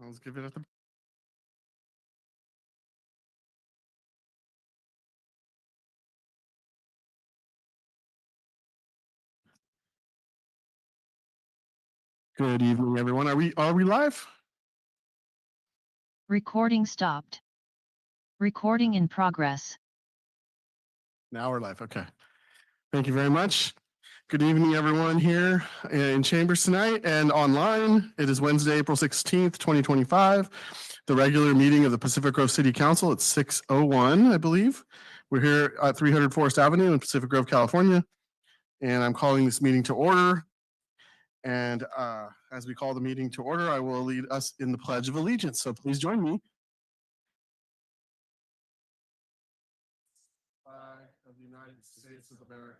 Let's give it at the. Good evening, everyone. Are we live? Recording stopped. Recording in progress. Now we're live. Okay. Thank you very much. Good evening, everyone here in chambers tonight and online. It is Wednesday, April 16th, 2025. The regular meeting of the Pacific Grove City Council at 6:01, I believe. We're here at 300 Forest Avenue in Pacific Grove, California. And I'm calling this meeting to order. And as we call the meeting to order, I will lead us in the Pledge of Allegiance. So please join me. Flag of the United States of America,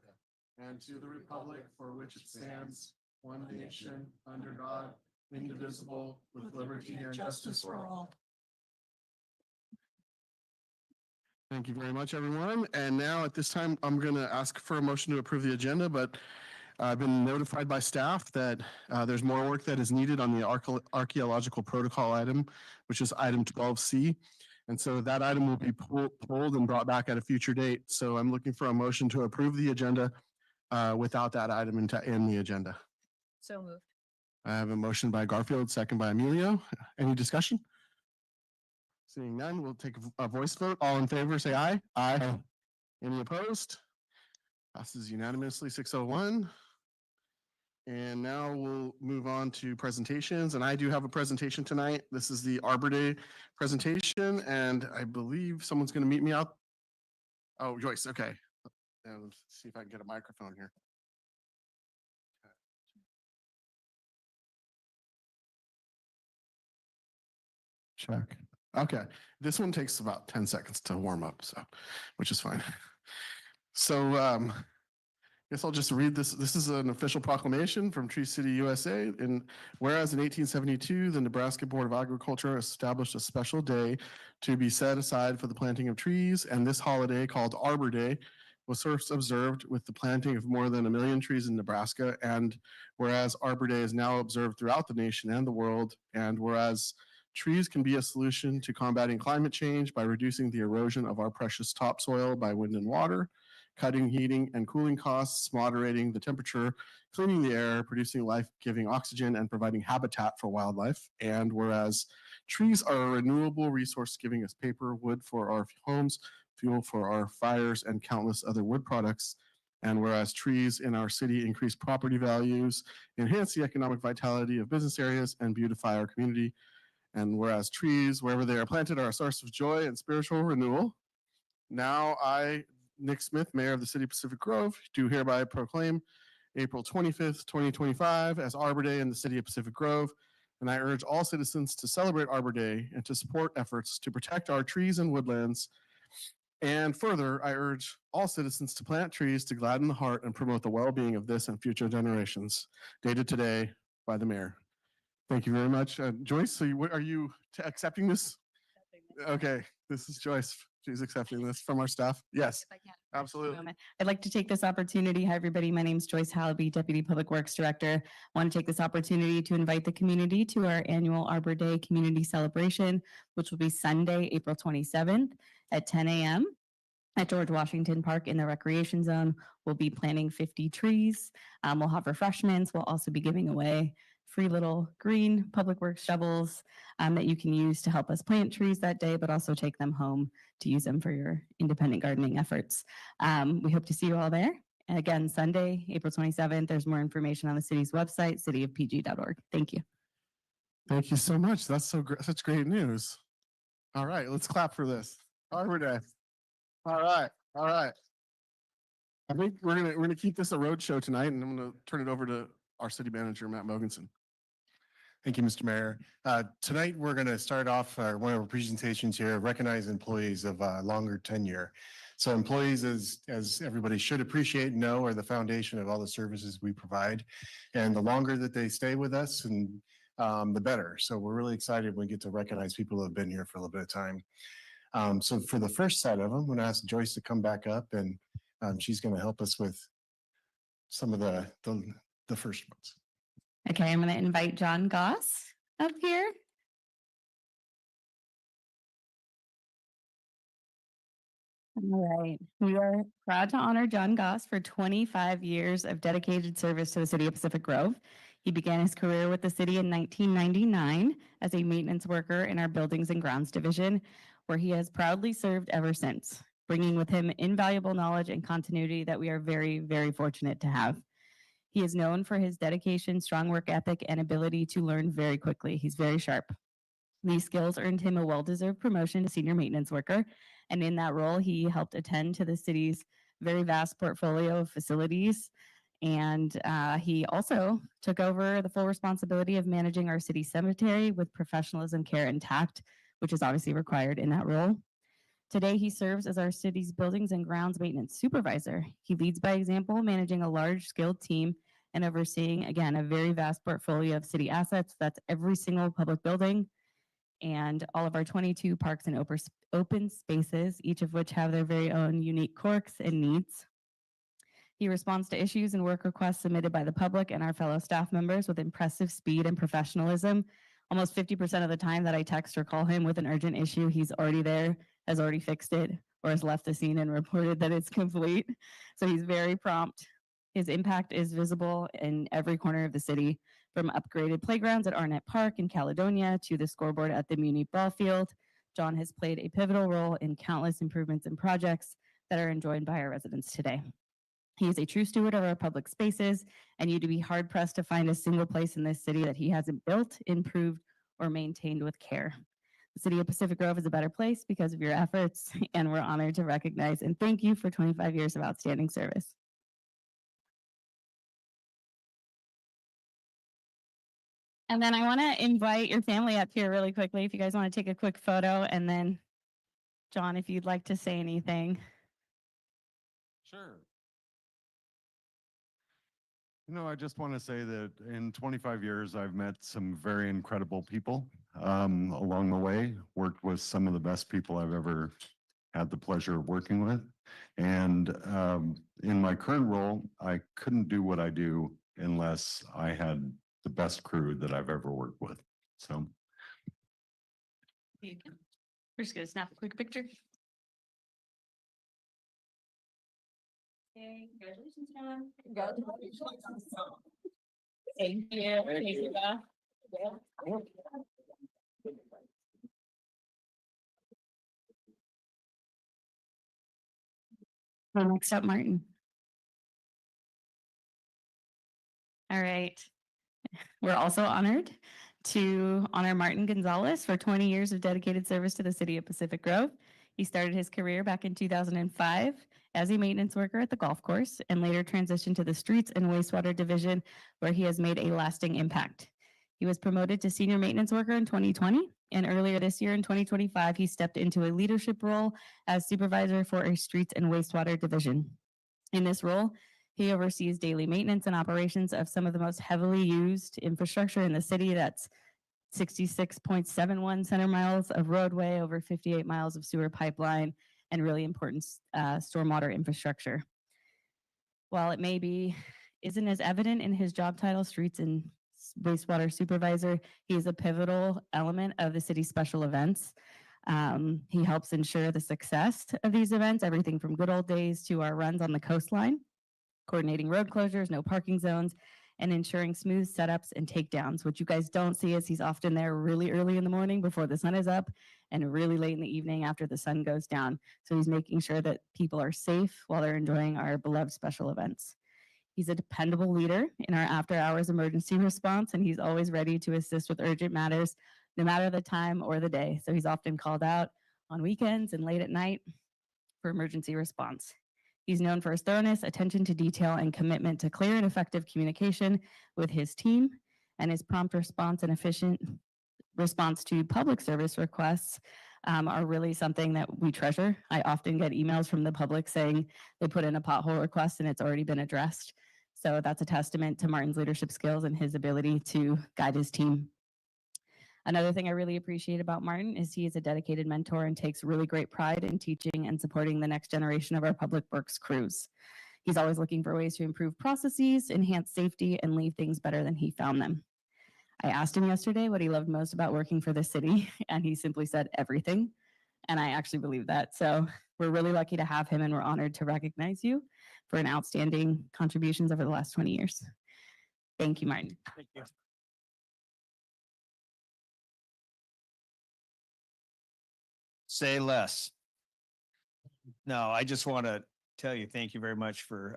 and to the republic for which it stands, one nation, under God, indivisible, with liberty and justice for all. Thank you very much, everyone. And now at this time, I'm going to ask for a motion to approve the agenda, but I've been notified by staff that there's more work that is needed on the archaeological protocol item, which is item 12C. And so that item will be pulled and brought back at a future date. So I'm looking for a motion to approve the agenda without that item in the agenda. So moved. I have a motion by Garfield, second by Emilio. Any discussion? Seeing none, we'll take a voice vote. All in favor, say aye. Aye. Any opposed? Passes unanimously, 601. And now we'll move on to presentations. And I do have a presentation tonight. This is the Arbor Day presentation. And I believe someone's going to meet me out. Oh, Joyce. Okay. And let's see if I can get a microphone here. Check. Okay. This one takes about 10 seconds to warm up, so which is fine. So I guess I'll just read this. This is an official proclamation from Tree City, USA. And whereas in 1872, the Nebraska Board of Agriculture established a special day to be set aside for the planting of trees, and this holiday, called Arbor Day, was first observed with the planting of more than 1 million trees in Nebraska. And whereas Arbor Day is now observed throughout the nation and the world, and whereas trees can be a solution to combating climate change by reducing the erosion of our precious topsoil by wind and water, cutting heating and cooling costs, moderating the temperature, cleaning the air, producing life-giving oxygen, and providing habitat for wildlife. And whereas trees are a renewable resource giving us paper, wood for our homes, fuel for our fires, and countless other wood products. And whereas trees in our city increase property values, enhance the economic vitality of business areas, and beautify our community. And whereas trees, wherever they are planted, are a source of joy and spiritual renewal. Now I, Nick Smith, Mayor of the City of Pacific Grove, do hereby proclaim April 25th, 2025 as Arbor Day in the City of Pacific Grove. And I urge all citizens to celebrate Arbor Day and to support efforts to protect our trees and woodlands. And further, I urge all citizens to plant trees to gladden the heart and promote the well-being of this and future generations. Dated today by the Mayor. Thank you very much. Joyce, so are you accepting this? Okay, this is Joyce. She's accepting this from our staff. Yes, If I can. absolutely. I'd like to take this opportunity. Hi, everybody. My name is Joyce Hallaby, Deputy Public Works Director. I want to take this opportunity to invite the community to our annual Arbor Day community celebration, which will be Sunday, April 27th at 10 a.m. at George Washington Park in the recreation zone. We'll be planting 50 trees. We'll have refreshments. We'll also be giving away free little green public works shovels that you can use to help us plant trees that day, but also take them home to use them for your independent gardening efforts. We hope to see you all there. And again, Sunday, April 27th, there's more information on the city's website, cityofpg.org. Thank you. Thank you so much. That's such great news. All right, let's clap for this. Arbor Day. All right, all right. I think we're gonna keep this a road show tonight, and I'm gonna turn it over to our city manager, Matt Mogensen. Thank you, Mr. Mayor. Tonight, we're going to start off one of our presentations here, recognize employees of longer tenure. So employees, as everybody should appreciate and know, are the foundation of all the services we provide. And the longer that they stay with us, and the better. So we're really excited when we get to recognize people who have been here for a little bit of time. So for the first set of them, I'm going to ask Joyce to come back up, and she's going to help us with some of the first ones. Okay, I'm going to invite John Goss up here. All right. We are proud to honor John Goss for 25 years of dedicated service to the city of Pacific Grove. He began his career with the city in 1999 as a maintenance worker in our Buildings and Grounds Division, where he has proudly served ever since, bringing with him invaluable knowledge and continuity that we are very, very fortunate to have. He is known for his dedication, strong work ethic, and ability to learn very quickly. He's very sharp. These skills earned him a well-deserved promotion to senior maintenance worker, and in that role, he helped attend to the city's very vast portfolio of facilities. And he also took over the full responsibility of managing our city cemetery with professionalism, care, and tact, which is obviously required in that role. Today, he serves as our city's buildings and grounds maintenance supervisor. He leads by example, managing a large skilled team and overseeing, again, a very vast portfolio of city assets. That's every single public building and all of our 22 parks and open spaces, each of which have their very own unique quirks and needs. He responds to issues and work requests submitted by the public and our fellow staff members with impressive speed and professionalism. Almost 50% of the time that I text or call him with an urgent issue, he's already there, has already fixed it, or has left the scene and reported that it's complete. So he's very prompt. His impact is visible in every corner of the city, from upgraded playgrounds at Arnett Park in Caledonia to the scoreboard at the Muni Ball Field. John has played a pivotal role in countless improvements and projects that are enjoyed by our residents today. He is a true steward of our public spaces, and you'd be hard pressed to find a single place in this city that he hasn't built, improved, or maintained with care. The city of Pacific Grove is a better place because of your efforts, and we're honored to recognize and thank you for 25 years of outstanding service. And then I want to invite your family up here really quickly if you guys want to take a quick photo, and then John, if you'd like to say anything. Sure. I just want to say that in 25 years, I've met some very incredible people along the way, worked with some of the best people I've ever had the pleasure of working with. And in my current role, I couldn't do what I do unless I had the best crew that I've ever worked with. So. We're just going to snap a quick picture. Okay, congratulations, John. Congratulations. Thank you. Thank you, Beth. Next up, Martin. All right. We're also honored to honor Martin Gonzalez for 20 years of dedicated service to the city of Pacific Grove. He started his career back in 2005 as a maintenance worker at the golf course and later transitioned to the streets and wastewater division, where he has made a lasting impact. He was promoted to senior maintenance worker in 2020, and earlier this year in 2025, he stepped into a leadership role as supervisor for a streets and wastewater division. In this role, he oversees daily maintenance and operations of some of the most heavily used infrastructure in the city. That's 66.71 center miles of roadway, over 58 miles of sewer pipeline, and really important stormwater infrastructure. While it isn't as evident in his job title, streets and wastewater supervisor, he is a pivotal element of the city's special events. He helps ensure the success of these events, everything from good old days to our runs on the coastline, coordinating road closures, no parking zones, and ensuring smooth setups and takedowns. What you guys don't see is he's often there really early in the morning before the sun is up and really late in the evening after the sun goes down. So he's making sure that people are safe while they're enjoying our beloved special events. He's a dependable leader in our after-hours emergency response, and he's always ready to assist with urgent matters, no matter the time or the day. So he's often called out on weekends and late at night for emergency response. He's known for his thoroughness, attention to detail, and commitment to clear and effective communication with his team, and his prompt response and efficient response to public service requests are really something that we treasure. I often get emails from the public saying they put in a pothole request and it's already been addressed. So that's a testament to Martin's leadership skills and his ability to guide his team. Another thing I really appreciate about Martin is he is a dedicated mentor and takes really great pride in teaching and supporting the next generation of our public works crews. He's always looking for ways to improve processes, enhance safety, and leave things better than he found them. I asked him yesterday what he loved most about working for the city, and he simply said everything. And I actually believe that. So we're really lucky to have him and we're honored to recognize you for an outstanding contributions over the last 20 years. Thank you, Martin. Thank you. Say less. No, I just want to tell you, thank you very much for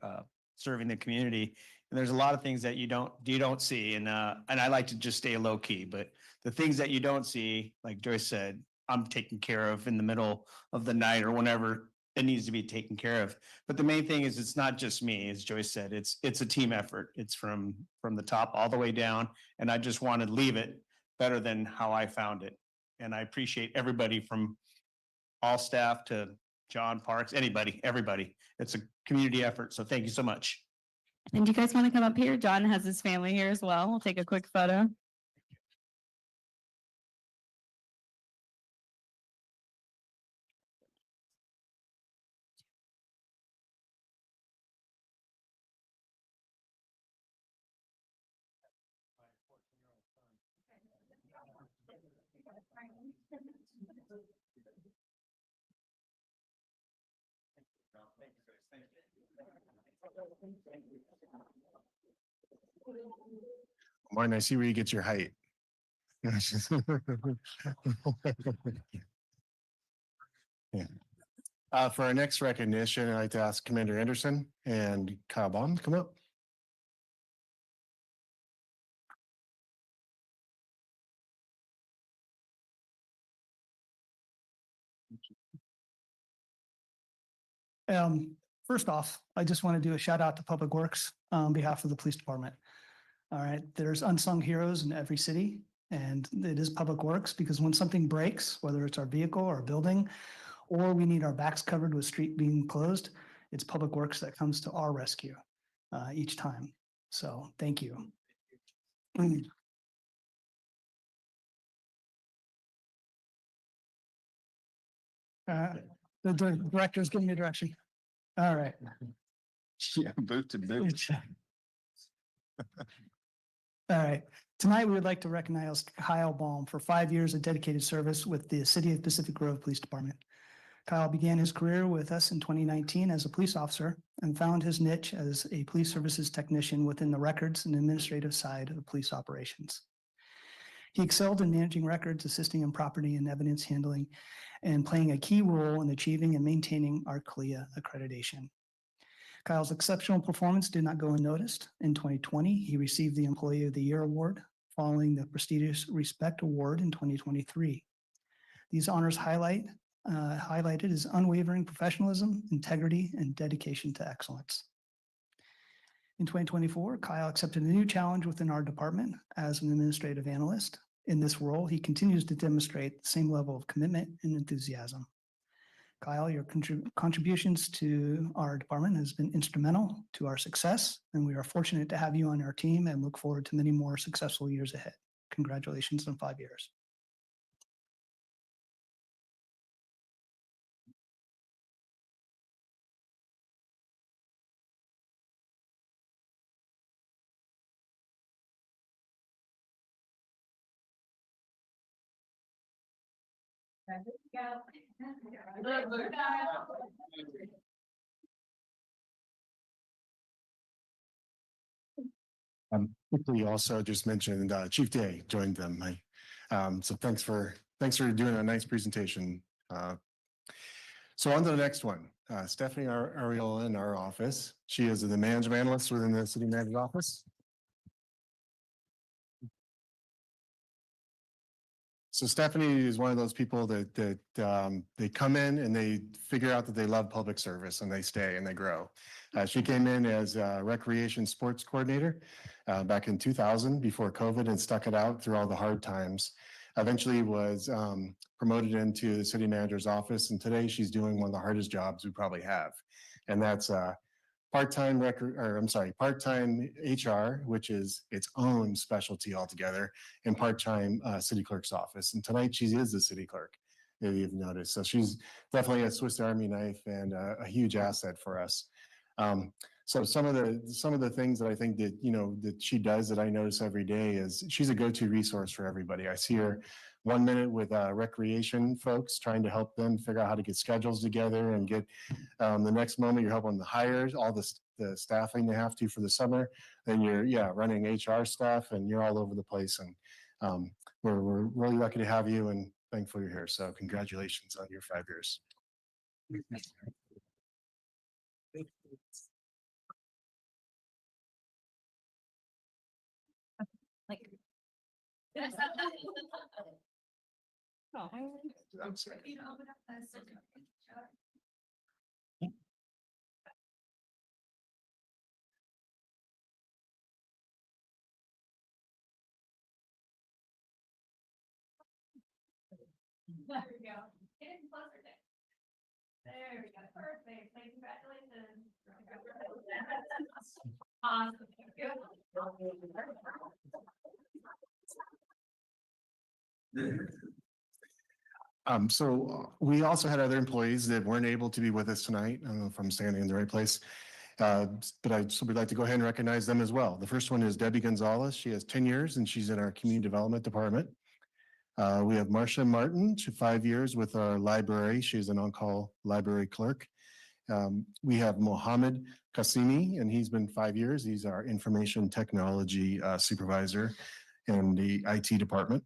serving the community. And there's a lot of things that you don't see, and I like to just stay low key. But the things that you don't see, like Joyce said, I'm taken care of in the middle of the night or whenever it needs to be taken care of. But the main thing is, it's not just me, as Joyce said. It's a team effort. It's from the top all the way down, and I just want to leave it better than how I found it. And I appreciate everybody from all staff to John Parks, everybody. It's a community effort. So thank you so much. And do you guys want to come up here? John has his family here as well. We'll take a quick photo. Martin, I see where you get your height. Yeah. For our next recognition, I'd like to ask Commander Anderson and Kyle Baum to come up. First off, I just want to do a shout out to Public Works on behalf of the police department. All right, there's unsung heroes in every city, and it is Public Works because when something breaks, whether it's our vehicle or a building, or we need our backs covered with street being closed, it's Public Works that comes to our rescue each time. So thank you. The director's giving me direction. All right. Yeah, boot to boot. All right. Tonight, we would like to recognize Kyle Baum for 5 years of dedicated service with the City of Pacific Grove Police Department. Kyle began his career with us in 2019 as a police officer and found his niche as a police services technician within the records and administrative side of police operations. He excelled in managing records, assisting in property and evidence handling, and playing a key role in achieving and maintaining our CLIA accreditation. Kyle's exceptional performance did not go unnoticed. In 2020, he received the Employee of the Year award, following the prestigious Respect Award in 2023. These honors highlighted his unwavering professionalism, integrity, and dedication to excellence. In 2024, Kyle accepted a new challenge within our department as an administrative analyst. In this role, he continues to demonstrate the same level of commitment and enthusiasm. Kyle, your contributions to our department has been instrumental to our success, and we are fortunate to have you on our team and look forward to many more successful years ahead. Congratulations on 5 years. Quickly also just mentioned Chief Day joined them. So thanks for doing a nice presentation. So on to the next one. Stephanie Ariola in our office. She is the management analyst within the city manager's office. So Stephanie is one of those people that they come in and they figure out that they love public service and they stay and they grow. She came in as a recreation sports coordinator back in 2000 before COVID and stuck it out through all the hard times. Eventually was promoted into the city manager's office, and today she's doing one of the hardest jobs we probably have, and that's part-time HR, which is its own specialty altogether, and part-time city clerk's office. And tonight she is the city clerk, if you've noticed. So she's definitely a Swiss Army knife and a huge asset for us. So some of the things that I think that, that she does that I notice every day is she's a go-to resource for everybody. I see her 1 minute with recreation folks, trying to help them figure out how to get schedules together and get the next moment you're helping the hires, all the staffing they have to for the summer. Then you're running HR stuff and you're all over the place. And we're really lucky to have you and thankful you're here. So congratulations on your 5 years. There we go. Getting closer there. There we go. Perfect. Congratulations. Awesome. So we also had other employees that weren't able to be with us tonight. I don't know if I'm standing in the right place. But we'd like to go ahead and recognize them as well. The first one is Debbie Gonzalez. She has 10 years and she's in our community development department. We have Marcia Martin, 5 years with our library. She's an on-call library clerk. We have Mohammed Qasimi, and he's been 5 years. He's our information technology supervisor in the IT department.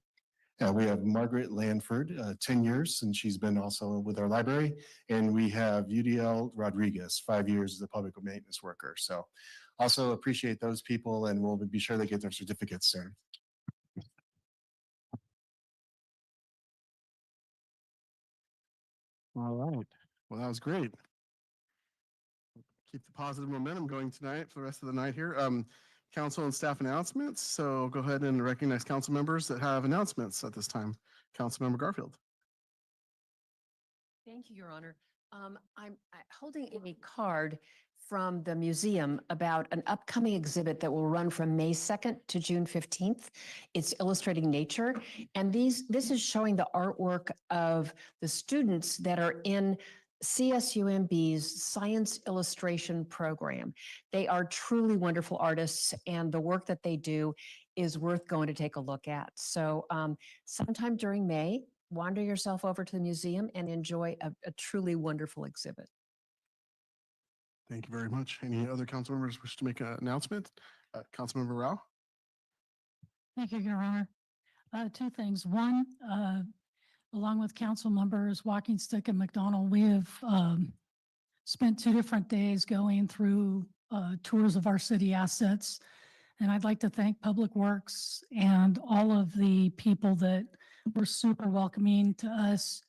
We have Margaret Lanford, 10 years, and she's been also with our library. And we have UDL Rodriguez, 5 years as a public maintenance worker. So also appreciate those people, and we'll be sure they get their certificates soon. All right. Well, that was great. Keep the positive momentum going tonight for the rest of the night here. Council and staff announcements. So go ahead and recognize council members that have announcements at this time. Councilmember Garfield. Thank you, Your Honor. I'm holding a card from the museum about an upcoming exhibit that will run from May 2nd to June 15th. It's illustrating nature. And this is showing the artwork of the students that are in CSUMB's Science Illustration Program. They are truly wonderful artists, and the work that they do is worth going to take a look at. So sometime during May, wander yourself over to the museum and enjoy a truly wonderful exhibit. Thank you very much. Any other council members wish to make an announcement? Councilmember Rao? Thank you, Your Honor. Two things. One, along with council members Walking Stick and McDonald, we have spent 2 different days going through tours of our city assets. And I'd like to thank Public Works and all of the people that were super welcoming to us,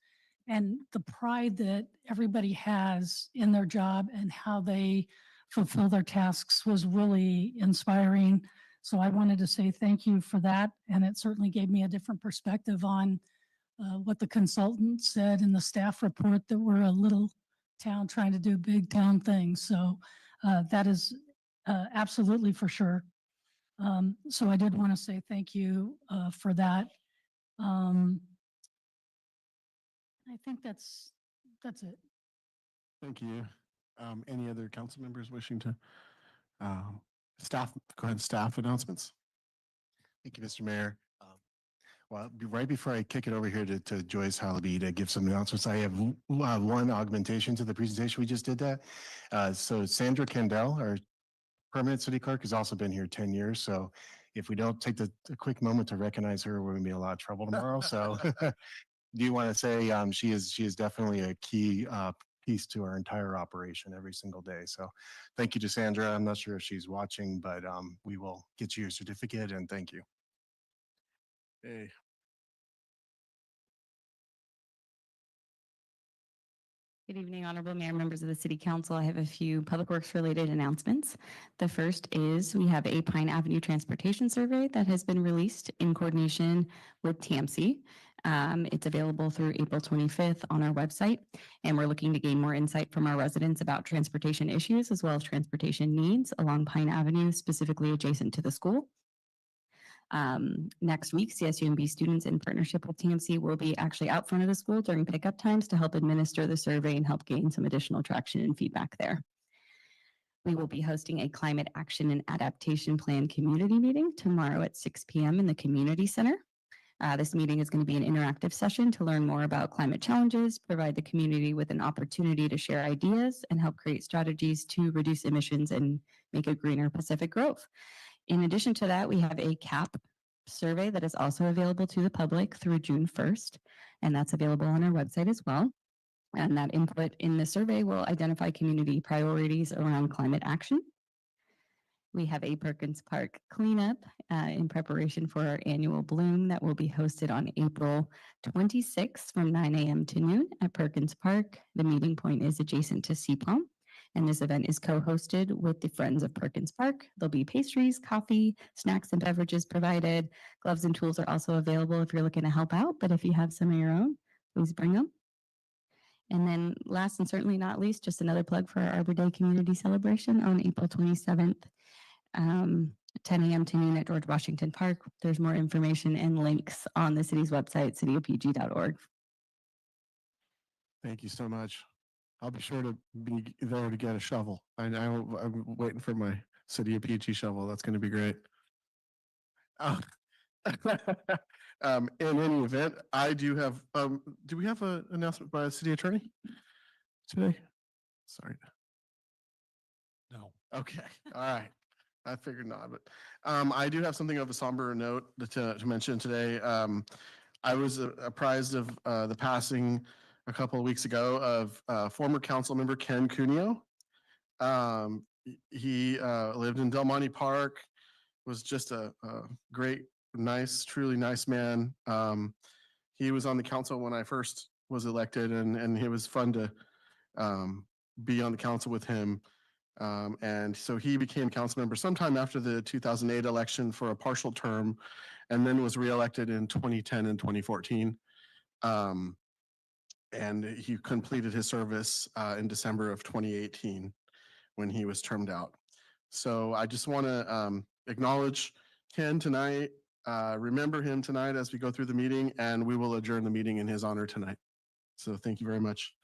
and the pride that everybody has in their job and how they fulfill their tasks was really inspiring. So I wanted to say thank you for that. And it certainly gave me a different perspective on what the consultant said in the staff report, that we're a little town trying to do big town things. So that is absolutely for sure. So I did want to say thank you for that. I think that's it. Thank you. Any other council members wishing to staff, go ahead, staff announcements? Thank you, Mr. Mayor. Right before I kick it over here to Joyce Hallaby to give some announcements, I have one augmentation to the presentation. We just did that. So Sandra Kendall, our permanent city clerk, has also been here 10 years. So if we don't take a quick moment to recognize her, we're going to be in a lot of trouble tomorrow. So do you want to say she is definitely a key piece to our entire operation every single day. So thank you to Sandra. I'm not sure if she's watching, but we will get you your certificate, and thank you. Hey. Good evening, Honorable Mayor, members of the City Council. I have a few Public Works related announcements. The first is we have a Pine Avenue Transportation Survey that has been released in coordination with TAMC. It's available through April 25th on our website, and we're looking to gain more insight from our residents about transportation issues as well as transportation needs along Pine Avenue, specifically adjacent to the school. Next week, CSUMB students in partnership with TAMC will be actually out front of the school during pickup times to help administer the survey and help gain some additional traction and feedback there. We will be hosting a climate action and adaptation plan community meeting tomorrow at 6 p.m. in the community center. This meeting is going to be an interactive session to learn more about climate challenges, provide the community with an opportunity to share ideas, and help create strategies to reduce emissions and make a greener Pacific Grove. In addition to that, we have a CAP survey that is also available to the public through June 1st, and that's available on our website as well. And that input in the survey will identify community priorities around climate action. We have a Perkins Park cleanup in preparation for our annual bloom that will be hosted on April 26th from 9 a.m. to noon at Perkins Park. The meeting point is adjacent to CPOM, and this event is co-hosted with the Friends of Perkins Park. There'll be pastries, coffee, snacks, and beverages provided. Gloves and tools are also available if you're looking to help out, but if you have some of your own, please bring them. And then last and certainly not least, just another plug for our Arbor Day community celebration on April 27th. 10 a.m. to noon at George Washington Park. There's more information and links on the city's website, cityofpg.org. Thank you so much. I'll be sure to be there to get a shovel. I'm waiting for my City of PG shovel. That's going to be great. Oh. In any event, I do have, do we have an announcement by the city attorney today? Sorry. No. Okay. All right. I figured not, but I do have something of a somber note to mention today. I was apprised of the passing a couple of weeks ago of former council member Ken Cuneo. He lived in Del Monte Park, was just a great, nice, truly nice man. He was on the council when I first was elected, and it was fun to be on the council with him. And so he became council member sometime after the 2008 election for a partial term, and then was reelected in 2010 and 2014. And he completed his service in December of 2018 when he was termed out. So I just want to acknowledge Ken tonight, remember him tonight as we go through the meeting, and we will adjourn the meeting in his honor tonight. So thank you very much.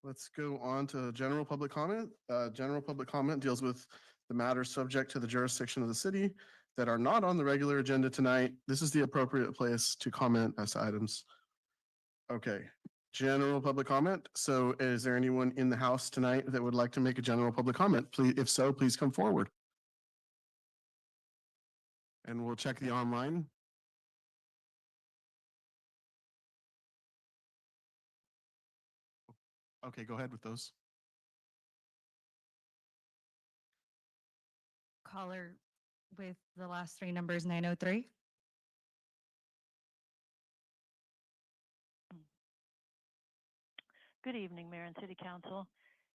Let's go on to general public comment. General public comment deals with the matters subject to the jurisdiction of the city that are not on the regular agenda tonight. This is the appropriate place to comment as items. Okay, general public comment. So is there anyone in the house tonight that would like to make a general public comment? Please, if so, please come forward. And we'll check the online. Okay, go ahead with those. Caller with the last three numbers, 903. Good evening, Mayor and City Council.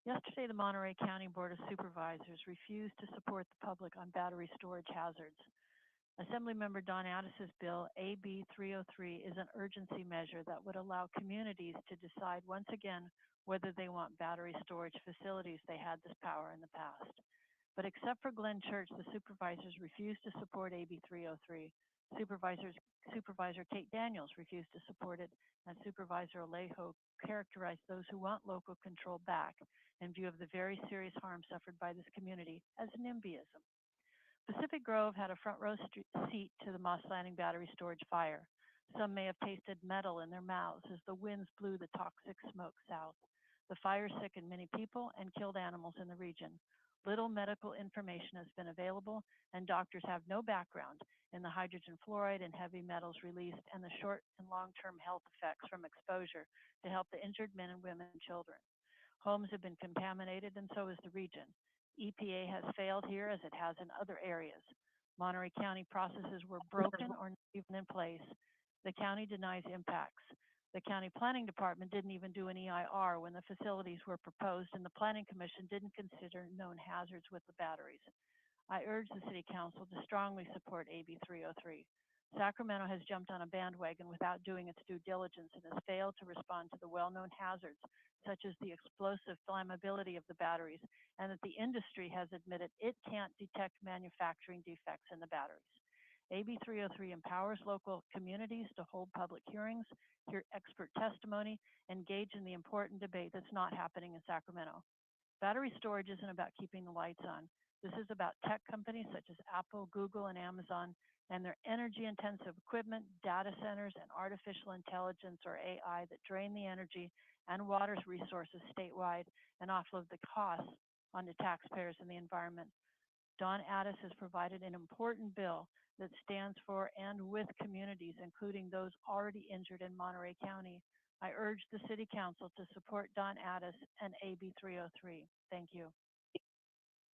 Yesterday, the Monterey County Board of Supervisors refused to support the public on battery storage hazards. Assemblymember Don Addis's bill, AB 303, is an urgency measure that would allow communities to decide once again whether they want battery storage facilities. They had this power in the past. But except for Glenn Church, the supervisors refused to support AB 303. Supervisor Kate Daniels refused to support it, and Supervisor Alejo characterized those who want local control back in view of the very serious harm suffered by this community as NIMBYism. Pacific Grove had a front row seat to the Moss Landing battery storage fire. Some may have tasted metal in their mouths as the winds blew the toxic smoke south. The fire sickened many people and killed animals in the region. Little medical information has been available, and doctors have no background in the hydrogen fluoride and heavy metals released and the short and long-term health effects from exposure to help the injured men and women and children. Homes have been contaminated, and so is the region. EPA has failed here as it has in other areas. Monterey County processes were broken or not even in place. The county denies impacts. The county planning department didn't even do an EIR when the facilities were proposed, and the planning commission didn't consider known hazards with the batteries. I urge the city council to strongly support AB 303. Sacramento has jumped on a bandwagon without doing its due diligence and has failed to respond to the well-known hazards, such as the explosive flammability of the batteries, and that the industry has admitted it can't detect manufacturing defects in the batteries. AB 303 empowers local communities to hold public hearings, hear expert testimony, engage in the important debate that's not happening in Sacramento. Battery storage isn't about keeping the lights on. This is about tech companies such as Apple, Google, and Amazon and their energy-intensive equipment, data centers, and artificial intelligence or AI that drain the energy and water resources statewide and offload the costs onto taxpayers and the environment. Don Addis has provided an important bill that stands for and with communities, including those already injured in Monterey County. I urge the City Council to support Don Addis and AB 303. Thank you.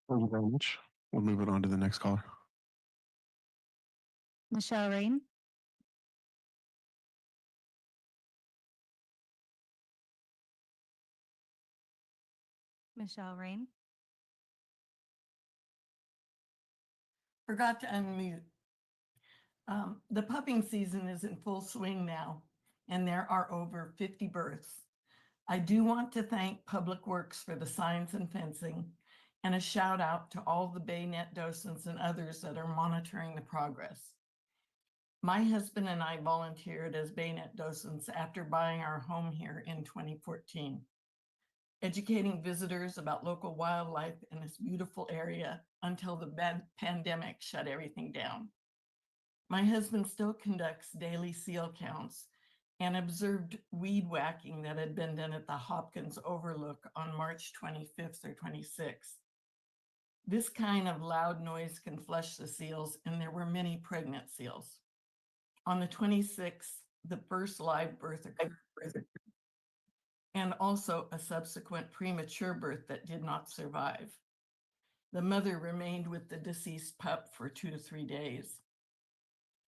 Thank you very much. We'll move it on to the next caller. Michelle Rain. Michelle Rain. Forgot to unmute. The pupping season is in full swing now, and there are over 50 births. I do want to thank Public Works for the signs and fencing, and a shout out to all the Baynet docents and others that are monitoring the progress. My husband and I volunteered as Baynet docents after buying our home here in 2014. Educating visitors about local wildlife in this beautiful area until the pandemic shut everything down. My husband still conducts daily seal counts and observed weed whacking that had been done at the Hopkins Overlook on March 25th or 26th. This kind of loud noise can flush the seals, and there were many pregnant seals. On the 26th, the first live birth occurred, and also a subsequent premature birth that did not survive. The mother remained with the deceased pup for 2 to 3 days.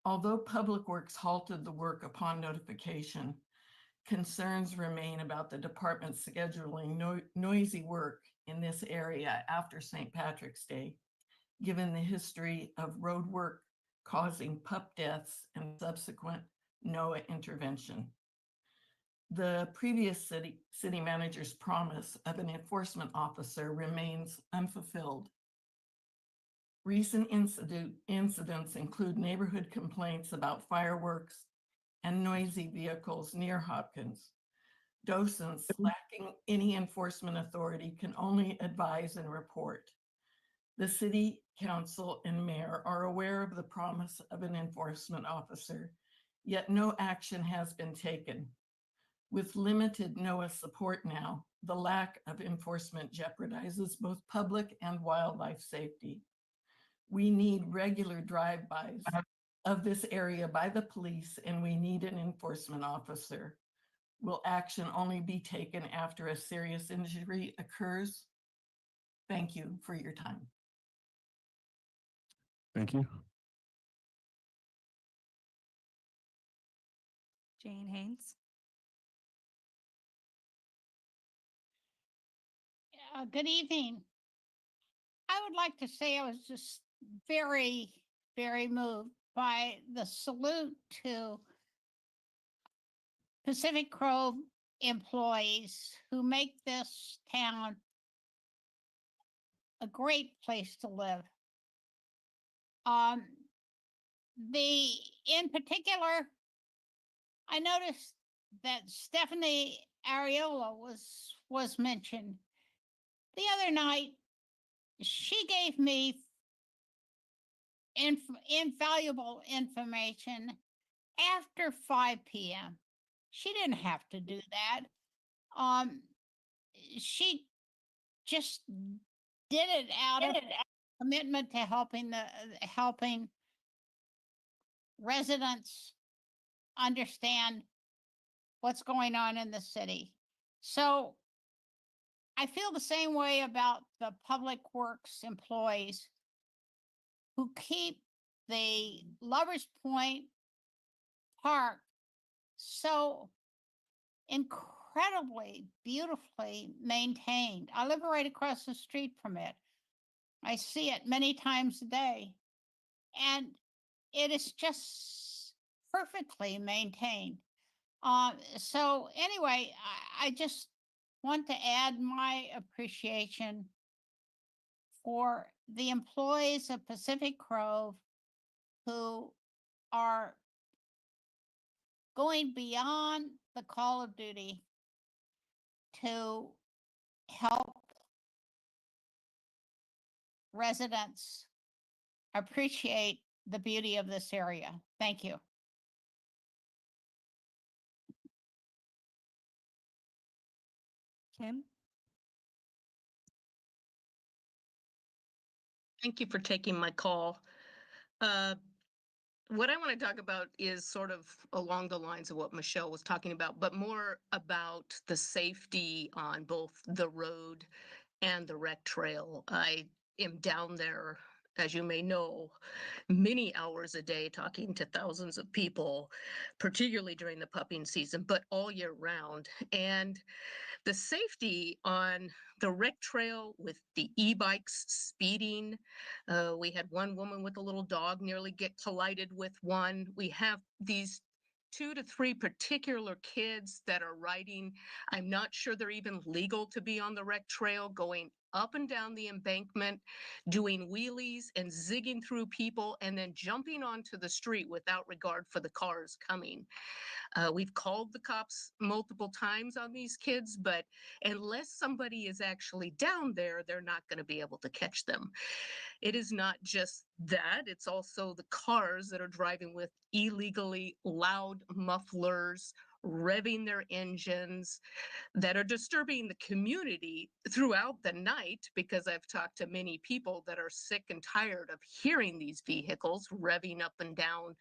Although Public Works halted the work upon notification, concerns remain about the department scheduling noisy work in this area after St. Patrick's Day, given the history of road work causing pup deaths and subsequent NOAA intervention. The previous city manager's promise of an enforcement officer remains unfulfilled. Recent incidents include neighborhood complaints about fireworks and noisy vehicles near Hopkins. Docents lacking any enforcement authority can only advise and report. The city council and mayor are aware of the promise of an enforcement officer, yet no action has been taken. With limited NOAA support now, the lack of enforcement jeopardizes both public and wildlife safety. We need regular drive-bys of this area by the police, and we need an enforcement officer. Will action only be taken after a serious injury occurs? Thank you for your time. Thank you. Jane Haynes. Good evening. I would like to say I was just very, very moved by the salute to Pacific Grove employees who make this town a great place to live. In particular, I noticed that Stephanie Ariola was mentioned. The other night, she gave me invaluable information after 5 p.m. She didn't have to do that. She just did it out of commitment to helping residents understand what's going on in the city. So I feel the same way about the Public Works employees who keep the Lovers Point Park so incredibly beautifully maintained. I live right across the street from it. I see it many times a day, and it is just perfectly maintained. So anyway, I just want to add my appreciation for the employees of Pacific Grove who are going beyond the call of duty to help residents appreciate the beauty of this area. Thank you. Kim? Thank you for taking my call. What I want to talk about is sort of along the lines of what Michelle was talking about, but more about the safety on both the road and the rec trail. I am down there, as you may know, many hours a day talking to thousands of people, particularly during the pupping season, but all year round. And the safety on the rec trail with the e-bikes speeding. We had one woman with a little dog nearly get collided with one. We have these 2 to 3 particular kids that are riding. I'm not sure they're even legal to be on the rec trail, going up and down the embankment, doing wheelies and zigging through people, and then jumping onto the street without regard for the cars coming. We've called the cops multiple times on these kids, but unless somebody is actually down there, they're not going to be able to catch them. It is not just that, it's also the cars that are driving with illegally loud mufflers, revving their engines, that are disturbing the community throughout the night, because I've talked to many people that are sick and tired of hearing these vehicles revving up and down,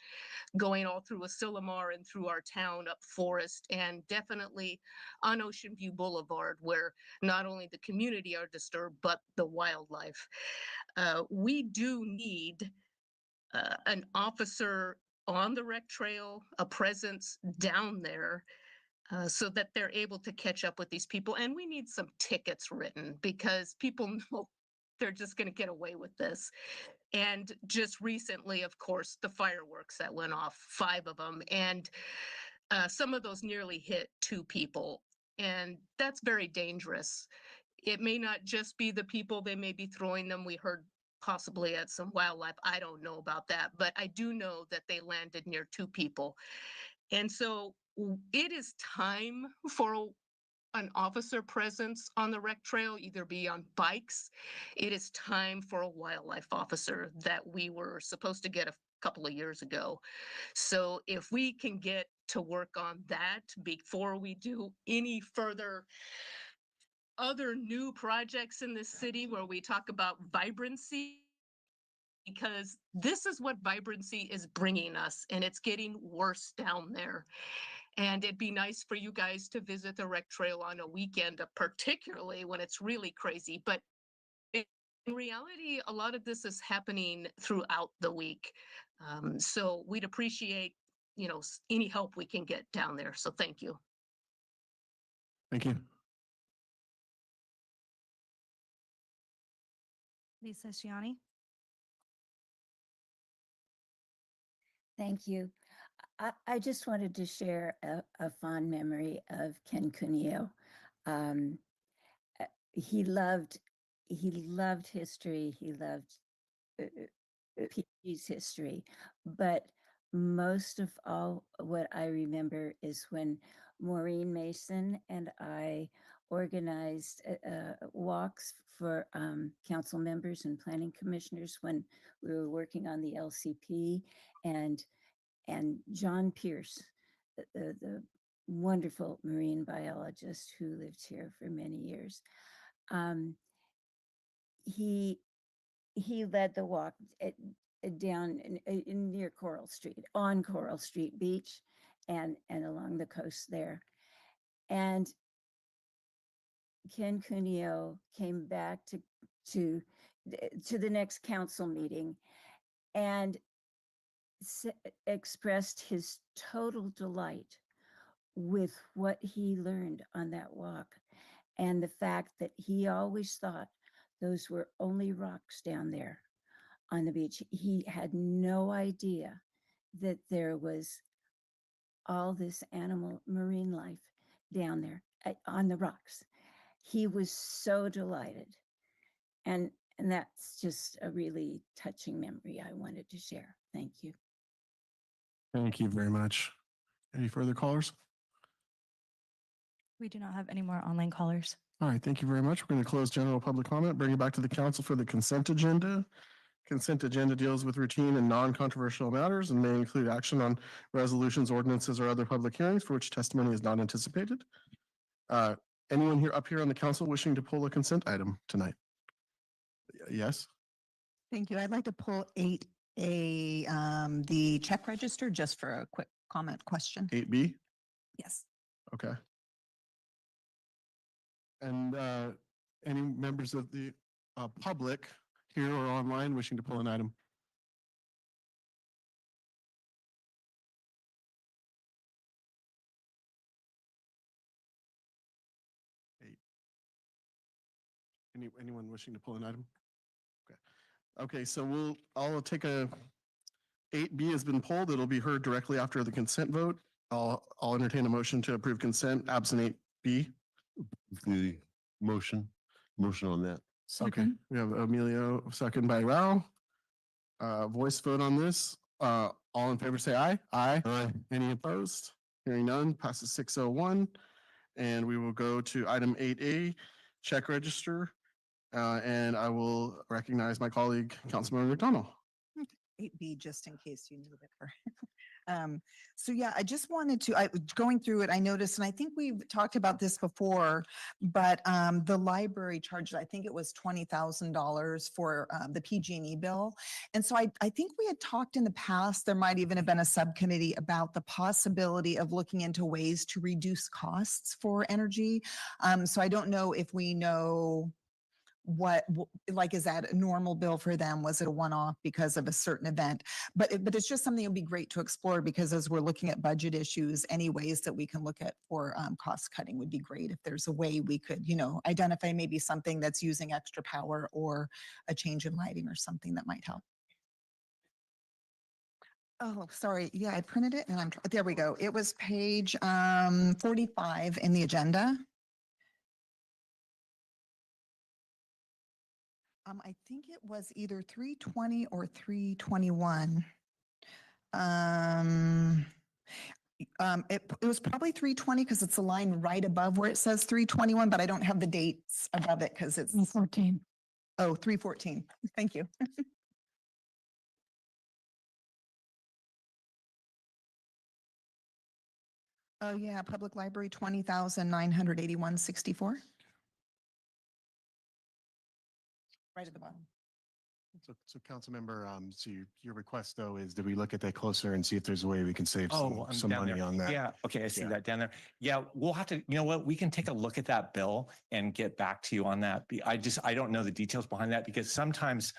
going all through Asilomar and through our town up Forest, and definitely on Ocean View Boulevard, where not only the community are disturbed, but the wildlife. We do need an officer on the rec trail, a presence down there, so that they're able to catch up with these people. And we need some tickets written, because people know they're just going to get away with this. And just recently, of course, the fireworks that went off, 5 of them, and some of those nearly hit 2 people. And that's very dangerous. It may not just be the people, they may be throwing them. We heard possibly at some wildlife. I don't know about that, but I do know that they landed near 2 people. And so it is time for an officer presence on the rec trail, either be on bikes. It is time for a wildlife officer that we were supposed to get a couple of years ago. So if we can get to work on that before we do any further other new projects in this city where we talk about vibrancy, because this is what vibrancy is bringing us, and it's getting worse down there. And it'd be nice for you guys to visit the rec trail on a weekend, particularly when it's really crazy. But in reality, a lot of this is happening throughout the week. So we'd appreciate, any help we can get down there. So thank you. Thank you. Lisa Shiani? Thank you. I just wanted to share a fond memory of Ken Cuneo. He loved history. He loved PG's history. But most of all, what I remember is when Maureen Mason and I organized walks for council members and planning commissioners when we were working on the LCP, and John Pierce, the wonderful marine biologist who lived here for many years. He led the walk down near Coral Street, on Coral Street Beach, and along the coast there. And Ken Cuneo came back to the next council meeting and expressed his total delight with what he learned on that walk, and the fact that he always thought those were only rocks down there on the beach. He had no idea that there was all this animal marine life down there on the rocks. He was so delighted, and that's just a really touching memory I wanted to share. Thank you. Thank you very much. Any further callers? We do not have any more online callers. All right, thank you very much. We're going to close general public comment, bring it back to the council for the consent agenda. Consent agenda deals with routine and non-controversial matters and may include action on resolutions, ordinances, or other public hearings for which testimony is not anticipated. Anyone here up here on the council wishing to pull a consent item tonight? Yes? Thank you. I'd like to pull 8A, the check register, just for a quick comment question. 8B? Yes. Okay. And any members of the public here or online wishing to pull an item? Anyone wishing to pull an item? Okay. Okay, so I'll take 8B has been pulled. It'll be heard directly after the consent vote. I'll entertain a motion to approve consent absent 8B. The motion on that. Okay, we have Emilio, second by Rao. Voice vote on this. All in favor, say aye. Aye. Aye. Any opposed? Hearing none, passes 601. And we will go to item 8A, check register. And I will recognize my colleague, Councilmember McDonald. 8B, just in case you knew better. So yeah, I just wanted to, going through it, I noticed, and I think we've talked about this before, but the library charged, I think it was $20,000 for the PG&E bill. And so I think we had talked in the past, there might even have been a subcommittee about the possibility of looking into ways to reduce costs for energy. So I don't know if we know like, is that a normal bill for them? Was it a one-off because of a certain event? But it's just something that would be great to explore, because as we're looking at budget issues, any ways that we can look at for cost cutting would be great. If there's a way we could, identify maybe something that's using extra power or a change in lighting or something that might help. Oh, sorry. Yeah, I printed it and there we go. It was page 45 in the agenda. I think it was either 320 or 321. It was probably 320 because it's a line right above where it says 321, but I don't have the dates above it because it's 14. Oh, 314. Thank you. Oh yeah, public library, 20,981.64. Right at the bottom. So Councilmember, so your request though is that we look at that closer and see if there's a way we can save some down money there. on that. Yeah, okay, I see Yeah. that down there. Yeah, we'll have to, you know what, we can take a look at that bill and get back to you on that. I don't know the details behind that, because sometimes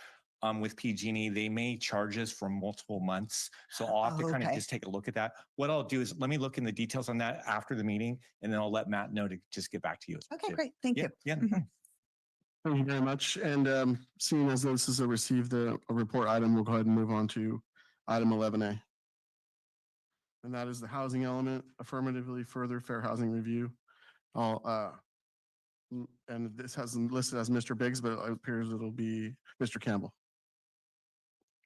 with PG&E, they may charge us for multiple months. So I'll have to kind of Okay. just take a look at that. What I'll do is let me look in the details on that after the meeting, and then I'll let Matt know to just get back to you. Okay, great. Thank you. Yeah. Thank you very much. And seeing as this is a report item, we'll go ahead and move on to item 11A. And that is the housing element, affirmatively further fair housing review. And this has listed as Mr. Biggs, but it appears it'll be Mr. Campbell.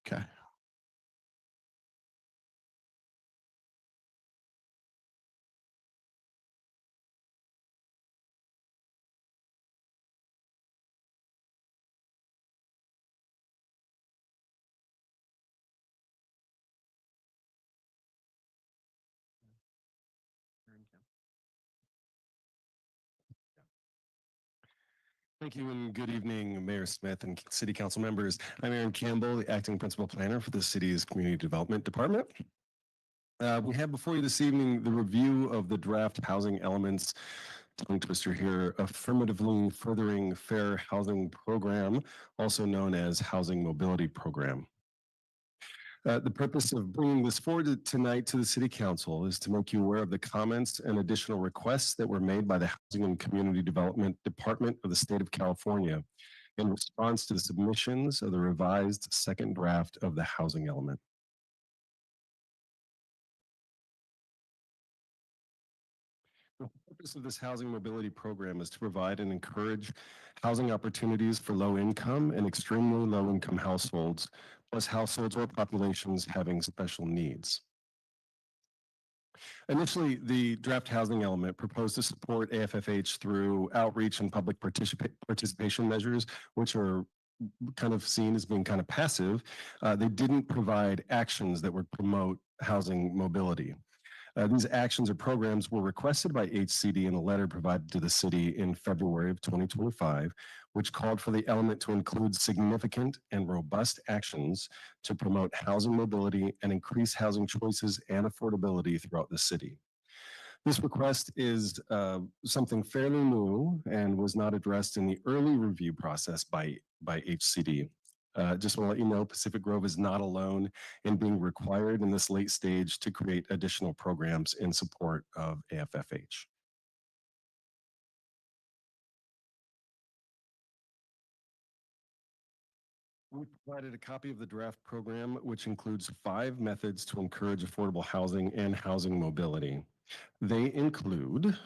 Okay. Thank you and good evening, Mayor Smith and City Council members. I'm Aaron Campbell, the Acting Principal Planner for the city's Community Development Department. We have before you this evening the review of the draft housing elements, tongue twister here, affirmatively furthering fair housing program, also known as Housing Mobility Program. The purpose of bringing this forward tonight to the City Council is to make you aware of the comments and additional requests that were made by the Housing and Community Development Department of the State of California in response to the submissions of the revised second draft of the housing element. The purpose of this housing mobility program is to provide and encourage housing opportunities for low income and extremely low income households, plus households or populations having special needs. Initially, the draft housing element proposed to support AFFH through outreach and public participation measures, which are kind of seen as being kind of passive. They didn't provide actions that would promote housing mobility. These actions or programs were requested by HCD in a letter provided to the city in February of 2025, which called for the element to include significant and robust actions to promote housing mobility and increase housing choices and affordability throughout the city. This request is something fairly new and was not addressed in the early review process by HCD. Just want to let you know, Pacific Grove is not alone in being required in this late stage to create additional programs in support of AFFH. We provided a copy of the draft program, which includes 5 methods to encourage affordable housing and housing mobility. They include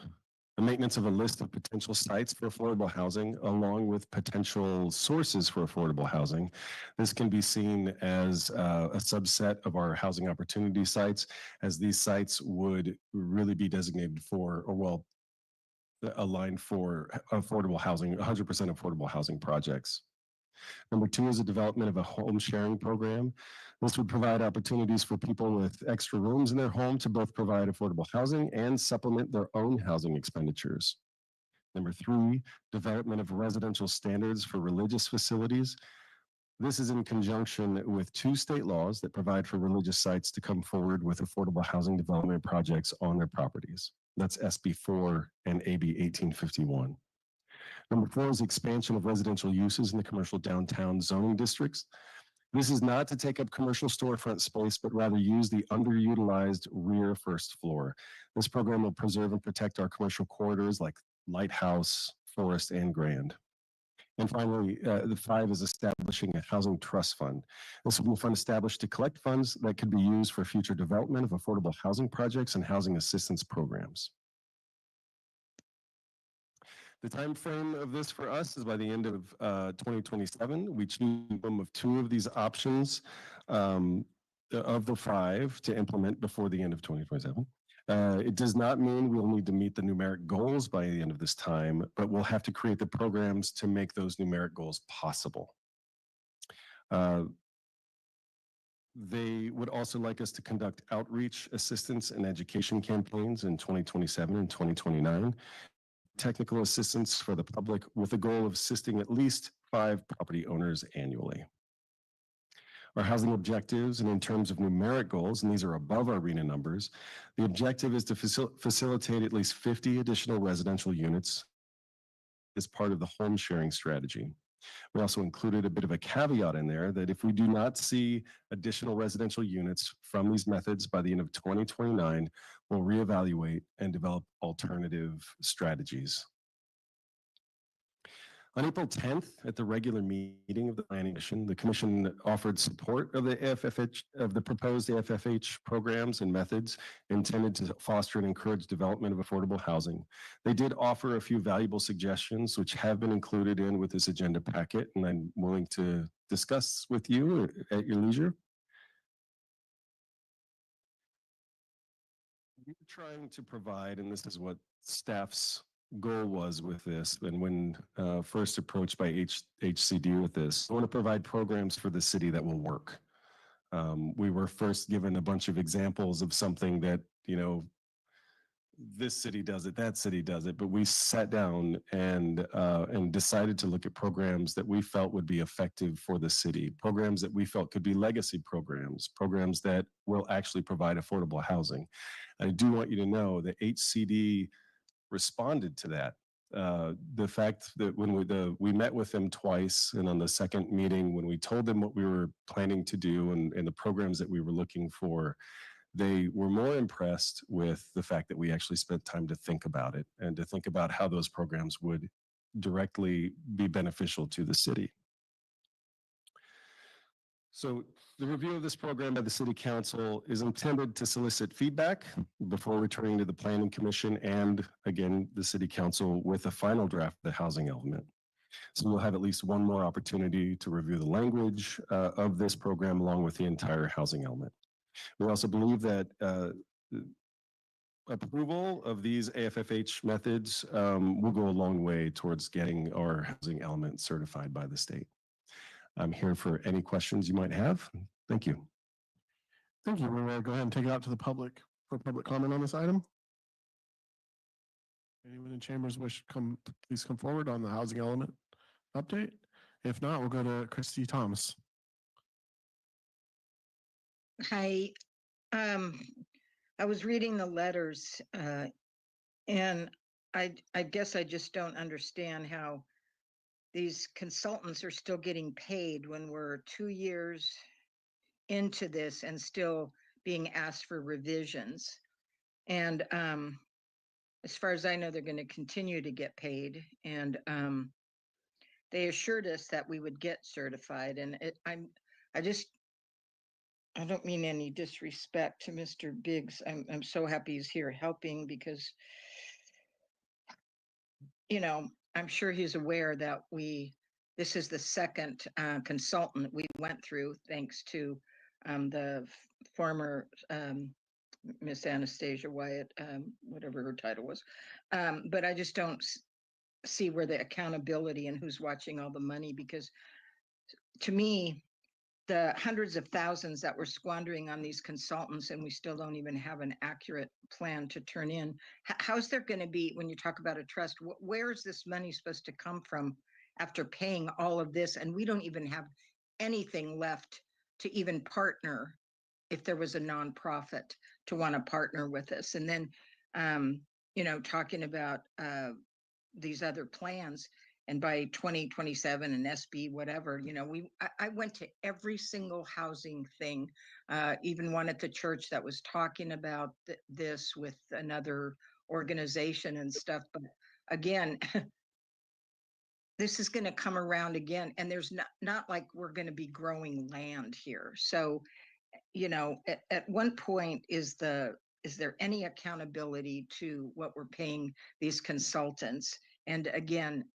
the maintenance of a list of potential sites for affordable housing, along with potential sources for affordable housing. This can be seen as a subset of our housing opportunity sites, as these sites would really be designated for, or well, aligned for affordable housing, 100% affordable housing projects. Number 2 is the development of a home sharing program. This would provide opportunities for people with extra rooms in their home to both provide affordable housing and supplement their own housing expenditures. Number 3, development of residential standards for religious facilities. This is in conjunction with 2 state laws that provide for religious sites to come forward with affordable housing development projects on their properties. That's SB 4 and AB 1851. Number 4 is expansion of residential uses in the commercial downtown zoning districts. This is not to take up commercial storefront space, but rather use the underutilized rear first floor. This program will preserve and protect our commercial corridors like Lighthouse, Forest, and Grand. And finally, the 5 is establishing a housing trust fund. This will be a fund established to collect funds that could be used for future development of affordable housing projects and housing assistance programs. The time frame of this for us is by the end of 2027. We choose one of 2 of these options of the 5 to implement before the end of 2027. It does not mean we'll need to meet the numeric goals by the end of this time, but we'll have to create the programs to make those numeric goals possible. They would also like us to conduct outreach, assistance, and education campaigns in 2027 and 2029. Technical assistance for the public with the goal of assisting at least 5 property owners annually. Our housing objectives, and in terms of numeric goals, and these are above our RHNA numbers, the objective is to facilitate at least 50 additional residential units as part of the home sharing strategy. We also included a bit of a caveat in there that if we do not see additional residential units from these methods by the end of 2029, we'll reevaluate and develop alternative strategies. On April 10th, at the regular meeting of the Planning Commission, the Commission offered support of the proposed AFFH programs and methods intended to foster and encourage development of affordable housing. They did offer a few valuable suggestions, which have been included in with this agenda packet, and I'm willing to discuss with you at your leisure. We're trying to provide, and this is what staff's goal was with this, and when first approached by HCD with this, I want to provide programs for the city that will work. We were first given a bunch of examples of something that, you know, this city does it, that city does it, but we sat down and decided to look at programs that we felt would be effective for the city, programs that we felt could be legacy programs, programs that will actually provide affordable housing. I do want you to know that HCD responded to that. The fact that when we met with them twice, and on the second meeting, when we told them what we were planning to do and the programs that we were looking for, they were more impressed with the fact that we actually spent time to think about it and to think about how those programs would directly be beneficial to the city. So the review of this program by the City Council is intended to solicit feedback before returning to the Planning Commission and, again, the City Council with a final draft of the housing element. So we'll have at least one more opportunity to review the language of this program along with the entire housing element. We also believe that approval of these AFFH methods will go a long way towards getting our housing element certified by the state. I'm here for any questions you might have. Thank you. Thank you. We're going to go ahead and take it out to the public for public comment on this item. Anyone in chambers wish to come, please come forward on the housing element update. If not, we'll go to Christy Thomas. Hi, I was reading the letters, and I guess I just don't understand how these consultants are still getting paid when we're 2 years into this and still being asked for revisions. And as far as I know, they're going to continue to get paid. And they assured us that we would get certified. And I don't mean any disrespect to Mr. Biggs. I'm so happy he's here helping because, you know, I'm sure he's aware that this is the second consultant we went through, thanks to the former Miss Anastasia Wyatt, whatever her title was. But I just don't see where the accountability and who's watching all the money, because to me, the hundreds of thousands that we're squandering on these consultants and we still don't even have an accurate plan to turn in. How's there going to be, when you talk about a trust, where is this money supposed to come from after paying all of this? And we don't even have anything left to even partner if there was a nonprofit to want to partner with us. And then, you know, talking about these other plans, and by 2027 and SB, whatever, you know, I went to every single housing thing, even one at the church that was talking about this with another organization and stuff. But again, this is going to come around again. And there's not like we're going to be growing land here. So, you know, at one point, is there any accountability to what we're paying these consultants? And again,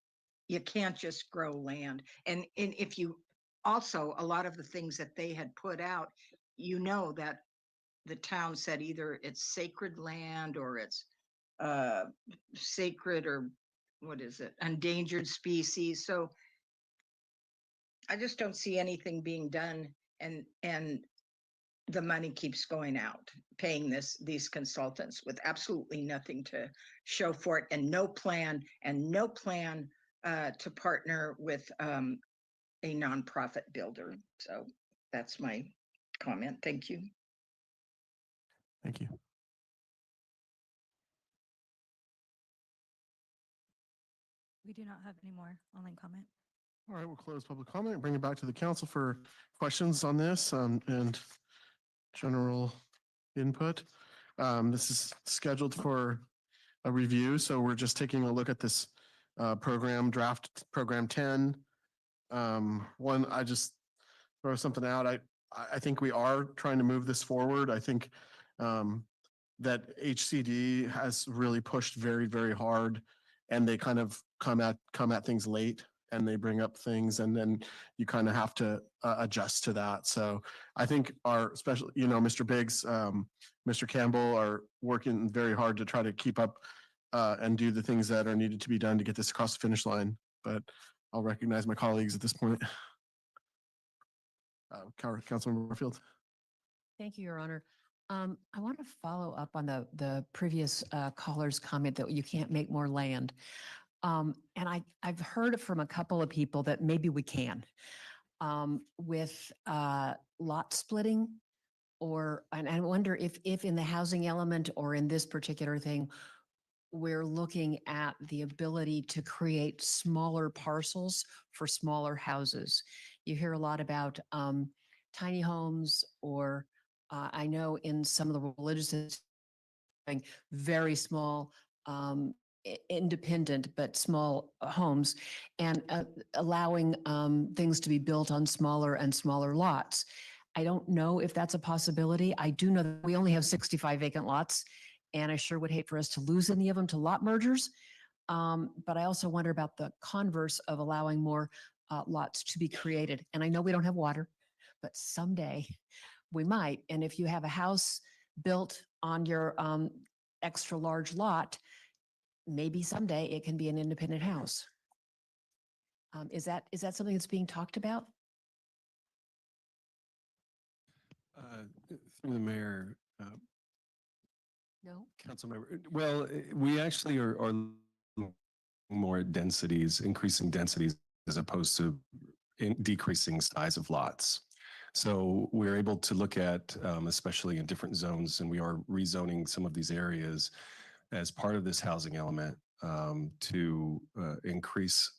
you can't just grow land. And if you also, a lot of the things that they had put out, you know, that the town said either it's sacred land or it's sacred, or what is it, endangered species. So I just don't see anything being done, and the money keeps going out, paying these consultants with absolutely nothing to show for it, and no plan to partner with a nonprofit builder. So that's my comment. Thank you. Thank you. We do not have any more online comment. All right, we'll close public comment and bring it back to the council for questions on this and general input. This is scheduled for a review, so we're just taking a look at this program, draft program 10. One, I just throw something out. I think we are trying to move this forward. I think that HCD has really pushed very, very hard, and they kind of come at things late, and they bring up things, and then you kind of have to adjust to that. So I think our special, you know, Mr. Biggs, Mr. Campbell are working very hard to try to keep up and do the things that are needed to be done to get this across the finish line. But I'll recognize my colleagues at this point. Councilmember Warfield. Thank you, Your Honor. I want to follow up on the previous caller's comment that you can't make more land. And I've heard from a couple of people that maybe we can with lot splitting, and I wonder if in the housing element or in this particular thing, we're looking at the ability to create smaller parcels for smaller houses. You hear a lot about tiny homes, or I know in some of the religious, very small, independent but small homes, and allowing things to be built on smaller and smaller lots. I don't know if that's a possibility. I do know that we only have 65 vacant lots, and I sure would hate for us to lose any of them to lot mergers. But I also wonder about the converse of allowing more lots to be created. And I know we don't have water, but someday we might. And if you have a house built on your extra large lot, maybe someday it can be an independent house. Is that something that's being talked about? Through the mayor, No? council member, well, we actually are looking more at densities, increasing densities as opposed to decreasing size of lots. So we're able to look at, especially in different zones, and we are rezoning some of these areas as part of this housing element to increase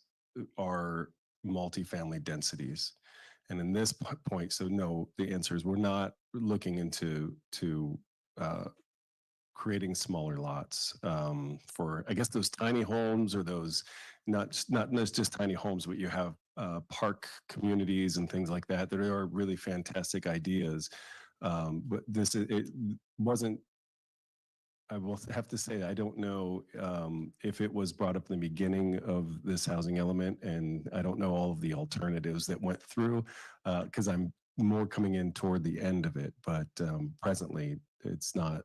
our multifamily densities. And in this point, so no, the answer is we're not looking into creating smaller lots for, I guess, those tiny homes or those not just tiny homes, but you have park communities and things like that. There are really fantastic ideas, but it wasn't. I will have to say, I don't know if it was brought up in the beginning of this housing element, and I don't know all of the alternatives that went through because I'm more coming in toward the end of it. But presently, it's not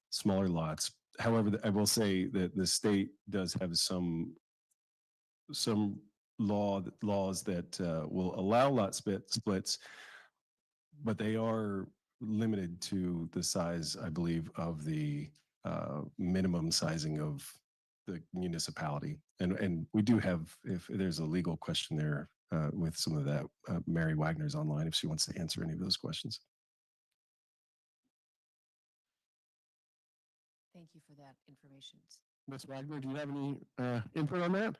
smaller lots. However, I will say that the state does have some laws that will allow lot splits, but they are limited to the size, I believe, of the minimum sizing of the municipality. And we do have, if there's a legal question there with some of that, Mary Wagner's online if she wants to answer any of those questions. Thank you for that information. Ms. Wagner, do you have any input on that?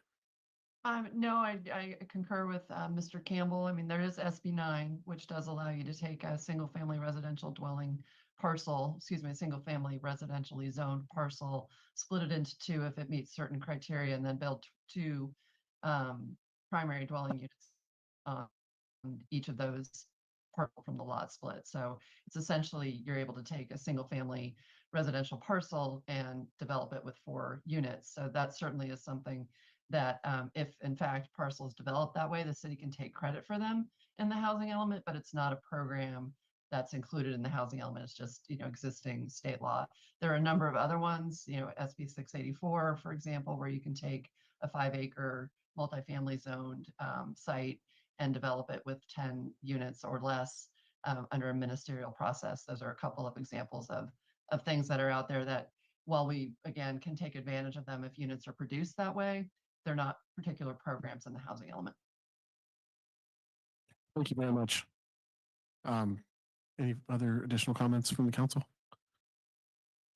No, I concur with Mr. Campbell. I mean, there is SB 9, which does allow you to take a single-family residential dwelling parcel, a single-family residentially zoned parcel, split it into two if it meets certain criteria, and then build two primary dwelling units on each of those parcel from the lot split. So it's essentially you're able to take a single-family residential parcel and develop it with 4 units. So that certainly is something that if in fact parcels developed that way, the city can take credit for them in the housing element, but it's not a program that's included in the housing element. It's just, existing state law. There are a number of other ones, SB 684, for example, where you can take a 5-acre multifamily zoned site and develop it with 10 units or less under a ministerial process. Those are a couple of examples of things that are out there that, while we, again, can take advantage of them if units are produced that way, they're not particular programs in the housing element. Thank you very much. Any other additional comments from the council?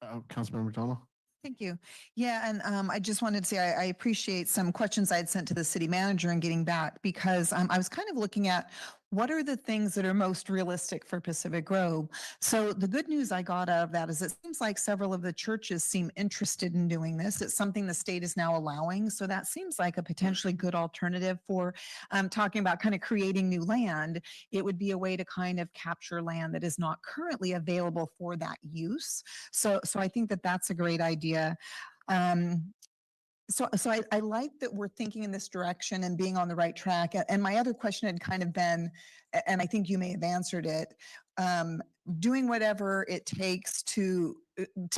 Councilmember McDonald? Thank you. Yeah, and I just wanted to say I appreciate some questions I had sent to the city manager and getting back because I was kind of looking at what are the things that are most realistic for Pacific Grove. So the good news I got out of that is it seems like several of the churches seem interested in doing this. It's something the state is now allowing. So that seems like a potentially good alternative for talking about kind of creating new land. It would be a way to kind of capture land that is not currently available for that use. So I think that that's a great idea. So I like that we're thinking in this direction and being on the right track. And my other question had kind of been, and I think you may have answered it, doing whatever it takes to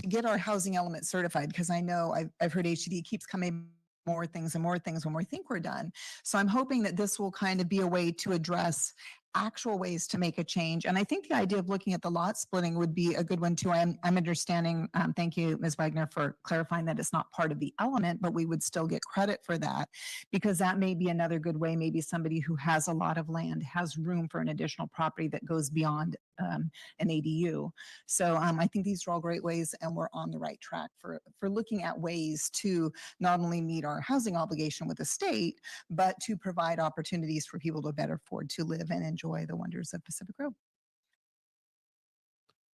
get our housing element certified, because I know I've heard HCD keeps coming more things and more things when we think we're done. So I'm hoping that this will kind of be a way to address actual ways to make a change. And I think the idea of looking at the lot splitting would be a good one too. I'm understanding, thank you, Ms. Wagner, for clarifying that it's not part of the element, but we would still get credit for that because that may be another good way. Maybe somebody who has a lot of land has room for an additional property that goes beyond an ADU. So I think these are all great ways and we're on the right track for looking at ways to not only meet our housing obligation with the state, but to provide opportunities for people to better afford to live and enjoy the wonders of Pacific Grove.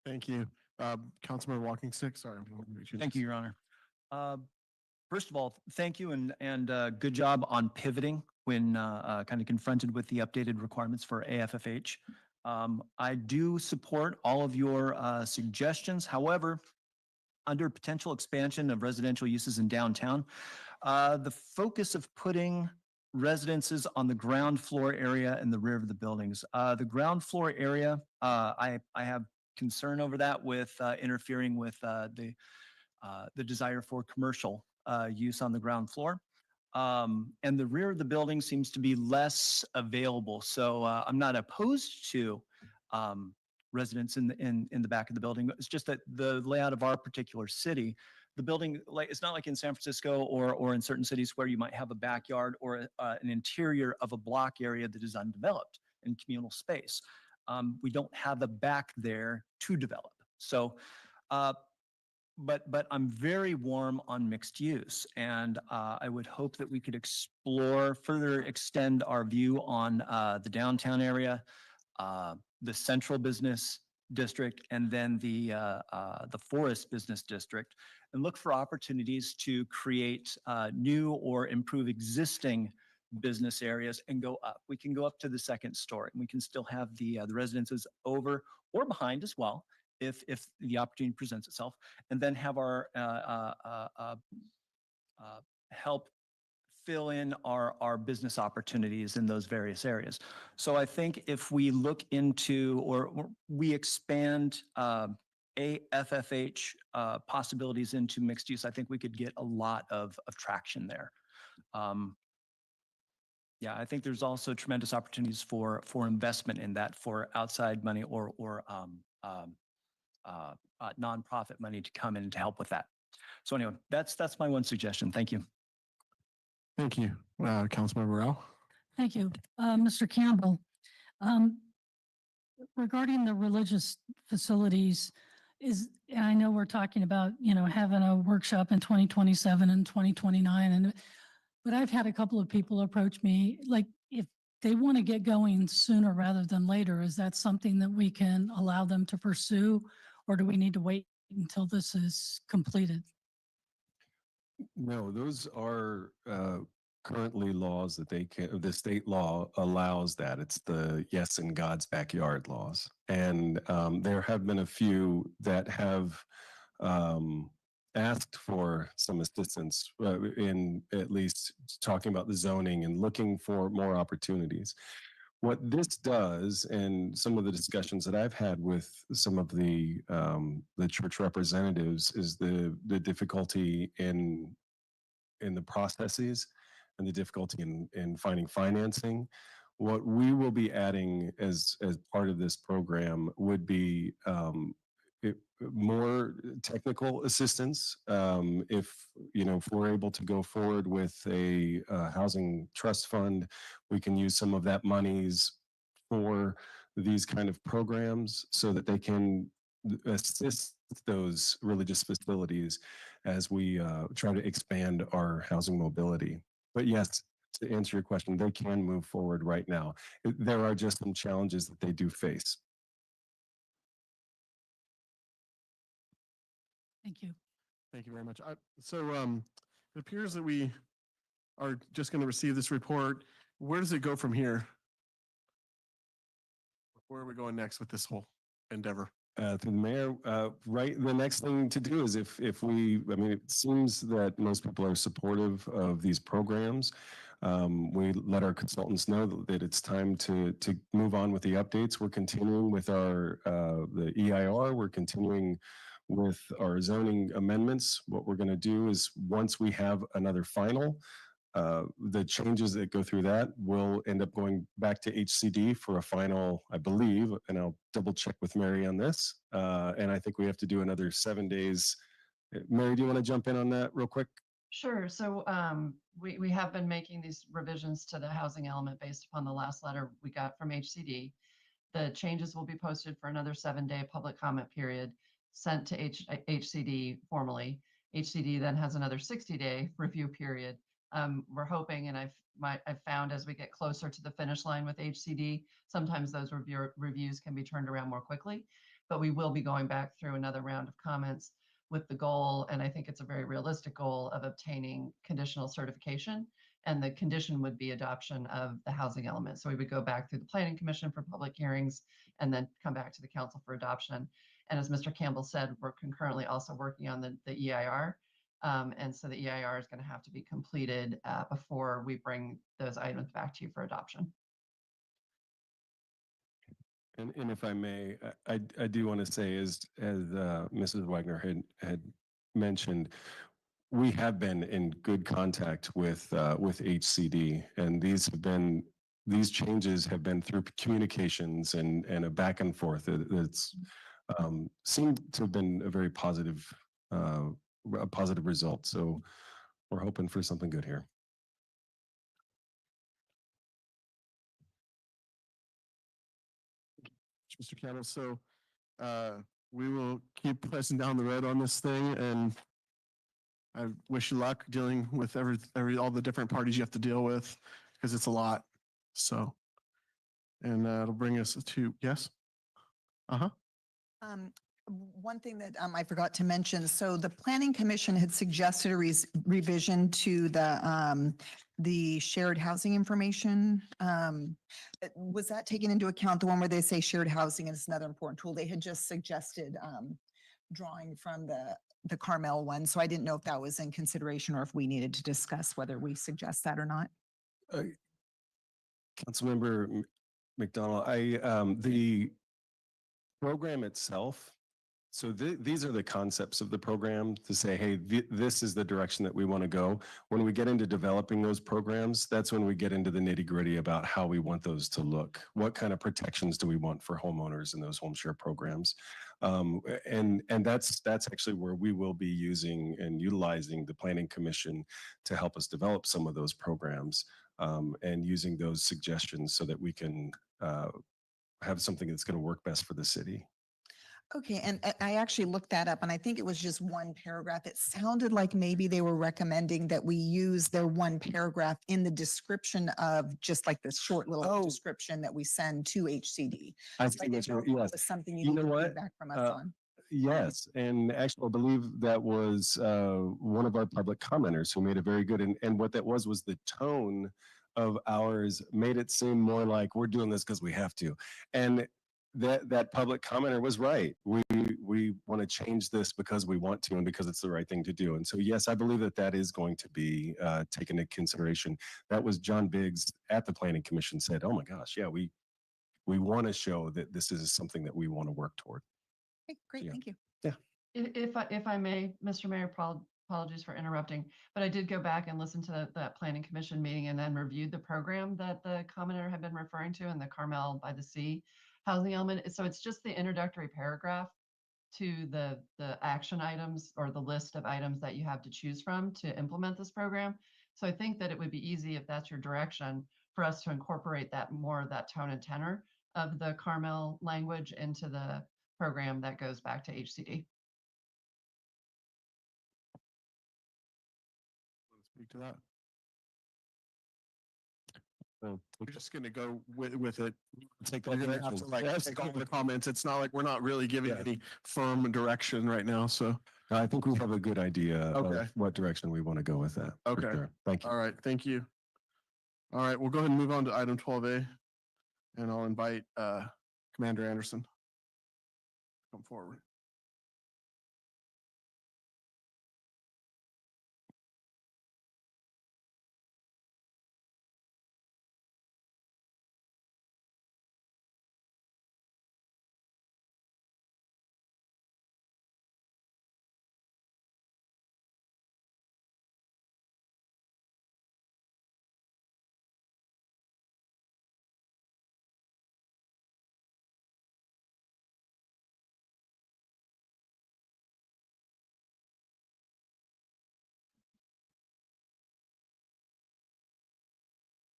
Thank you. Councilmember Walking Stick, sorry. Thank you, Your Honor. First of all, thank you and good job on pivoting when kind of confronted with the updated requirements for AFFH. I do support all of your suggestions. However, under potential expansion of residential uses in downtown, the focus of putting residences on the ground floor area and the rear of the buildings. The ground floor area, I have concern over that with interfering with the the desire for commercial use on the ground floor. And the rear of the building seems to be less available. So I'm not opposed to residents in the back of the building. It's just that the layout of our particular city, the building, like it's not like in San Francisco or in certain cities where you might have a backyard or an interior of a block area that is undeveloped in communal space. We don't have a back there to develop. So, but I'm very warm on mixed use, and I would hope that we could further extend our view on the downtown area, the central business district, and then the forest business district, and look for opportunities to create new or improve existing business areas and go up. We can go up to the second story, and we can still have the residences over or behind as well, if the opportunity presents itself, and then have our help fill in our business opportunities in those various areas. So I think if we look into or we expand AFFH possibilities into mixed use, I think we could get a lot of traction there. Yeah, I think there's also tremendous opportunities for investment in that, for outside money or nonprofit money to come in to help with that. So anyway, that's my one suggestion. Thank you. Thank you. Councilmember Rao. Thank you. Mr. Campbell, regarding the religious facilities, I know we're talking about, having a workshop in 2027 and 2029, but I've had a couple of people approach me, like, if they want to get going sooner rather than later, is that something that we can allow them to pursue, or do we need to wait until this is completed? No, those are currently laws that the state law allows that. It's the Yes in God's Backyard laws. And there have been a few that have asked for some assistance in at least talking about the zoning and looking for more opportunities. What this does, and some of the discussions that I've had with some of the church representatives, is the difficulty in the processes and the difficulty in finding financing. What we will be adding as part of this program would be more technical assistance. If we're able to go forward with a housing trust fund, we can use some of that monies for these kind of programs so that they can assist those religious facilities as we try to expand our housing mobility. But yes, to answer your question, they can move forward right now. There are just some challenges that they do face. Thank you. Thank you very much. So it appears that we are just going to receive this report. Where does it go from here? Where are we going next with this whole endeavor? To the mayor, the next thing to do is if it seems that most people are supportive of these programs. We let our consultants know that it's time to move on with the updates. We're continuing with the EIR. We're continuing with our zoning amendments. What we're going to do is, once we have another final, the changes that go through that will end up going back to HCD for a final, I believe, and I'll double check with Mary on this. And I think we have to do another 7 days. Mary, do you want to jump in on that real quick? Sure. So we have been making these revisions to the housing element based upon the last letter we got from HCD. The changes will be posted for another 7-day public comment period, sent to HCD formally. HCD then has another 60-day review period. We're hoping, and I've found as we get closer to the finish line with HCD, sometimes those reviews can be turned around more quickly, but we will be going back through another round of comments with the goal, and I think it's a very realistic goal, of obtaining conditional certification. And the condition would be adoption of the housing element. So we would go back through the Planning Commission for public hearings and then come back to the council for adoption. And as Mr. Campbell said, we're concurrently also working on the EIR. And so the EIR is going to have to be completed before we bring those items back to you for adoption. And if I may, I do want to say, as Mrs. Wagner had mentioned, we have been in good contact with HCD, and these changes have been through communications and a back and forth. It's seemed to have been a very positive result. So we're hoping for something good here. Mr. Campbell, so we will keep pressing down the road on this thing, and I wish you luck dealing with all the different parties you have to deal with, because it's a lot. So, and it'll bring us to, yes? Uh-huh. One thing that I forgot to mention, so the Planning Commission had suggested a revision to the shared housing information. Was that taken into account, the one where they say shared housing is another important tool? They had just suggested drawing from the Carmel one. So I didn't know if that was in consideration or if we needed to discuss whether we suggest that or not. Councilmember McDonald, the program itself, so these are the concepts of the program to say, hey, this is the direction that we want to go. When we get into developing those programs, that's when we get into the nitty gritty about how we want those to look. What kind of protections do we want for homeowners in those home share programs? And that's actually where we will be using and utilizing the Planning Commission to help us develop some of those programs, and using those suggestions so that we can have something that's going to work best for the city. Okay, and I actually looked that up, and I think it was just one paragraph. It sounded like maybe they were recommending that we use their one paragraph in the description of just like the short little description that we send to HCD. I So see what didn't know you're, if that yes. was something You you know needed what? feedback from us on. Yes, and actually, I believe that was one of our public commenters who made a very good, and what that was the tone of ours made it seem more like we're doing this because we have to. And that public commenter was right. We want to change this because we want to and because it's the right thing to do. And so, yes, I believe that is going to be taken into consideration. That was John Biggs at the Planning Commission said, oh my gosh, yeah, we want to show that this is something that we want to work toward. Okay, great, Yeah. thank you. Yeah. If I may, Mr. Mayor, apologies for interrupting, but I did go back and listen to that Planning Commission meeting and then reviewed the program that the commenter had been referring to in the Carmel by the Sea housing element. So it's just the introductory paragraph to the action items or the list of items that you have to choose from to implement this program. So I think that it would be easy, if that's your direction, for us to incorporate that more of that tone and tenor of the Carmel language into the program that goes back to HCD. Speak to that. So We're just going to go with it. take We're that going to have to direction. Yes. take all the comments. It's not like we're not really giving Yeah. any firm direction right now. So, I think we have a good idea Okay. of what direction we want to go with that. for Okay. sure. Thank you. all right, thank you. All right, we'll go ahead and move on to item 12A, and I'll invite Commander Anderson to come forward.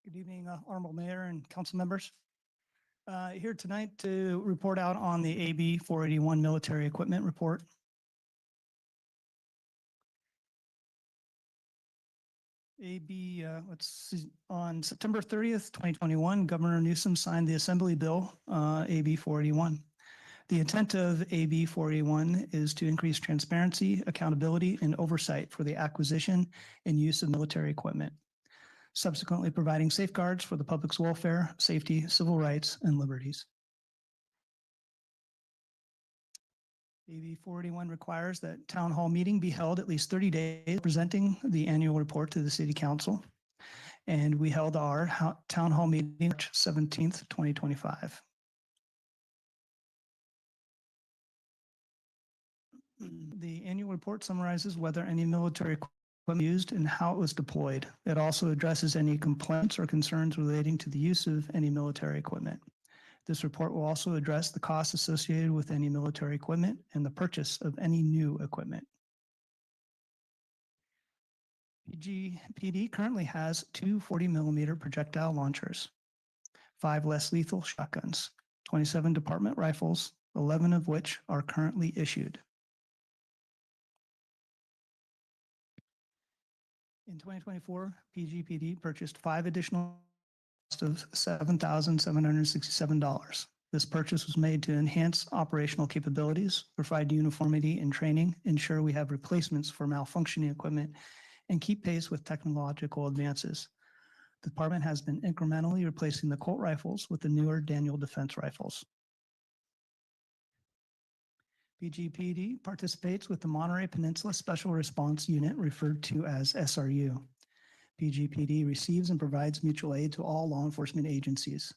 Good evening, Honorable Mayor and council members. Here tonight to report out on the AB 481 military equipment report. AB, on September 30th, 2021, Governor Newsom signed the Assembly Bill, AB 481. The intent of AB 481 is to increase transparency, accountability, and oversight for the acquisition and use of military equipment, subsequently providing safeguards for the public's welfare, safety, civil rights, and liberties. AB 481 requires that town hall meeting be held at least 30 days presenting the annual report to the city council. And we held our town hall meeting March 17th, 2025. The annual report summarizes whether any military equipment used and how it was deployed. It also addresses any complaints or concerns relating to the use of any military equipment. This report will also address the costs associated with any military equipment and the purchase of any new equipment. PGPD currently has two 40mm projectile launchers, 5 less lethal shotguns, 27 department rifles, 11 of which are currently issued. In 2024, PGPD purchased 5 additional of $7,767. This purchase was made to enhance operational capabilities, provide uniformity in training, ensure we have replacements for malfunctioning equipment, and keep pace with technological advances. The department has been incrementally replacing the Colt rifles with the newer Daniel Defense rifles. PGPD participates with the Monterey Peninsula Special Response Unit, referred to as SRU. PGPD receives and provides mutual aid to all law enforcement agencies.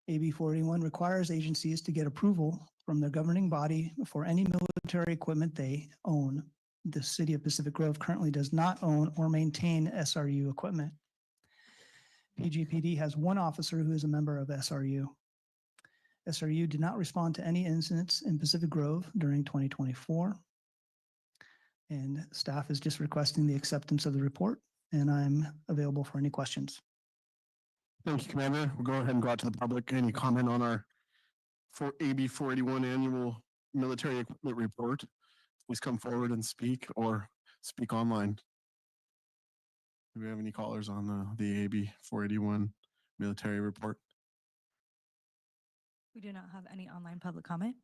AB 481 requires agencies to get approval from their governing body for any military equipment they own. The City of Pacific Grove currently does not own or maintain SRU equipment. PGPD has 1 officer who is a member of SRU. SRU did not respond to any incidents in Pacific Grove during 2024. And staff is just requesting the acceptance of the report, and I'm available for any questions. Thank you, Commander. We'll go ahead and go out to the public. Any comment on our AB 481 annual military equipment report? Please come forward and speak or speak online. Do we have any callers on the AB 481 military report? We do not have any online public comment.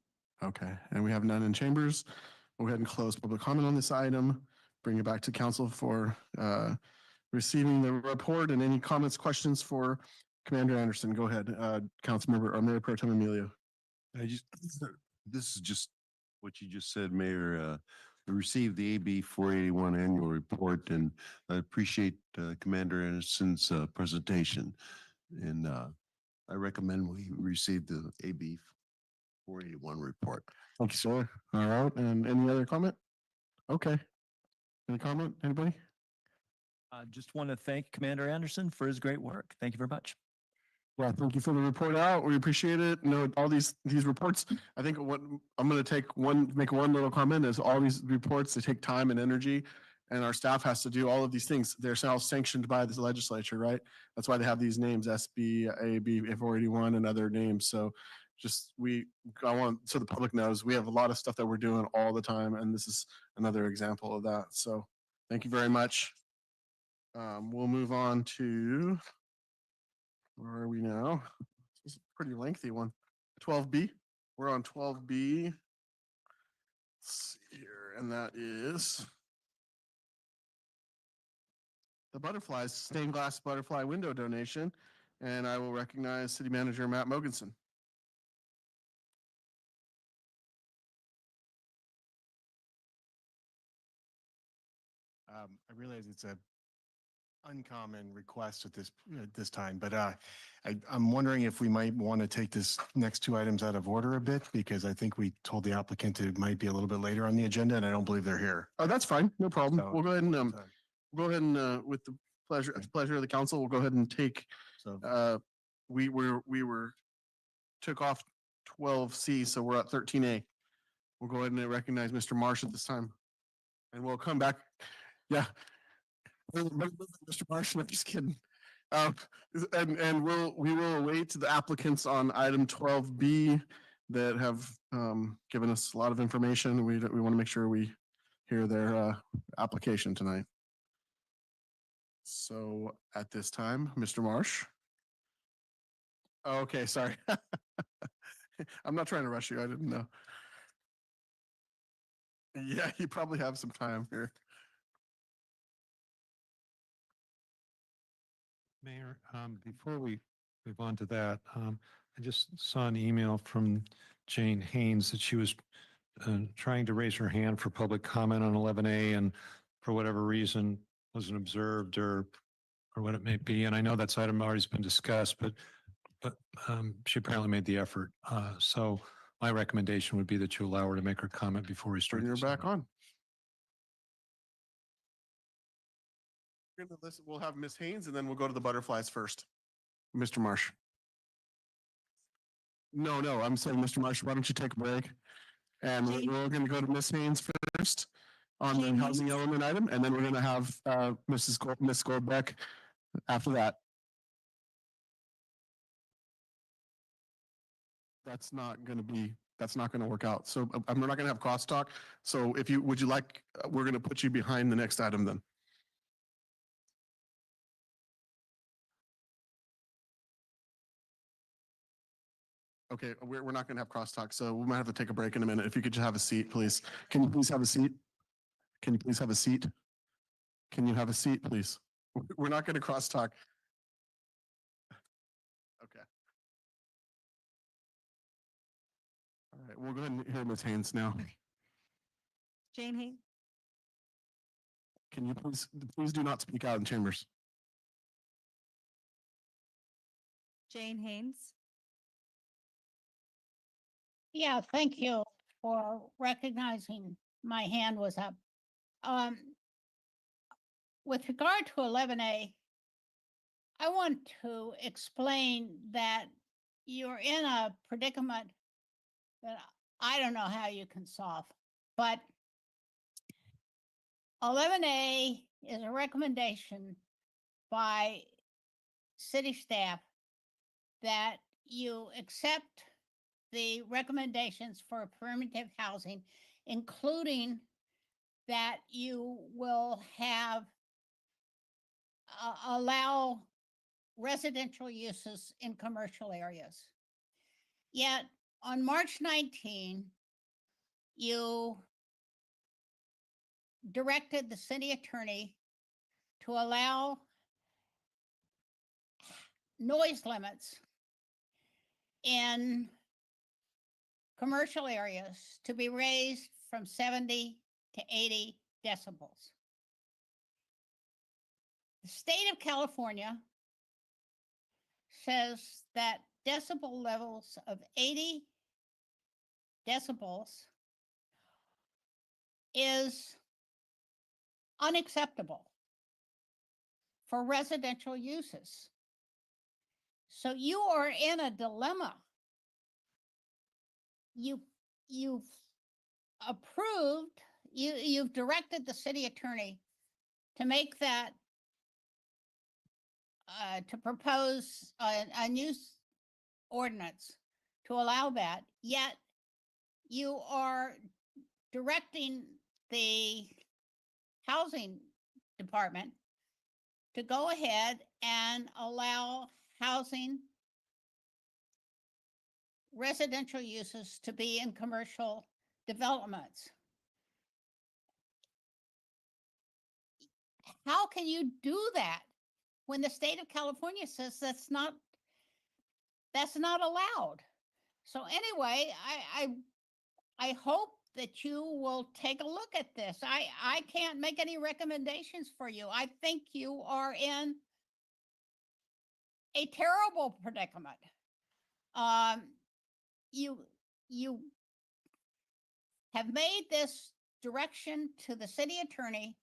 Okay, and we have none in chambers. We'll go ahead and close public comment on this item. Bring it back to council for receiving the report and any comments, questions for Commander Anderson. Go ahead, Councilmember or Mayor Pro Tem Emilio. This is just what you just said, Mayor. We received the AB 481 annual report, and I appreciate Commander Anderson's presentation. And I recommend we receive the AB 481 report. Thank you, sir. All right, and any other comment? Okay. Any comment, anybody? I just want to thank Commander Anderson for his great work. Thank you very much. Well, thank you for the report out. We appreciate it. You know, all these reports, I think what I'm going to make one little comment is all these reports, they take time and energy, and our staff has to do all of these things. They're now sanctioned by the legislature, right? That's why they have these names, SB, AB 481 and other names. So so the public knows we have a lot of stuff that we're doing all the time, and this is another example of that. So thank you very much. We'll move on to, where are we now? This is a pretty lengthy one. 12B. We're on 12B. Let's see here, and that is the butterflies, stained glass butterfly window donation. And I will recognize City Manager Matt Mogensen. I realize it's a uncommon request at this time, but I'm wondering if we might want to take this next 2 items out of order a bit, because I think we told the applicant it might be a little bit later on the agenda, and I don't believe they're here. Oh, that's fine. No problem. So- We'll go ahead and with the pleasure of the council, we'll go ahead and take, So we took off 12C, so we're at 13A. We'll go ahead and recognize Mr. Marsh at this time. And we'll come back. Yeah. Mr. Marsh, I'm just kidding. And we will await the applicants on item 12B that have given us a lot of information. We want to make sure we hear their application tonight. So at this time, Mr. Marsh. Oh, okay, sorry. I'm not trying to rush you. I didn't know. Yeah, you probably have some time here. Mayor, before we move on to that, I just saw an email from Jane Haynes that she was trying to raise her hand for public comment on 11A, and for whatever reason wasn't observed or what it may be. And I know that's item already been discussed, but she apparently made the effort. So My recommendation would be that you allow her to make her comment before we start. Bring her this back item. on. We're gonna listen- We'll have Ms. Haynes and then we'll go to the butterflies first. Mr. Marsh. No, I'm saying, Mr. Marsh, why don't you take a break? And we're going to go to Ms. Haynes first on the housing element item, and then we're going to have Ms. Goldbeck after that. That's not going to work out. So we're not going to have crosstalk. So would you like, we're going to put you behind the next item then. Okay, we're not going to have crosstalk, so we might have to take a break in a minute. If you could just have a seat, please. Can you please have a seat? Can you please have a seat? Can you have a seat, please? We're not going to crosstalk. Okay. All right, we'll go ahead and hear Ms. Haynes now. Jane Haynes. Can you please do not speak out in chambers? Jane Haynes. Yeah, thank you for recognizing my hand was up. With regard to 11A, I want to explain that you're in a predicament that I don't know how you can solve, but 11A is a recommendation by city staff that you accept the recommendations for primitive housing, including that you will have allow residential uses in commercial areas. Yet on March 19, you directed the city attorney to allow noise limits in commercial areas to be raised from 70 to 80 decibels. The state of California says that decibel levels of 80 decibels is unacceptable for residential uses. So you are in a dilemma. You've approved, you've directed the city attorney to make that, to propose a new ordinance to allow that, yet you are directing the housing department to go ahead and allow housing residential uses to be in commercial developments. How can you do that when the state of California says that's not allowed? So anyway, I hope that you will take a look at this. I can't make any recommendations for you. I think you are in a terrible predicament. You have made this direction to the city attorney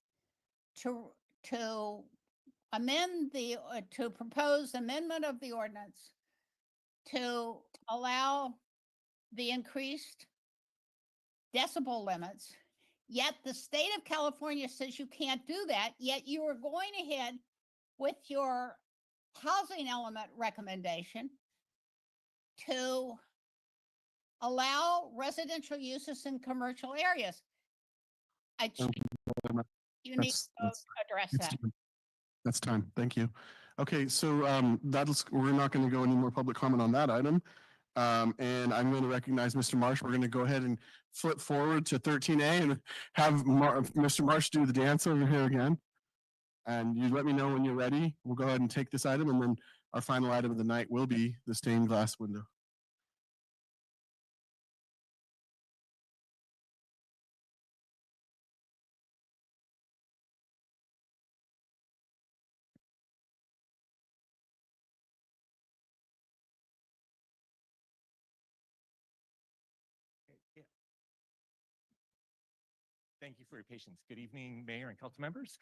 to amend to propose amendment of the ordinance to allow the increased decibel limits, yet the state of California says you can't do that, yet you are going ahead with your housing element recommendation to allow residential uses in commercial areas. You need to address that. That's time. Thank you. Okay, so we're not going to go any more public comment on that item. And I'm going to recognize Mr. Marsh. We're going to go ahead and flip forward to 13A and have Mr. Marsh do the dance over here again. And you let me know when you're ready. We'll go ahead and take this item, and then our final item of the night will be the stained glass window. Thank you for your patience. Good evening, Mayor and council members.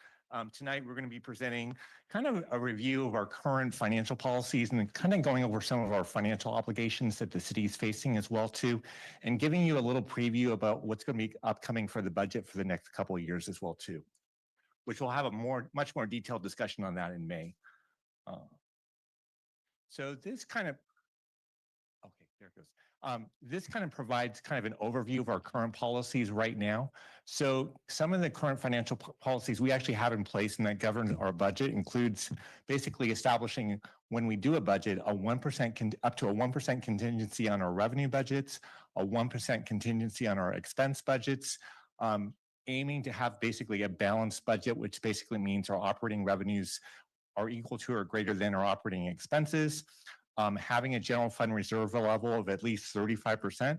Tonight, we're going to be presenting kind of a review of our current financial policies and kind of going over some of our financial obligations that the city is facing as well too, and giving you a little preview about what's going to be upcoming for the budget for the next couple of years as well too, which we'll have a much more detailed discussion on that in May. So this kind of, okay, there it goes. This kind of provides kind of an overview of our current policies right now. So some of the current financial policies we actually have in place and that govern our budget includes basically establishing, when we do a budget, a 1% up to a 1% contingency on our revenue budgets, a 1% contingency on our expense budgets, aiming to have basically a balanced budget, which basically means our operating revenues are equal to or greater than our operating expenses. Having a general fund reserve level of at least 35%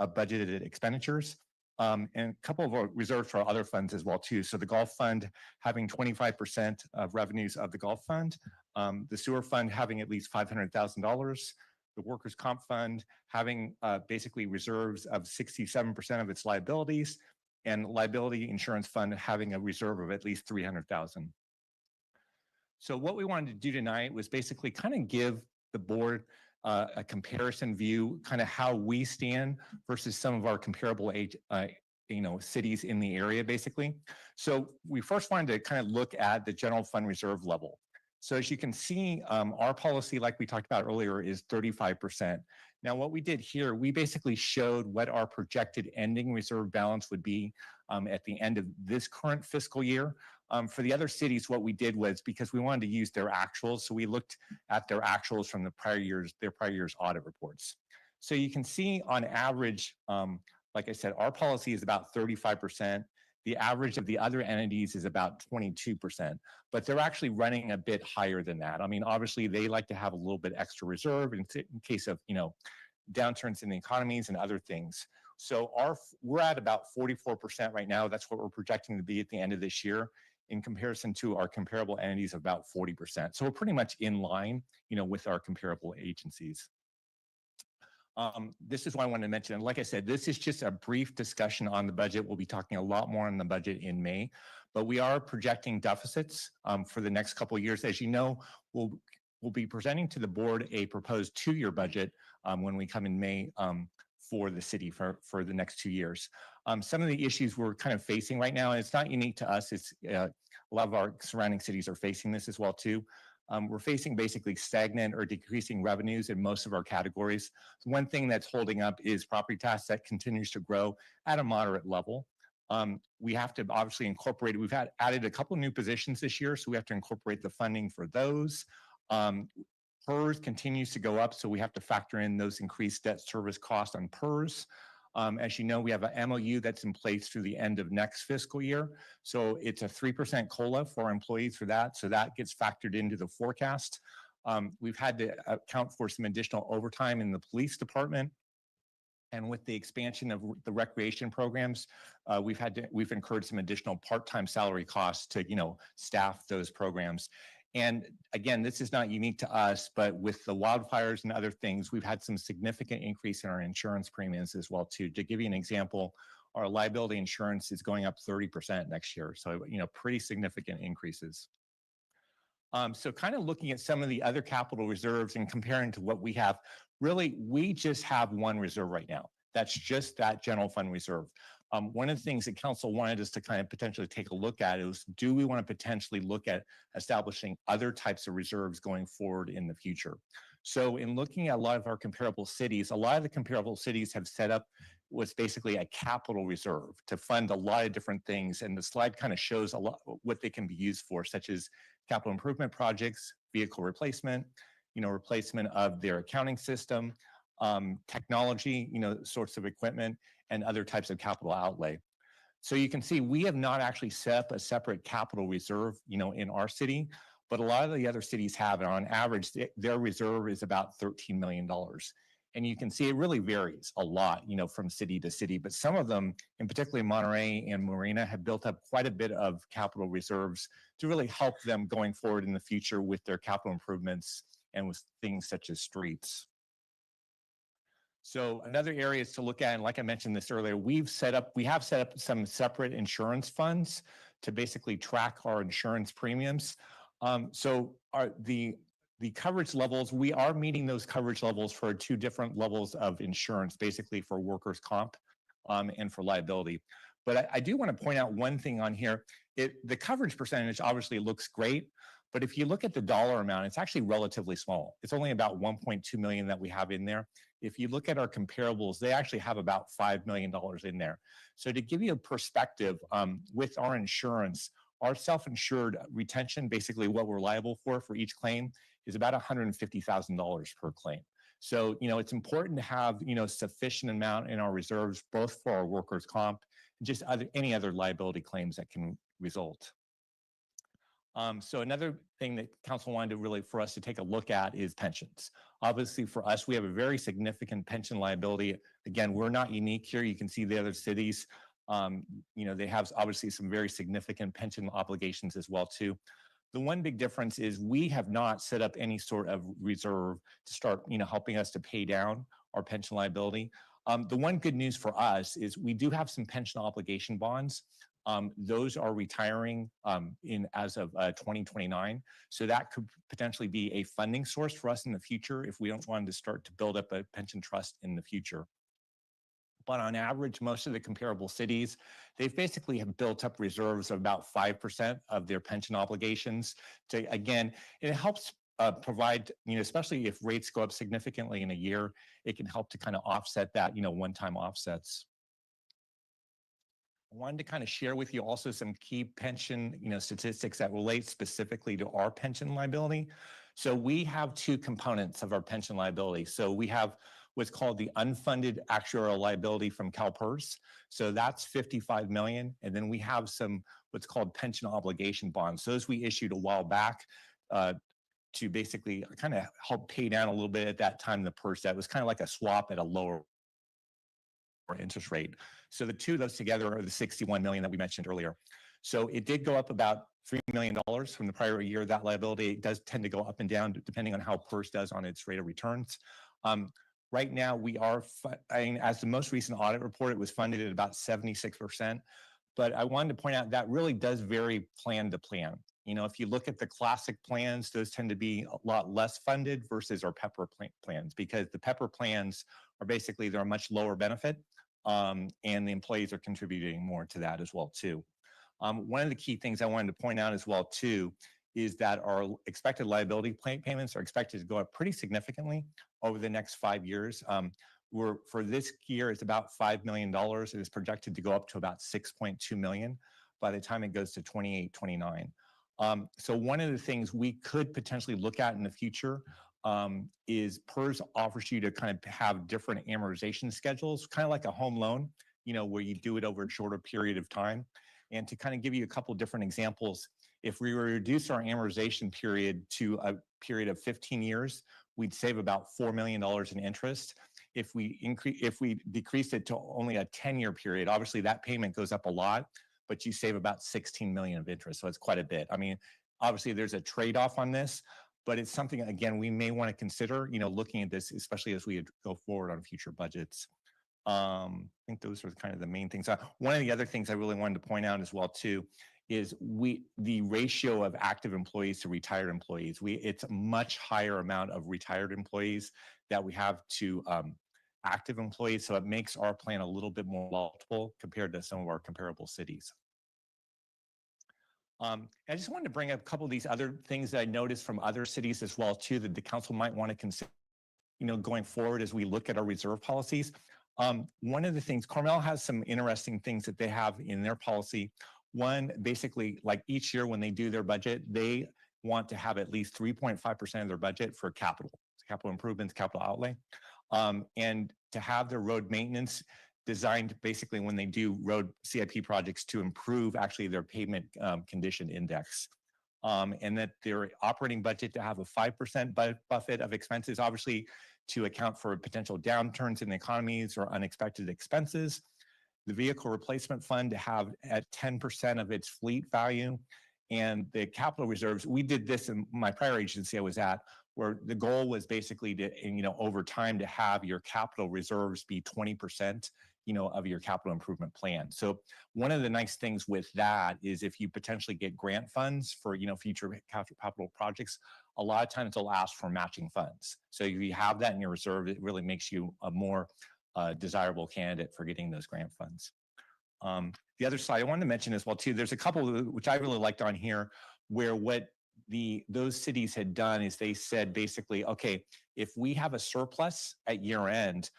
of budgeted expenditures, and a couple of reserves for our other funds as well too. So the golf fund having 25% of revenues of the golf fund, the sewer fund having at least $500,000, the workers' comp fund having basically reserves of 67% of its liabilities, and liability insurance fund having a reserve of at least $300,000. So what we wanted to do tonight was basically kind of give the board a comparison view, kind of how we stand versus some of our comparable cities in the area, basically. So we first wanted to kind of look at the general fund reserve level. So as you can see, our policy, like we talked about earlier, is 35%. Now, what we did here, we basically showed what our projected ending reserve balance would be at the end of this current fiscal year. For the other cities, what we did was, because we wanted to use their actuals, so we looked at their actuals from the prior year's audit reports. So you can see on average, like I said, our policy is about 35%. The average of the other entities is about 22%, but they're actually running a bit higher than that. I mean, obviously they like to have a little bit extra reserve in case of, downturns in the economies and other things. So we're at about 44% right now. That's what we're projecting to be at the end of this year, in comparison to our comparable entities of about 40%. So we're pretty much in line, with our comparable agencies. This is what I wanted to mention. And like I said, this is just a brief discussion on the budget. We'll be talking a lot more on the budget in May, but we are projecting deficits for the next couple of years. As you know, we'll be presenting to the board a proposed 2-year budget when we come in May for the city for the next 2 years. Some of the issues we're kind of facing right now, and it's not unique to us, it's a lot of our surrounding cities are facing this as well too. We're facing basically stagnant or decreasing revenues in most of our categories. One thing that's holding up is property tax that continues to grow at a moderate level. We have to obviously incorporate, we've added a couple of new positions this year, so we have to incorporate the funding for those. PERS continues to go up, so we have to factor in those increased debt service costs on PERS. As you know, we have an MOU that's in place through the end of next fiscal year. So it's a 3% COLA for our employees for that. So that gets factored into the forecast. We've had to account for some additional overtime in the police department. And with the expansion of the recreation programs, we've incurred some additional part-time salary costs to, staff those programs. And again, this is not unique to us, but with the wildfires and other things, we've had some significant increase in our insurance premiums as well too. To give you an example, our liability insurance is going up 30% next year. So, pretty significant increases. So kind of looking at some of the other capital reserves and comparing to what we have, really, we just have one reserve right now. That's just that general fund reserve. One of the things that council wanted us to kind of potentially take a look at is, do we want to potentially look at establishing other types of reserves going forward in the future? So in looking at a lot of our comparable cities, a lot of the comparable cities have set up what's basically a capital reserve to fund a lot of different things. And the slide kind of shows a lot what they can be used for, such as capital improvement projects, vehicle replacement, replacement of their accounting system, technology, sorts of equipment, and other types of capital outlay. So you can see we have not actually set up a separate capital reserve, in our city, but a lot of the other cities have, and on average, their reserve is about $13 million. And you can see it really varies a lot, from city to city, but some of them, in particularly Monterey and Marina, have built up quite a bit of capital reserves to really help them going forward in the future with their capital improvements and with things such as streets. So another area is to look at, and like I mentioned this earlier, we have set up some separate insurance funds to basically track our insurance premiums. So the coverage levels, we are meeting those coverage levels for 2 different levels of insurance, basically for workers' comp and for liability. But I do want to point out one thing on here. The coverage percentage obviously looks great, but if you look at the dollar amount, it's actually relatively small. It's only about 1.2 million that we have in there. If you look at our comparables, they actually have about $5 million in there. So to give you a perspective, with our insurance, our self-insured retention, basically what we're liable for each claim, is about $150,000 per claim. So, it's important to have, sufficient amount in our reserves, both for our workers' comp and just any other liability claims that can result. So another thing that council wanted for us to take a look at is pensions. Obviously for us, we have a very significant pension liability. Again, we're not unique here. You can see the other cities, they have obviously some very significant pension obligations as well too. The one big difference is we have not set up any sort of reserve to start, helping us to pay down our pension liability. The one good news for us is we do have some pension obligation bonds. Those are retiring as of 2029. So that could potentially be a funding source for us in the future if we don't want to start to build up a pension trust in the future. But on average, most of the comparable cities, they've basically have built up reserves of about 5% of their pension obligations. Again, it helps provide, especially if rates go up significantly in a year, it can help to kind of offset that, one-time offsets. I wanted to kind of share with you also some key pension, statistics that relate specifically to our pension liability. So we have 2 components of our pension liability. So we have what's called the unfunded actuarial liability from CalPERS. So that's 55 million. And then we have some what's called pension obligation bonds. Those we issued a while back to basically kind of help pay down a little bit at that time the PERS debt. It was kind of like a swap at a lower interest rate. So the 2 of those together are the 61 million that we mentioned earlier. So it did go up about $3 million from the prior year. That liability does tend to go up and down depending on how PERS does on its rate of returns. Right now, we are, as the most recent audit report, it was funded at about 76%. But I wanted to point out that really does vary plan to plan. If you look at the classic plans, those tend to be a lot less funded versus our PEPR plans, because the PEPR plans are basically, they're a much lower benefit, and the employees are contributing more to that as well too. One of the key things I wanted to point out as well too is that our expected liability payments are expected to go up pretty significantly over the next 5 years. For this year, it's about $5 million. It is projected to go up to about 6.2 million by the time it goes to 28, 29. So one of the things we could potentially look at in the future is PERS offers you to kind of have different amortization schedules, kind of like a home loan, where you do it over a shorter period of time. And to kind of give you a couple different examples, if we were to reduce our amortization period to a period of 15 years, we'd save about $4 million in interest. If we decrease it to only a 10-year period, obviously that payment goes up a lot, but you save about 16 million of interest. So it's quite a bit. I mean, obviously there's a trade-off on this, but it's something, again, we may want to consider, looking at this, especially as we go forward on future budgets. I think those are kind of the main things. One of the other things I really wanted to point out as well too is the ratio of active employees to retired employees. It's a much higher amount of retired employees that we have to active employees. So it makes our plan a little bit more multiple compared to some of our comparable cities. I just wanted to bring up a couple of these other things that I noticed from other cities as well too, that the council might want to consider, going forward as we look at our reserve policies. One of the things, Carmel has some interesting things that they have in their policy. One, basically, like each year when they do their budget, they want to have at least 3.5% of their budget for capital improvements, capital outlay, and to have their road maintenance designed basically when they do road CIP projects to improve actually their pavement condition index. And that their operating budget to have a 5% buffet of expenses, obviously to account for potential downturns in the economies or unexpected expenses. The vehicle replacement fund to have at 10% of its fleet value, and the capital reserves. We did this in my prior agency I was at. where the goal was basically to, over time to have your capital reserves be 20%, of your capital improvement plan. So one of the nice things with that is if you potentially get grant funds for, future capital projects, a lot of times they'll ask for matching funds. So if you have that in your reserve, it really makes you a more desirable candidate for getting those grant funds. The other slide I wanted to mention as well too, there's a couple which I really liked on here where what those cities had done is they said basically, okay, if we have a surplus at year end,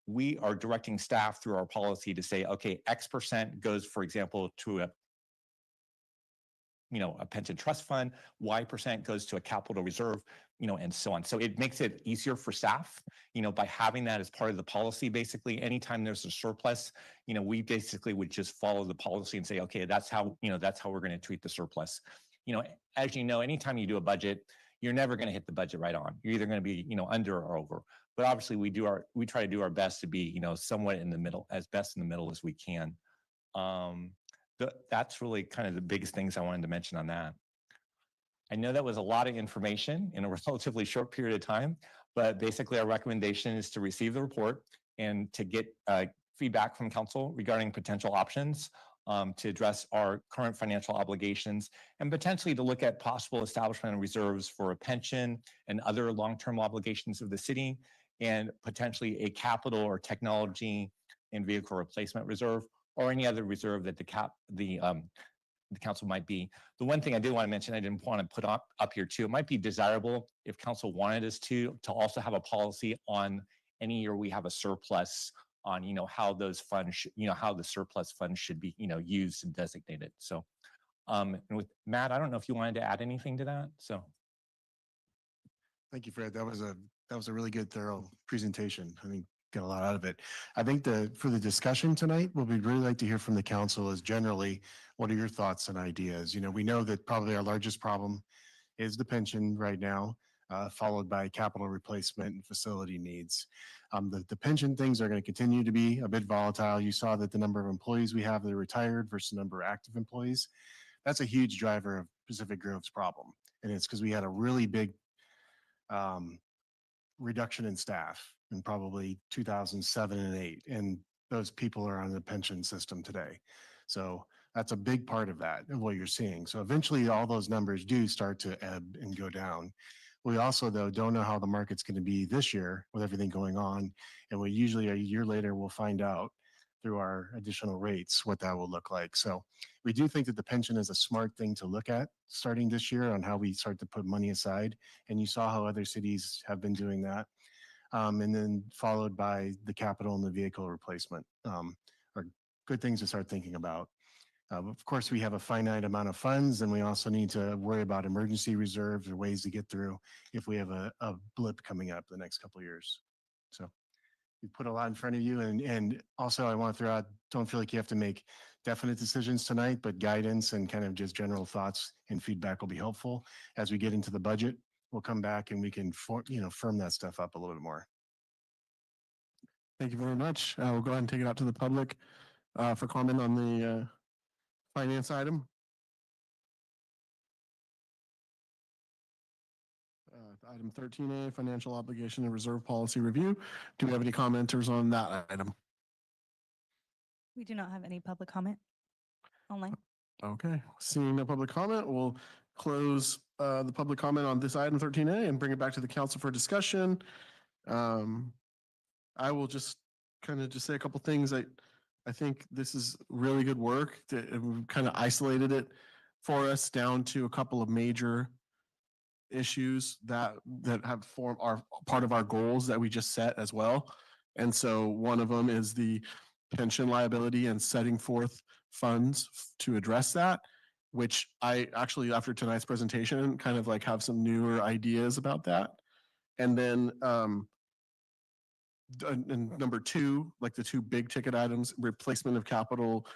we are directing staff through our policy to say, okay, X% goes, for example, to a pension trust fund, Y% goes to a capital reserve, and so on. So it makes it easier for staff, by having that as part of the policy. Basically, anytime there's a surplus, we basically would just follow the policy and say, okay, that's how we're going to treat the surplus. As you know, anytime you do a budget, you're never going to hit the budget right on. You're either going to be, under or over. But obviously, we try to do our best to be, somewhat in the middle, as best in the middle as we can. That's really kind of the biggest things I wanted to mention on that. I know that was a lot of information in a relatively short period of time, but basically our recommendation is to receive the report and to get feedback from council regarding potential options to address our current financial obligations and potentially to look at possible establishment of reserves for a pension and other long-term obligations of the city, and potentially a capital or technology and vehicle replacement reserve, or any other reserve that the council might be. The one thing I did want to mention, I didn't want to put up here too, it might be desirable if council wanted us to also have a policy on any year we have a surplus on, how those funds, how the surplus funds should be, used and designated. So, and with Matt, I don't know if you wanted to add anything to that. So. Thank you, Fred. That was a really good, thorough presentation. I think got a lot out of it. I think for the discussion tonight, what we'd really like to hear from the council is generally, what are your thoughts and ideas? We know that probably our largest problem is the pension right now, followed by capital replacement and facility needs. The pension things are going to continue to be a bit volatile. You saw that the number of employees we have that are retired versus the number of active employees. That's a huge driver of Pacific Grove's problem. And it's because we had a really big reduction in staff in probably 2007 and 8. And those people are on the pension system today. So that's a big part of that, of what you're seeing. So eventually all those numbers do start to ebb and go down. We also, though, don't know how the market's going to be this year with everything going on. And we usually a year later, we'll find out through our additional rates what that will look like. So we do think that the pension is a smart thing to look at starting this year on how we start to put money aside. And you saw how other cities have been doing that. And then followed by the capital and the vehicle replacement are good things to start thinking about. Of course, we have a finite amount of funds, and we also need to worry about emergency reserves or ways to get through if we have a blip coming up the next couple of years. So we put a lot in front of you. And also I want to throw out, don't feel like you have to make definite decisions tonight, but guidance and kind of just general thoughts and feedback will be helpful. As we get into the budget, we'll come back and we can firm that stuff up a little bit more. Thank you very much. We'll go ahead and take it out to the public for comment on the finance item. Item 13A, financial obligation and reserve policy review. Do we have any commenters on that item? We do not have any public comment online. Okay, seeing no public comment, we'll close the public comment on this item 13A and bring it back to the council for discussion. I will just kind of say a couple things. I think this is really good work. We've kind of isolated it for us down to a couple of major issues that have formed our part of our goals that we just set as well. And so one of them is the pension liability and setting forth funds to address that, which I actually, after tonight's presentation, kind of like have some newer ideas about that. And then and number two, like the two big ticket items, replacement of capital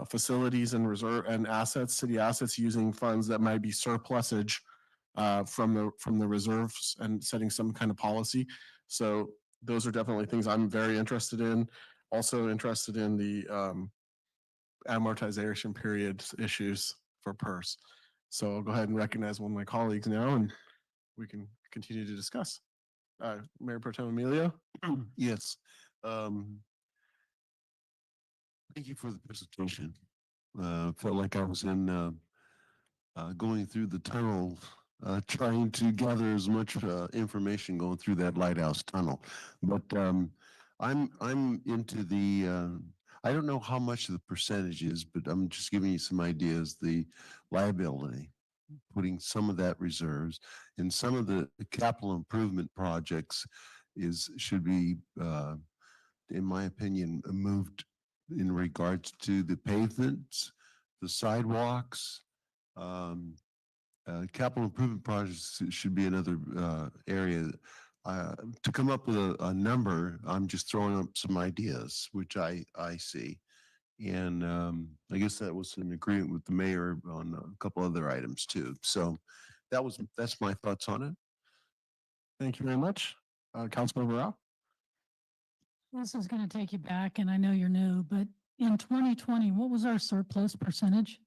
facilities and reserve and assets, city assets, using funds that might be surplusage from the reserves and setting some kind of policy. So those are definitely things I'm very interested in. Also interested in the amortization period issues for PERS. So I'll go ahead and recognize one of my colleagues now, and we can continue to discuss. Mayor Pro Tem Emilio? Yes. Thank you for the presentation. Felt like I was in going through the tunnel, trying to gather as much information going through that lighthouse tunnel. But I'm into the I don't know how much the percentage is, but I'm just giving you some ideas. The liability, putting some of that reserves, and some of the capital improvement projects should be, in my opinion, moved in regards to the pavements, the sidewalks. Capital improvement projects should be another area. To come up with a number, I'm just throwing up some ideas, which I see. And I guess that was an agreement with the mayor on a couple other items too. So that's my thoughts on it. Thank you very much. Councilmember Rao? This is going to take you back, and I know you're new, but in 2020, what was our surplus percentage?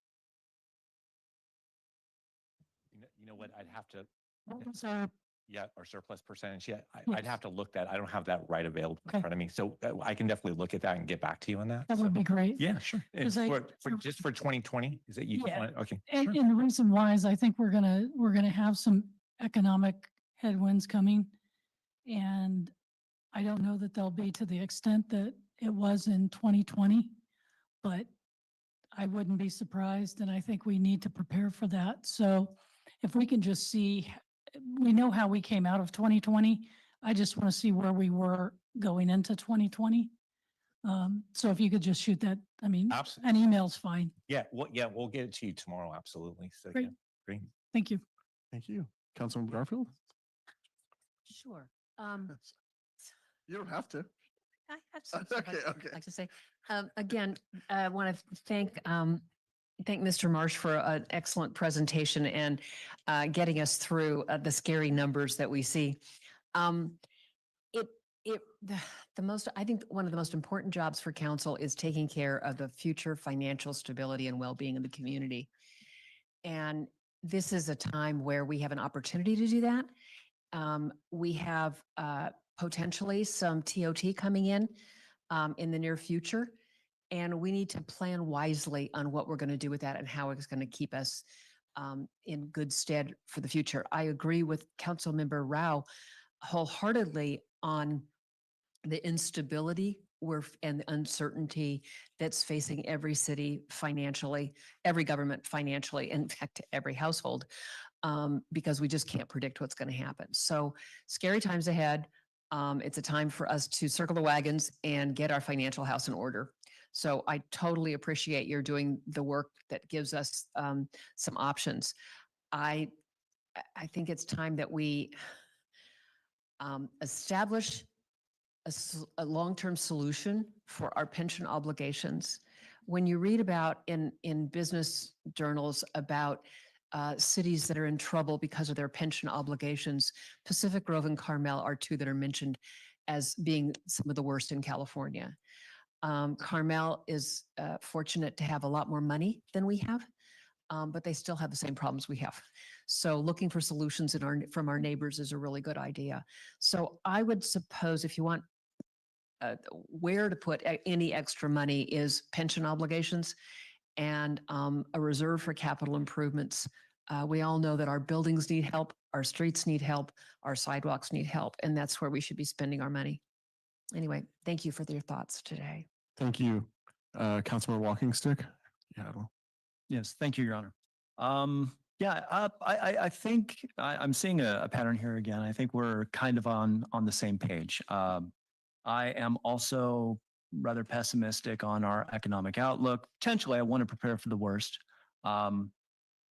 You know what, I'd have to, What was our, yeah, our surplus percentage, yeah, I'd Yes. have to look that. I don't have that right available in Okay. front of me. So I can definitely look at that and get back to you on that. that would be great. Yeah, sure. And 'Cause I- just for 2020, is it you? Yeah. want it? Okay. And, sure. and the reason why is I think we're gonna have some economic headwinds coming. And I don't know that they'll be to the extent that it was in 2020, but I wouldn't be surprised, and I think we need to prepare for that. So if we can just see, we know how we came out of 2020. I just want to see where we were going into 2020. So if you could just shoot that, I mean, Absolutely. an email's fine. Yeah, we'll get it to you tomorrow. Absolutely. So, Great. yeah, great. Thank you. Thank you. Councilmember Garfield? Sure. You don't have to. I have some stuff Okay, I'd okay. like to say. Again, I want to thank Mr. Marsh for an excellent presentation and getting us through the scary numbers that we see. I think one of the most important jobs for council is taking care of the future financial stability and well-being of the community. And this is a time where we have an opportunity to do that. We have potentially some TOT coming in the near future. And we need to plan wisely on what we're going to do with that and how it's going to keep us in good stead for the future. I agree with Councilmember Rao wholeheartedly on the instability and the uncertainty that's facing every city financially, every government financially, in fact, every household, because we just can't predict what's going to happen. So scary times ahead. It's a time for us to circle the wagons and get our financial house in order. So I totally appreciate you're doing the work that gives us some options. I think it's time that we establish a long-term solution for our pension obligations. When you read about in business journals about cities that are in trouble because of their pension obligations, Pacific Grove and Carmel are two that are mentioned as being some of the worst in California. Carmel is fortunate to have a lot more money than we have, but they still have the same problems we have. So looking for solutions from our neighbors is a really good idea. So I would suppose if you want where to put any extra money is pension obligations and a reserve for capital improvements. We all know that our buildings need help, our streets need help, our sidewalks need help, and that's where we should be spending our money. Anyway, thank you for your thoughts today. Thank you. Councilmember Walking Stick? Yeah. Yes, thank you, Your Honor. I think I'm seeing a pattern here again. I think we're kind of on the same page. I am also rather pessimistic on our economic outlook. Potentially, I want to prepare for the worst.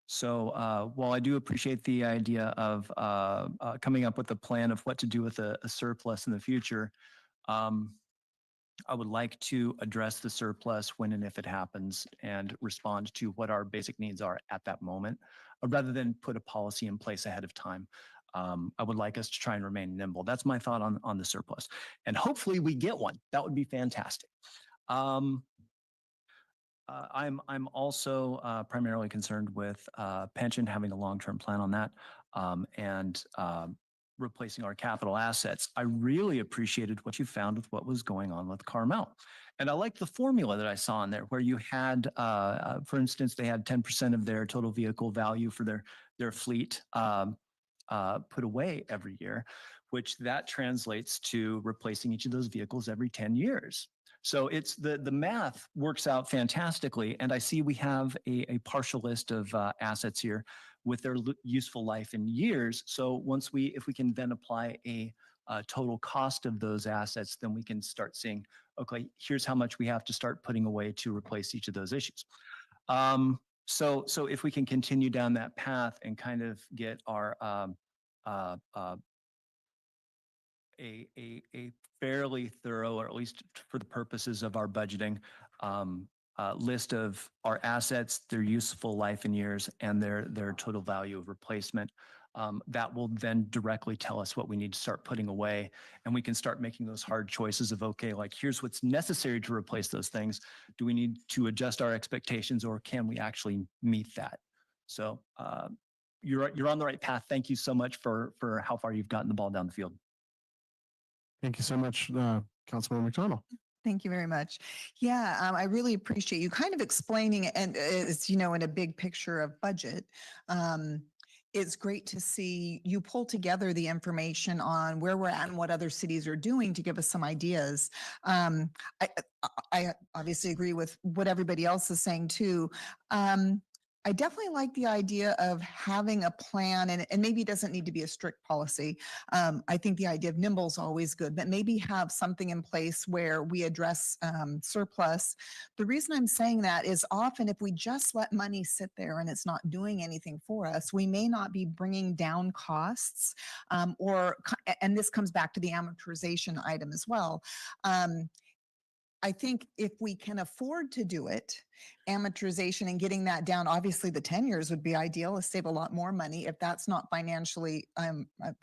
So while I do appreciate the idea of coming up with a plan of what to do with a surplus in the future, I would like to address the surplus when and if it happens and respond to what our basic needs are at that moment, rather than put a policy in place ahead of time. I would like us to try and remain nimble. That's my thought on the surplus. And hopefully we get one. That would be fantastic. I'm also primarily concerned with pension, having a long-term plan on that, and replacing our capital assets. I really appreciated what you found with what was going on with Carmel. And I like the formula that I saw in there where you had, for instance, they had 10% of their total vehicle value for their fleet put away every year, which that translates to replacing each of those vehicles every 10 years. So it's the math works out fantastically. And I see we have a partial list of assets here with their useful life in years. So if we can then apply a total cost of those assets, then we can start seeing, okay, here's how much we have to start putting away to replace each of those issues. So if we can continue down that path and kind of get our a fairly thorough, or at least for the purposes of our budgeting, list of our assets, their useful life in years, and their total value of replacement. That will then directly tell us what we need to start putting away, and we can start making those hard choices of, okay, like here's what's necessary to replace those things. Do we need to adjust our expectations, or can we actually meet that? So you're on the right path. Thank you so much for how far you've gotten the ball down the field. Thank you so much, Councilman McDonald. Thank you very much. Yeah, I really appreciate you kind of explaining it, and it's, in a big picture of budget. It's great to see you pull together the information on where we're at and what other cities are doing to give us some ideas. I obviously agree with what everybody else is saying too. I definitely like the idea of having a plan, and maybe it doesn't need to be a strict policy. I think the idea of nimble is always good, but maybe have something in place where we address surplus. The reason I'm saying that is often if we just let money sit there and it's not doing anything for us, we may not be bringing down costs, and this comes back to the amortization item as well. I think if we can afford to do it, amortization and getting that down, obviously the 10 years would be ideal to save a lot more money. If that's not financially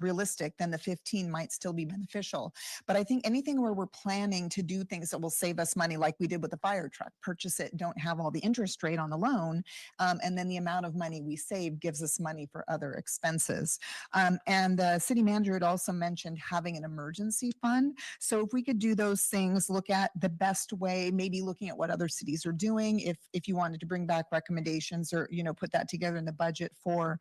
realistic, then the 15 might still be beneficial. But I think anything where we're planning to do things that will save us money, like we did with the fire truck, purchase it, don't have all the interest rate on the loan, and then the amount of money we save gives us money for other expenses. And the city manager had also mentioned having an emergency fund. So if we could do those things, look at the best way, maybe looking at what other cities are doing, if you wanted to bring back recommendations or, put that together in the budget for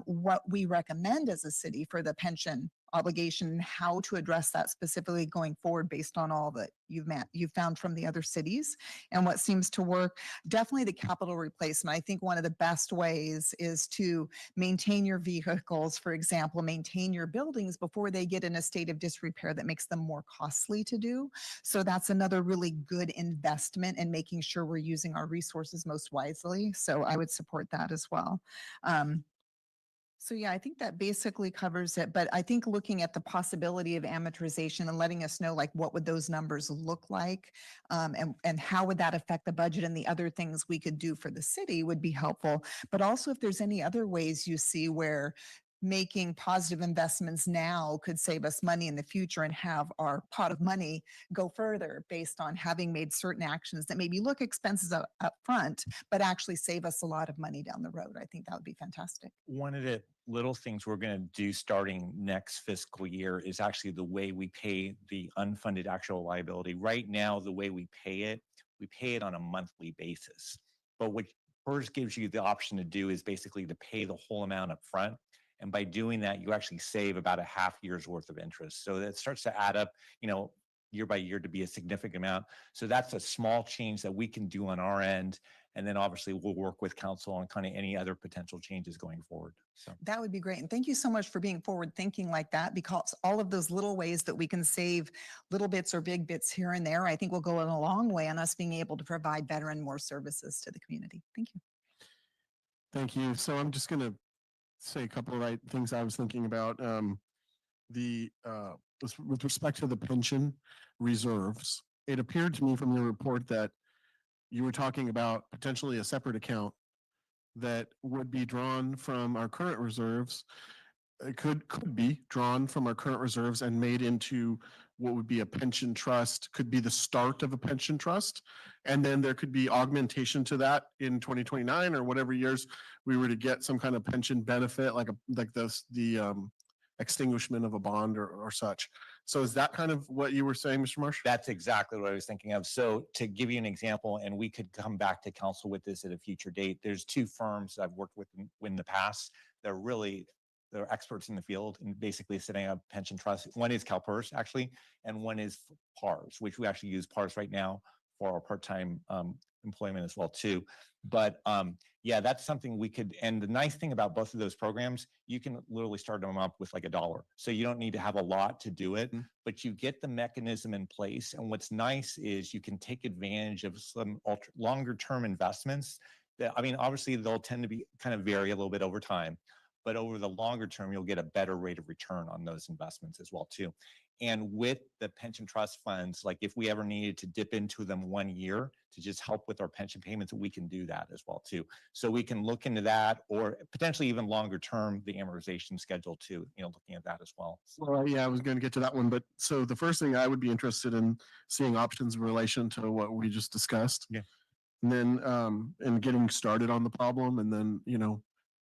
what we recommend as a city for the pension obligation and how to address that specifically going forward based on all that you've found from the other cities and what seems to work. Definitely the capital replacement. I think one of the best ways is to maintain your vehicles, for example, maintain your buildings before they get in a state of disrepair that makes them more costly to do. So that's another really good investment in making sure we're using our resources most wisely. So I would support that as well. So yeah, I think that basically covers it, but I think looking at the possibility of amortization and letting us know like what would those numbers look like, and how would that affect the budget and the other things we could do for the city would be helpful. But also if there's any other ways you see where making positive investments now could save us money in the future and have our pot of money go further based on having made certain actions that maybe look expenses up front, but actually save us a lot of money down the road. I think that would be fantastic. One of the little things we're going to do starting next fiscal year is actually the way we pay the unfunded actual liability. Right now, the way we pay it on a monthly basis. But what PERS gives you the option to do is basically to pay the whole amount up front. And by doing that, you actually save about a half year's worth of interest. So that starts to add up, year by year to be a significant amount. So that's a small change that we can do on our end. And then obviously we'll work with council on kind of any other potential changes going forward. So that would be great. And thank you so much for being forward thinking like that, because all of those little ways that we can save little bits or big bits here and there, I think will go a long way on us being able to provide better and more services to the community. Thank you. Thank you. So I'm just going to say a couple of things I was thinking about. With respect to the pension reserves, it appeared to me from your report that you were talking about potentially a separate account that would be drawn from our current reserves. It could be drawn from our current reserves and made into what would be a pension trust, could be the start of a pension trust. And then there could be augmentation to that in 2029 or whatever years we were to get some kind of pension benefit, like the extinguishment of a bond or such. So is that kind of what you were saying, Mr. Marsh? That's exactly what I was thinking of. So to give you an example, and we could come back to council with this at a future date, there's two firms I've worked with in the past. They're experts in the field and basically setting up pension trusts. One is CalPERS actually, and one is PARS, which we actually use PARS right now for our part-time employment as well too. But yeah, that's something we could, and the nice thing about both of those programs, you can literally start them up with like $1. So you don't need to have a lot to do it, but you get the mechanism in place. And what's nice is you can take advantage of some longer term investments that, I mean, obviously they'll tend to be kind of vary a little bit over time, but over the longer term, you'll get a better rate of return on those investments as well too. And with the pension trust funds, like if we ever needed to dip into them 1 year to just help with our pension payments, we can do that as well too. So we can look into that, or potentially even longer term, the amortization schedule too, looking at that as well. Well, yeah, I was going to get to that one, but so the first thing I would be interested in seeing options in relation to what we just discussed. Yeah. And then, and getting started on the problem, and then,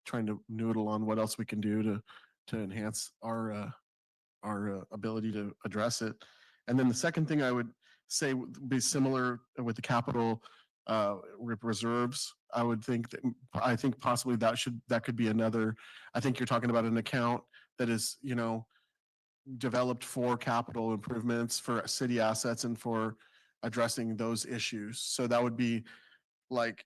trying to noodle on what else we can do to enhance our ability to address it. And then the second thing I would say would be similar with the capital reserves. I think possibly that could be another. I think you're talking about an account that is, developed for capital improvements, for city assets, and for addressing those issues. So that would be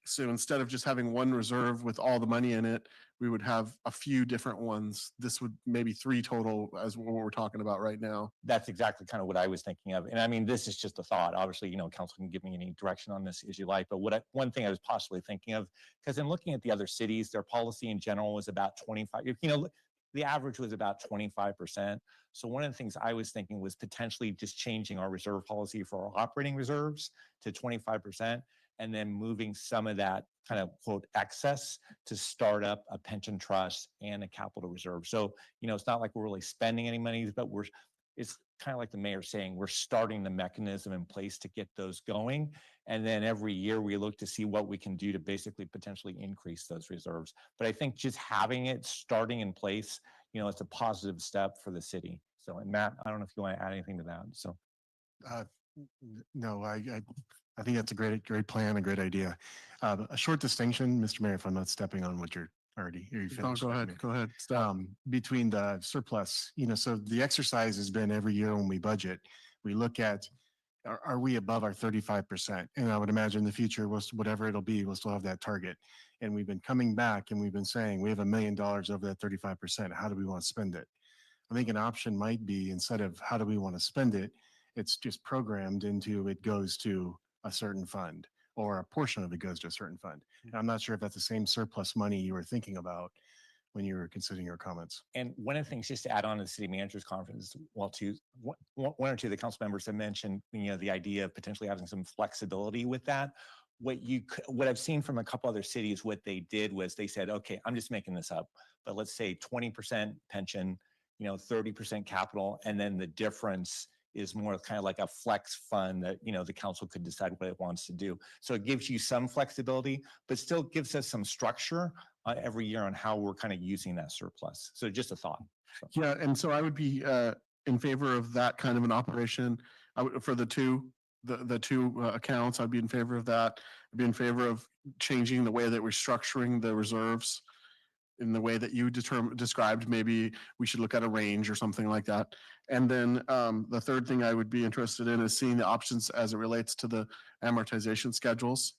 so instead of just having one reserve with all the money in it, we would have a few different ones. This would maybe 3 total as what we're talking about right now. That's exactly kind of what I was thinking of. And I mean, this is just a thought. Obviously, council can give me any direction on this as you like. But one thing I was possibly thinking of, because in looking at the other cities, their policy in general was about 25. The average was about 25%. So one of the things I was thinking was potentially just changing our reserve policy for our operating reserves to 25%. And then moving some of that kind of quote excess to start up a pension trust and a capital reserve. So, it's not like we're really spending any money, but it's kind of like the mayor saying, we're starting the mechanism in place to get those going. And then every year we look to see what we can do to basically potentially increase those reserves. But I think just having it starting in place, it's a positive step for the city. So, and Matt, I don't know if you want to add anything to that. So. No, I think that's a great plan, a great idea. A short distinction, Mr. Mayor, if I'm not stepping on what you're already. Go ahead. Between the surplus, so the exercise has been every year when we budget, we look at, are we above our 35%? And I would imagine in the future, whatever it'll be, we'll still have that target. And we've been coming back and we've been saying, we have $1 million over that 35%. How do we want to spend it? I think an option might be, instead of how do we want to spend it, it's just programmed into it goes to a certain fund, or a portion of it goes to a certain fund. And I'm not sure if that's the same surplus money you were thinking about when you were considering your comments. And one of the things, just to add on to the city managers conference, one or two of the council members have mentioned, the idea of potentially having some flexibility with that. What I've seen from a couple other cities, what they did was they said, okay, I'm just making this up, but let's say 20% pension, 30% capital, and then the difference is more kind of like a flex fund that, the council could decide what it wants to do. So it gives you some flexibility, but still gives us some structure every year on how we're kind of using that surplus. So just a thought. So. Yeah. And so I would be in favor of that kind of an operation. For the two accounts, I'd be in favor of that. I'd be in favor of changing the way that we're structuring the reserves in the way that you described. Maybe we should look at a range or something like that. And then the third thing I would be interested in is seeing the options as it relates to the amortization schedules.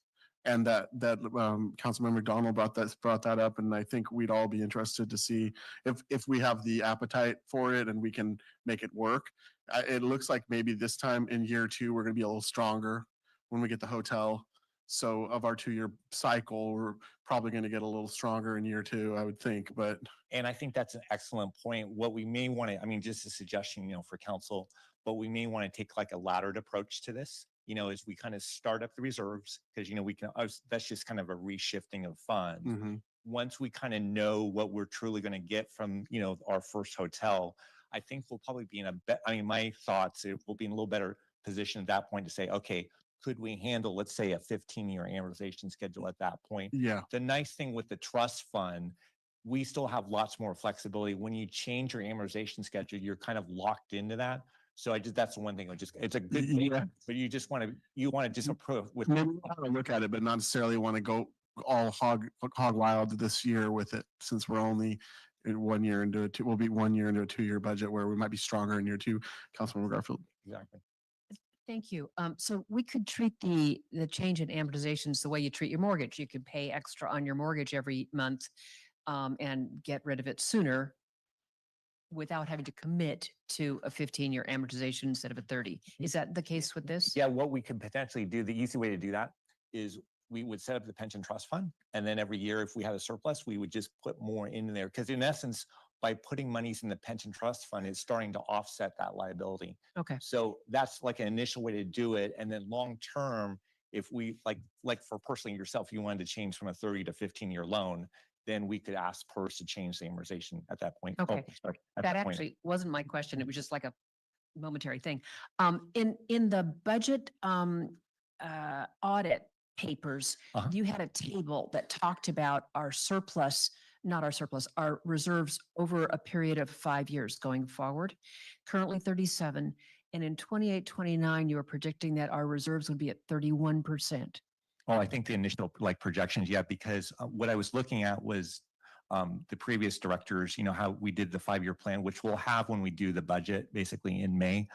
And that Councilmember McDonald brought that up, and I think we'd all be interested to see if we have the appetite for it and we can make it work. It looks like maybe this time in year 2 we're going to be a little stronger when we get the hotel. So of our 2-year cycle, we're probably going to get a little stronger in year 2, I would think. And I think that's an excellent point. What we may want to, just a suggestion, for council, but we may want to take like a laddered approach to this, as we kind of start up the reserves, because, that's just kind of a reshifting of funds. Mm-hmm. Once we kind of know what we're truly going to get from, our first hotel, I think we'll probably be in my thoughts, we'll be in a little better position at that point to say, okay, could we handle, let's say, a 15-year amortization schedule at that point? Yeah. The nice thing with the trust fund, we still have lots more flexibility. When you change your amortization schedule, you're kind of locked into that. So that's the one thing it's a good thing, Yeah. but you want to just approve with. Maybe we want to look at it, but not necessarily want to go all hog wild this year with it, since we're only in 1 year into we'll be 1 year into a 2-year budget where we might be stronger in year 2. Councilmember Garfield. Exactly. Thank you. So we could treat the change in amortizations the way you treat your mortgage. You could pay extra on your mortgage every month and get rid of it sooner without having to commit to a 15-year amortization instead of a 30. Is that the case with this? Yeah, what we could potentially do, the easy way to do that is we would set up the pension trust fund. And then every year, if we had a surplus, we would just put more in there. Because in essence, by putting monies in the pension trust fund, it's starting to offset that liability. Okay. So that's like an initial way to do it. And then long term, if we like for personally yourself, you wanted to change from a 30 to 15-year loan, then we could ask PERS to change the amortization at that point. Okay. Sorry, at That point. actually wasn't my question. It was just like a momentary thing. In the budget audit papers, you had a table that talked about our surplus, not our surplus, our reserves over a period of 5 years going forward. Currently 37, and in 28, 29, you were predicting that our reserves would be at 31%. Oh, I think the initial projections, yeah, because what I was looking at was the previous directors, how we did the 5-year plan, which we'll have when we do the budget basically in May.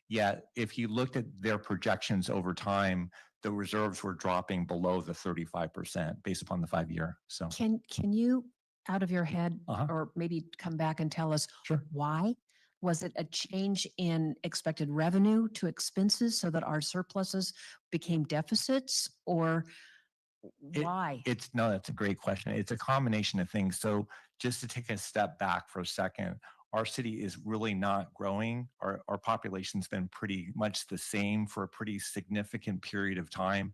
Yeah, if you looked at their projections over time, the reserves were dropping below the 35% based upon the 5-year. So Can you, out of your head, Uh-huh. or maybe come back and tell us Sure. why? Was it a change in expected revenue to expenses so that our surpluses became deficits, or why? No, that's a great question. It's a combination of things. So just to take a step back for a second, our city is really not growing. Our population's been pretty much the same for a pretty significant period of time.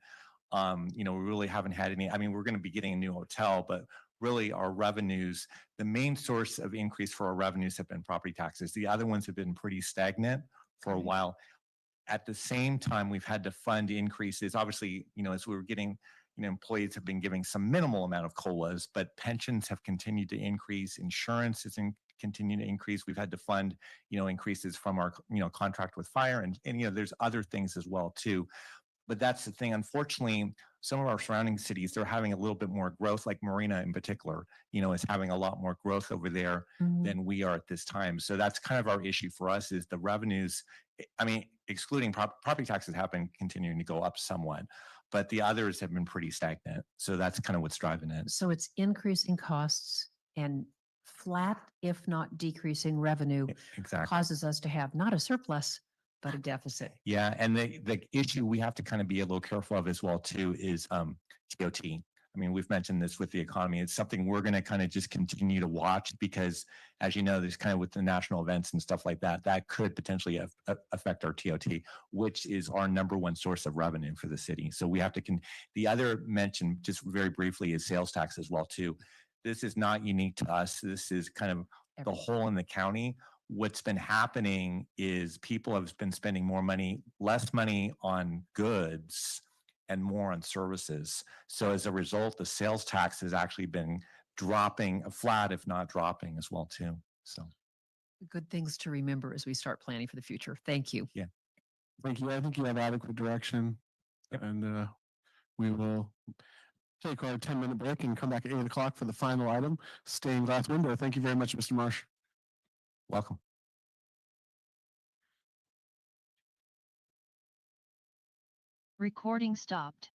We really haven't had any, we're going to be getting a new hotel, but really our revenues, the main source of increase for our revenues have been property taxes. The other ones have been pretty stagnant for a while. At the same time, we've had to fund increases. Obviously, as we were getting, employees have been giving some minimal amount of COLAs, but pensions have continued to increase. Insurance has continued to increase. We've had to fund, increases from our, contract with fire, and there's other things as well too. But that's the thing. Unfortunately, some of our surrounding cities, they're having a little bit more growth, like Marina in particular, is having a lot more growth over there than we are at this time. So that's kind of our issue for us, is the revenues. Excluding property taxes have been continuing to go up somewhat, but the others have been pretty stagnant. So that's kind of what's driving it. So it's increasing costs and flat, if not decreasing revenue, Exactly. causes us to have not a surplus, but a deficit. Yeah, and the issue we have to kind of be a little careful of as well too is TOT. We've mentioned this with the economy. It's something we're going to kind of just continue to watch, because as you know, there's kind of with the national events and stuff like that, that could potentially affect our TOT, which is our number one source of revenue for the city. So we have to, the other mention just very briefly is sales tax as well too. This is not unique to us. This is kind of the whole in the county. What's been happening is people have been spending less money on goods and more on services. So as a result, the sales tax has actually been dropping flat, if not dropping as well too. So Good things to remember as we start planning for the future. Thank you. Yeah. Thank you. I think you have adequate direction. And we will take our 10-minute break and come back at 8 o'clock for the final item, stained glass window. Thank you very much, Mr. Marsh. Welcome. Recording stopped.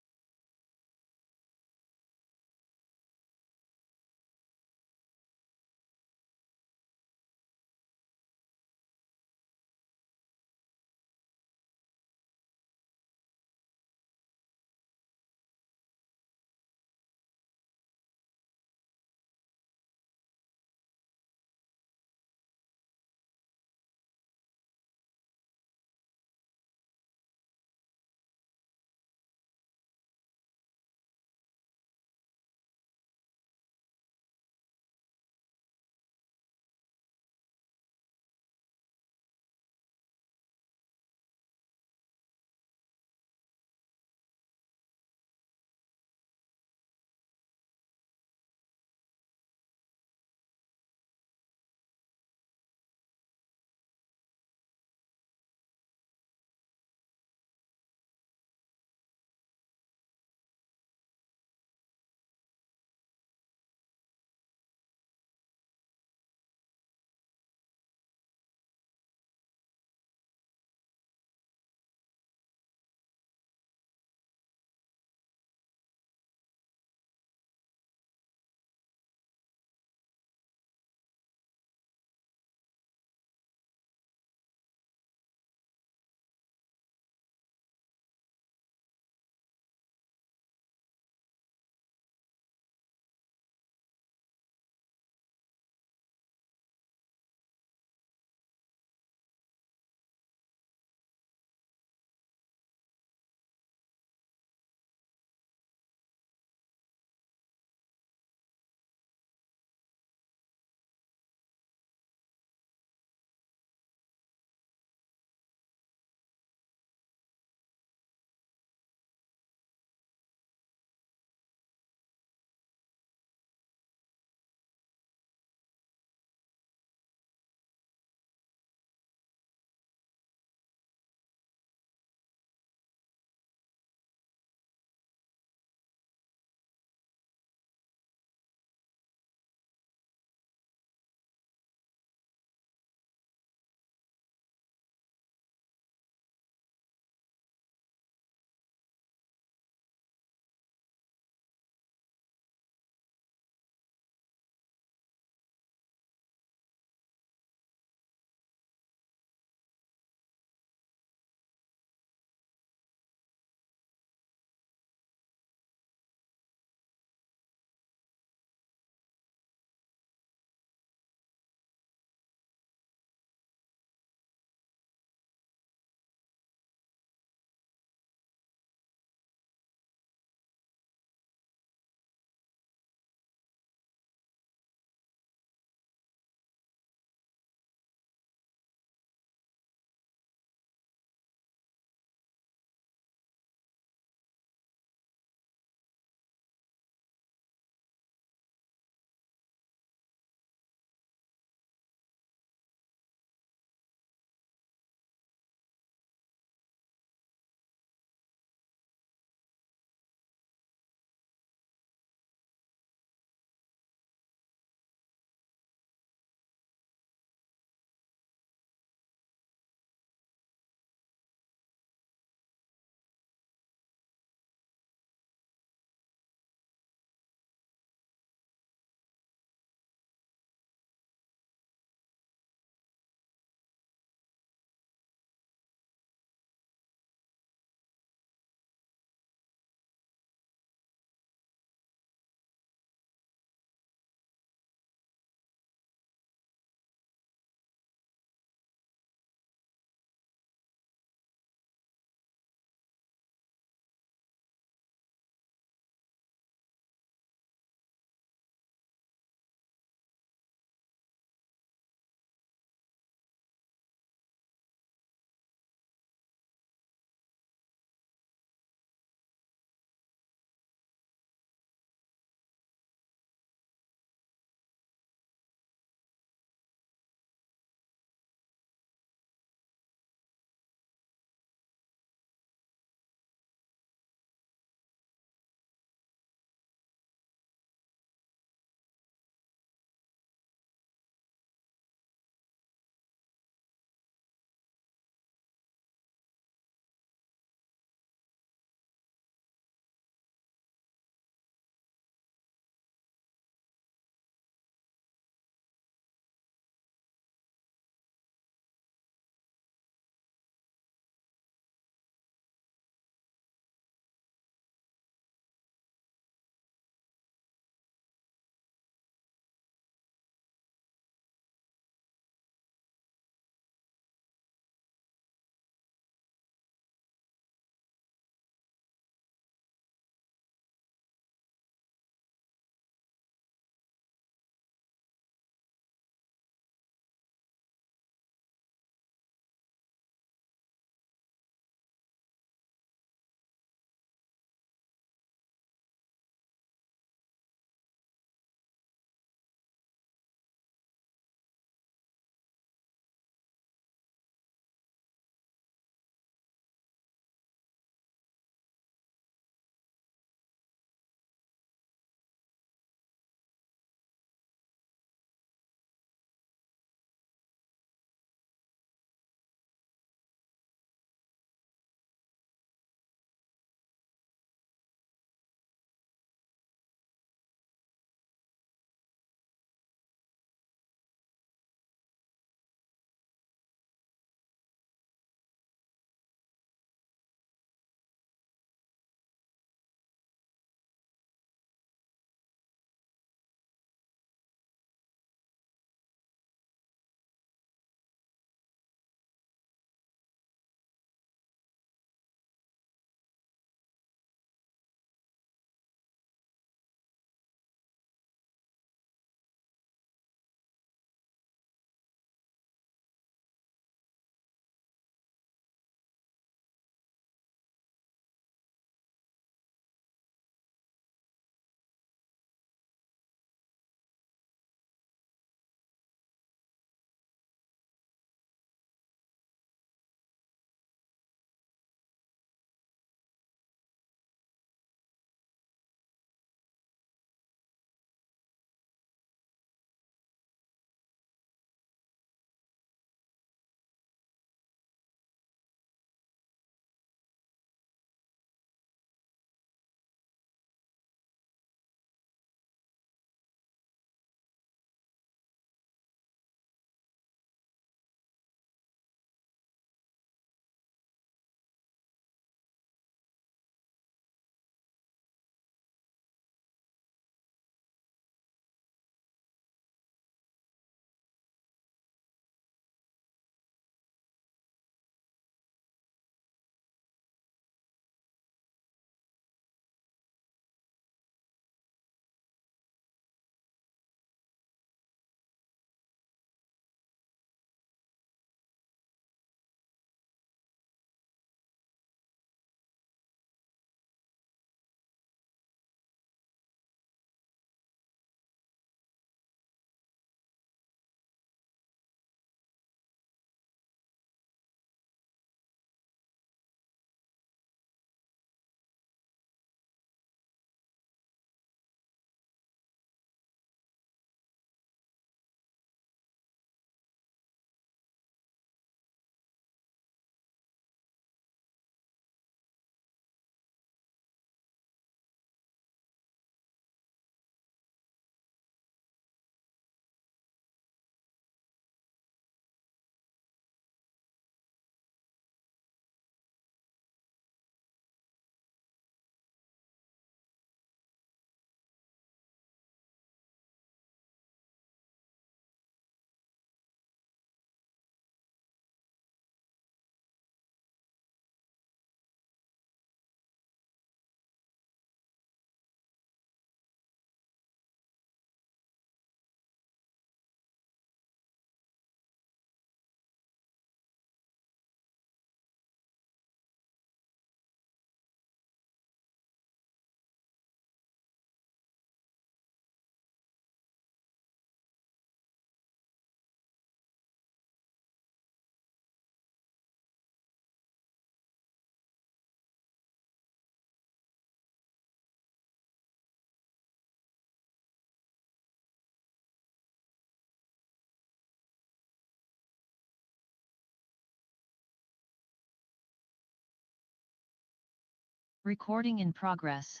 Recording in progress.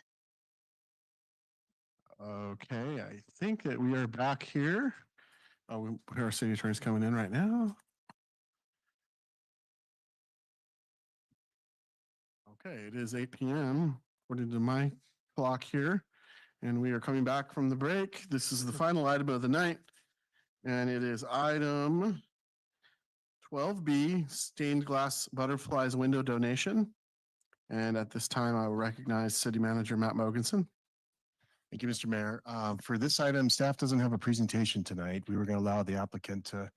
Okay, I think that we are back here. Our city attorney's coming in right now. Okay, it is 8 p.m. according to my clock here, and we are coming back from the break. This is the final item of the night, and it is item 12B, stained glass butterflies window donation. And at this time, I will recognize City Manager Matt Mogensen. Thank you, Mr. Mayor. For this item, staff doesn't have a presentation tonight. We were going to allow the applicant to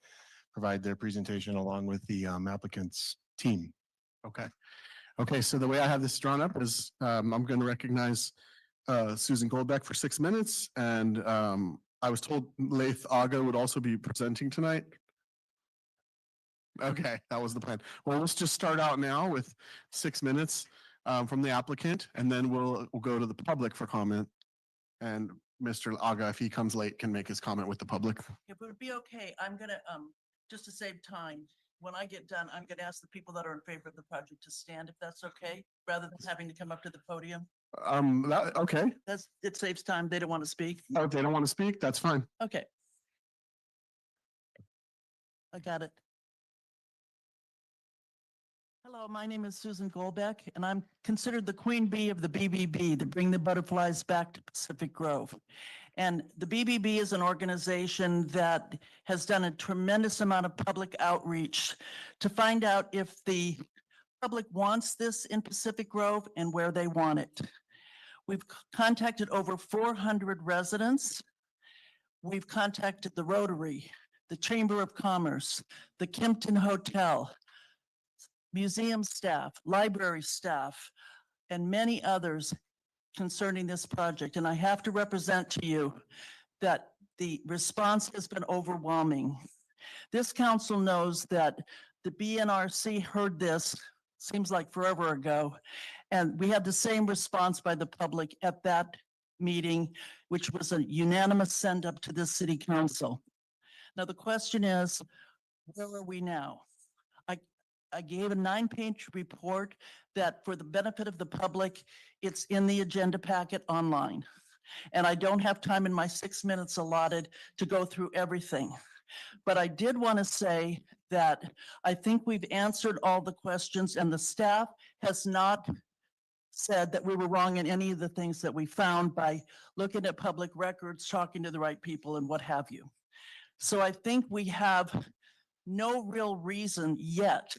provide their presentation along with the applicant's team. Okay. Okay, so the way I have this drawn up is I'm going to recognize Susan Goldbeck for 6 minutes. And I was told Laith Aga would also be presenting tonight. Okay, that was the plan. Well, let's just start out now with 6 minutes from the applicant, and then we'll go to the public for comment. And Mr. Aga, if he comes late, can make his comment with the public. If it would be okay, I'm gonna, just to save time, when I get done, I'm gonna ask the people that are in favor of the project to stand, if that's okay, rather than having to come up to the podium. Okay. It saves time. They don't want to speak. Oh, if they don't want to speak, that's fine. Okay. I got it. Hello, my name is Susan Goldbeck, and I'm considered the queen bee of the BBB, to bring the butterflies back to Pacific Grove. And the BBB is an organization that has done a tremendous amount of public outreach to find out if the public wants this in Pacific Grove and where they want it. We've contacted over 400 residents. We've contacted the Rotary, the Chamber of Commerce, the Kimpton Hotel, museum staff, library staff, and many others concerning this project. And I have to represent to you that the response has been overwhelming. This council knows that the BNRC heard this, seems like forever ago, and we had the same response by the public at that meeting, which was a unanimous send up to the city council. Now, the question is, where are we now? I gave a 9-page report that, for the benefit of the public, it's in the agenda packet online. And I don't have time in my 6 minutes allotted to go through everything. But I did want to say that I think we've answered all the questions, and the staff has not said that we were wrong in any of the things that we found by looking at public records, talking to the right people, and what have you. So I think we have no real reason yet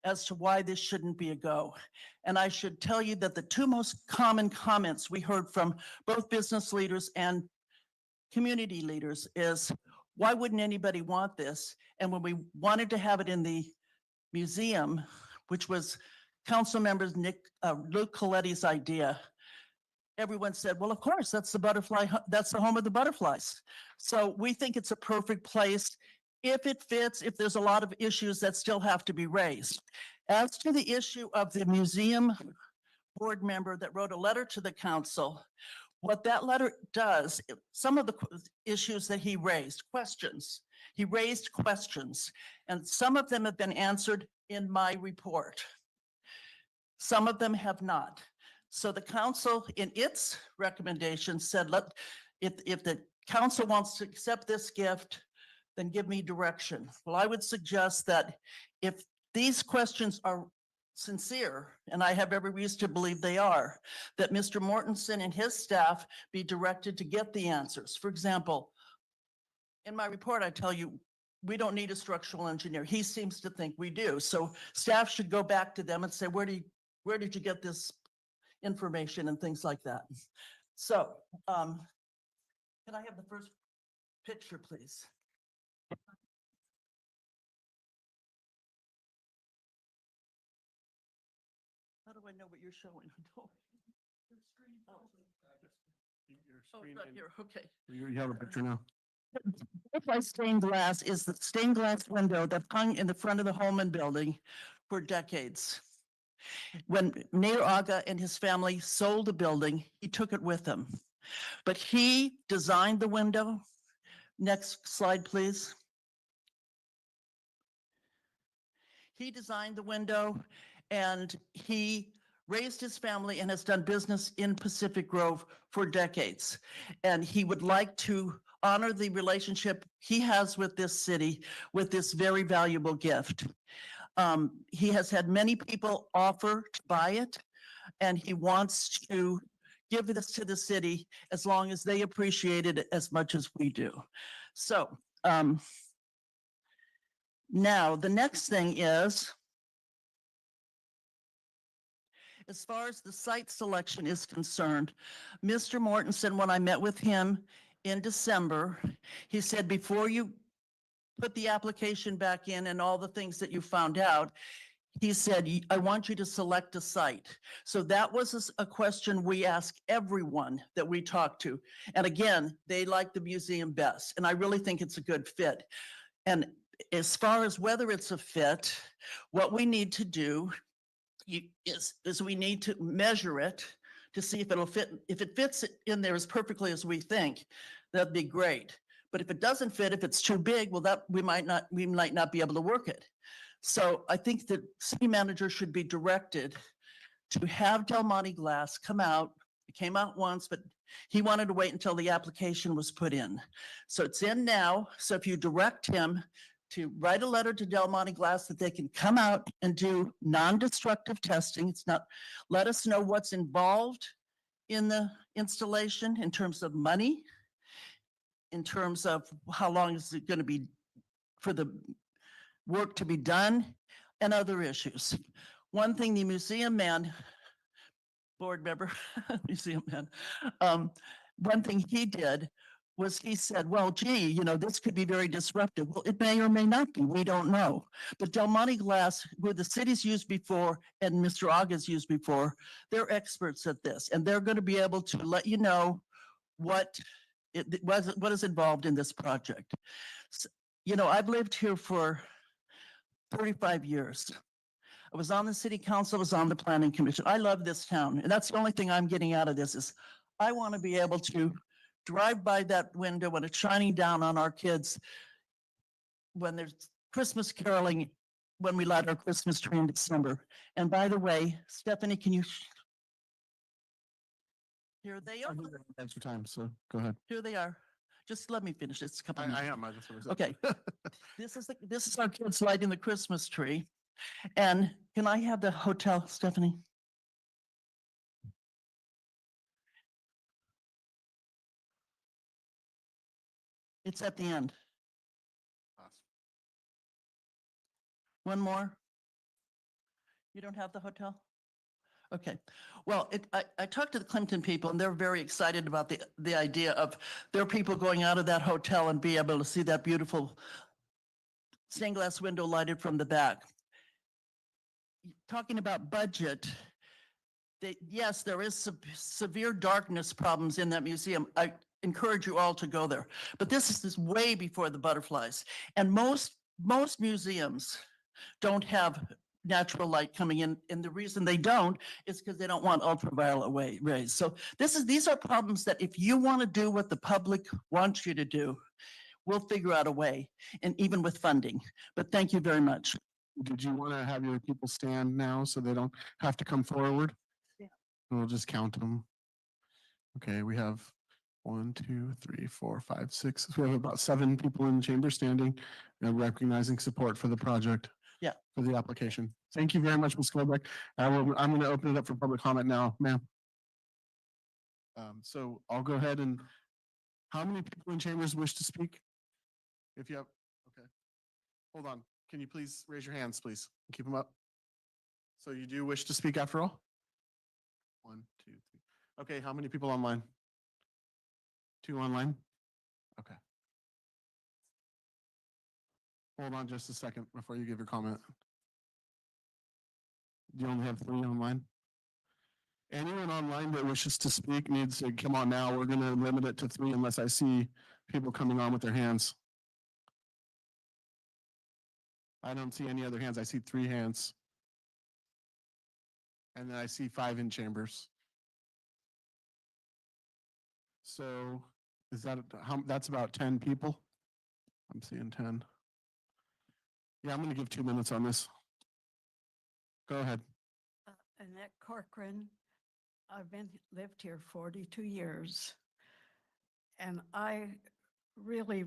as to why this shouldn't be a go. And I should tell you that the two most common comments we heard from both business leaders and community leaders is, why wouldn't anybody want this? And when we wanted to have it in the museum, which was council members Luke Coletti's idea, everyone said, well, of course, that's the home of the butterflies. So we think it's a perfect place if it fits, if there's a lot of issues that still have to be raised. As to the issue of the museum board member that wrote a letter to the council, what that letter does, some of the issues that he raised, he raised questions, and some of them have been answered in my report. Some of them have not. So the council, in its recommendation, said, if the council wants to accept this gift, then give me direction. Well, I would suggest that if these questions are sincere, and I have every reason to believe they are, that Mr. Mortensen and his staff be directed to get the answers. For example, in my report, I tell you, we don't need a structural engineer. He seems to think we do. So staff should go back to them and say, where did you get this information and things like that? So can I have the first picture, please? How do I know what you're showing? Oh, it's not here. Okay. You have a picture now. Butterfly stained glass is the stained glass window that hung in the front of the Holman building for decades. When Mayor Aga and his family sold the building, he took it with him. But he designed the window. Next slide, please. He designed the window, and he raised his family, and has done business in Pacific Grove for decades. And he would like to honor the relationship he has with this city with this very valuable gift. He has had many people offer to buy it, and he wants to give this to the city as long as they appreciate it as much as we do. So now the next thing is, as far as the site selection is concerned, Mr. Mortensen, when I met with him in December, he said, before you put the application back in and all the things that you found out, he said, I want you to select a site. So that was a question we asked everyone that we talked to. And again, they like the museum best. And I really think it's a good fit. And as far as whether it's a fit, what we need to do is we need to measure it to see if it'll fit. If it fits in there as perfectly as we think, that'd be great. But if it doesn't fit, if it's too big, well, that we might not be able to work it. So I think the city manager should be directed to have Del Monte Glass come out. It came out once, but he wanted to wait until the application was put in. So it's in now. So if you direct him to write a letter to Del Monte Glass that they can come out and do non-destructive testing. It's not, let us know what's involved in the installation in terms of money, in terms of how long is it going to be for the work to be done, and other issues. One thing the museum man, board member, museum man, one thing he did was he said, well, gee, this could be very disruptive. Well, it may or may not be. We don't know. But Del Monte Glass, who the city's used before and Mr. Aga's used before, they're experts at this. And they're going to be able to let you know what is involved in this project. So, I've lived here for 35 years. I was on the city council, I was on the planning commission. I love this town. And that's the only thing I'm getting out of this is I want to be able to drive by that window when it's shining down on our kids, when there's Christmas caroling, when we light our Christmas tree in December. And by the way, Stephanie, can you? Here they are. Thanks for time, so go ahead. Here they are. Just let me finish. It's a couple of I minutes. am, I just want to say. Okay. This is our kids lighting the Christmas tree. And can I have the hotel, Stephanie? It's at the end. One more? You don't have the hotel? Okay. Well, I talked to the Clinton people and they're very excited about the idea of their people going out of that hotel and be able to see that beautiful stained glass window lighted from the back. Talking about budget, yes, there is severe darkness problems in that museum. I encourage you all to go there. But this is way before the butterflies. And most museums don't have natural light coming in. And the reason they don't is because they don't want ultraviolet rays. So these are problems that if you want to do what the public wants you to do, we'll figure out a way, and even with funding. But thank you very much. Did you want to have your people stand now so they don't have to come forward? Yeah. We'll just count them. Okay, we have 1, 2, 3, 4, 5, 6. We have about 7 people in the chamber standing and recognizing support for the project. Yeah. For the application. Thank you very much, Ms. Goldbeck. I'm going to open it up for public comment now, ma'am. So I'll go ahead and, how many people in chambers wish to speak? If you have, okay. Hold on. Can you please raise your hands, please? Keep them up. So you do wish to speak after all? 1, 2, 3. Okay, how many people online? 2 online? Okay. Hold on just a second before you give your comment. Do you only have 3 online? Anyone online that wishes to speak needs to come on now. We're going to limit it to 3 unless I see people coming on with their hands. I don't see any other hands. I see 3 hands. And then I see 5 in chambers. So is that that's about 10 people? I'm seeing 10. Yeah, I'm going to give 2 minutes on this. Go ahead. Annette Corcoran. Lived here 42 years. And I really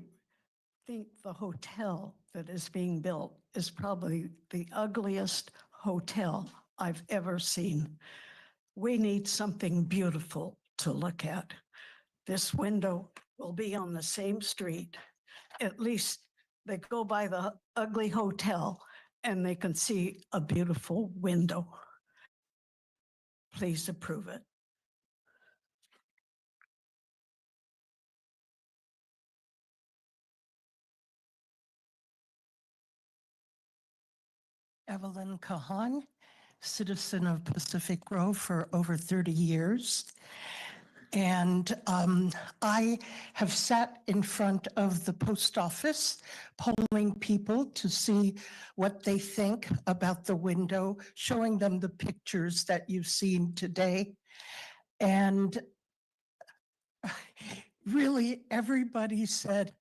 think the hotel that is being built is probably the ugliest hotel I've ever seen. We need something beautiful to look at. This window will be on the same street. At least they go by the ugly hotel and they can see a beautiful window. Please approve it. Evelyn Kahan, citizen of Pacific Grove for over 30 years. And I have sat in front of the post office polling people to see what they think about the window, showing them the pictures that you've seen today. And really, everybody said,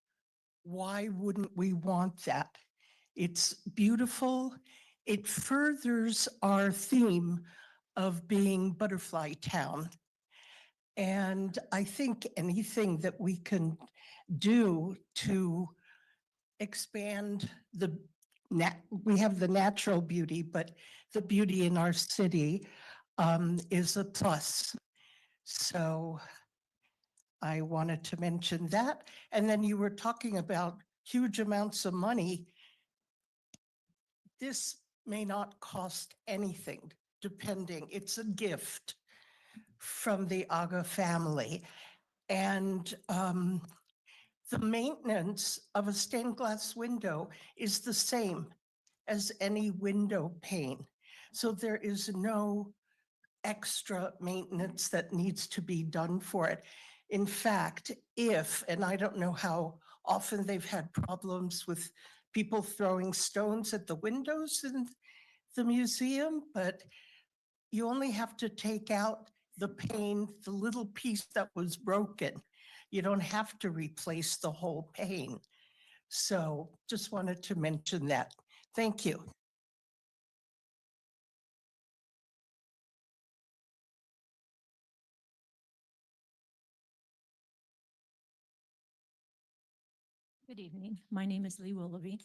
why wouldn't we want that? It's beautiful. It furthers our theme of being Butterfly Town. And I think anything that we can do to expand we have the natural beauty, but the beauty in our city is a plus. So I wanted to mention that. And then you were talking about huge amounts of money. This may not cost anything, depending. It's a gift from the Aga family. And the maintenance of a stained glass window is the same as any window pane. So there is no extra maintenance that needs to be done for it. In fact, and I don't know how often they've had problems with people throwing stones at the windows in the museum, but you only have to take out the pane, the little piece that was broken. You don't have to replace the whole pane. So just wanted to mention that. Thank you. Good evening. My name is Lee Willoughby.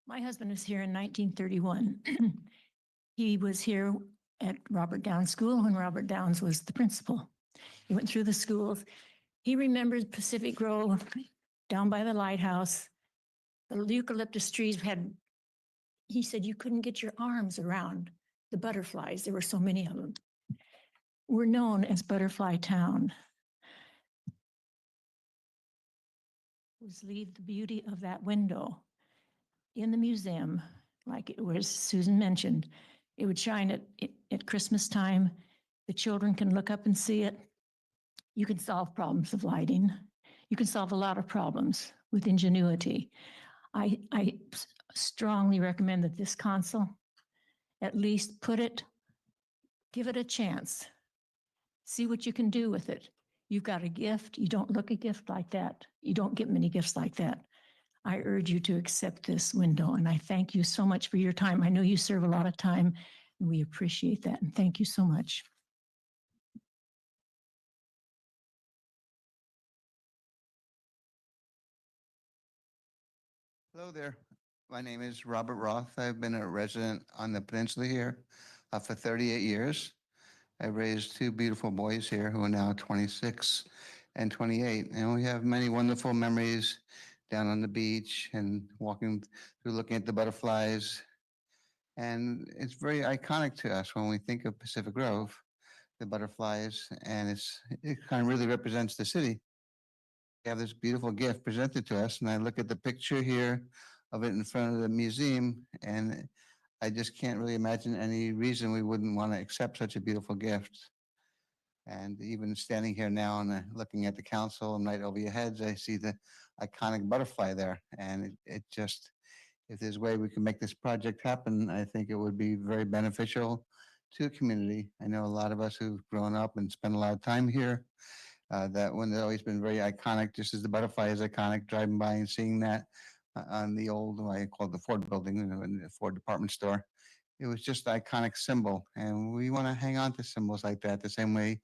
My husband was here in 1931. He was here at Robert Downs School when Robert Downs was the principal. He went through the schools. He remembers Pacific Grove down by the lighthouse. The eucalyptus trees he said you couldn't get your arms around the butterflies. There were so many of them. We're known as Butterfly Town. Leave the beauty of that window in the museum, like it was Susan mentioned. It would shine at Christmas time. The children can look up and see it. You can solve problems of lighting. You can solve a lot of problems with ingenuity. I strongly recommend that this council at least give it a chance. See what you can do with it. You've got a gift. You don't look a gift like that. You don't get many gifts like that. I urge you to accept this window, and I thank you so much for your time. I know you serve a lot of time, and we appreciate that, and thank you so much. Hello there. My name is Robert Roth. I've been a resident on the peninsula here for 38 years. I raised two beautiful boys here who are now 26 and 28. And we have many wonderful memories down on the beach and walking through, looking at the butterflies. And it's very iconic to us when we think of Pacific Grove, the butterflies, and it kind of really represents the city. We have this beautiful gift presented to us, and I look at the picture here of it in front of the museum, and I just can't really imagine any reason we wouldn't want to accept such a beautiful gift. And even standing here now and looking at the council and right over your heads, I see the iconic butterfly there. And it just, if there's a way we can make this project happen, I think it would be very beneficial to the community. I know a lot of us who've grown up and spent a lot of time here, that one has always been very iconic, just as the butterfly is iconic, driving by and seeing that on the old, I call it the Ford building, in the Ford department store. it was just an iconic symbol. And we want to hang on to symbols like that, the same way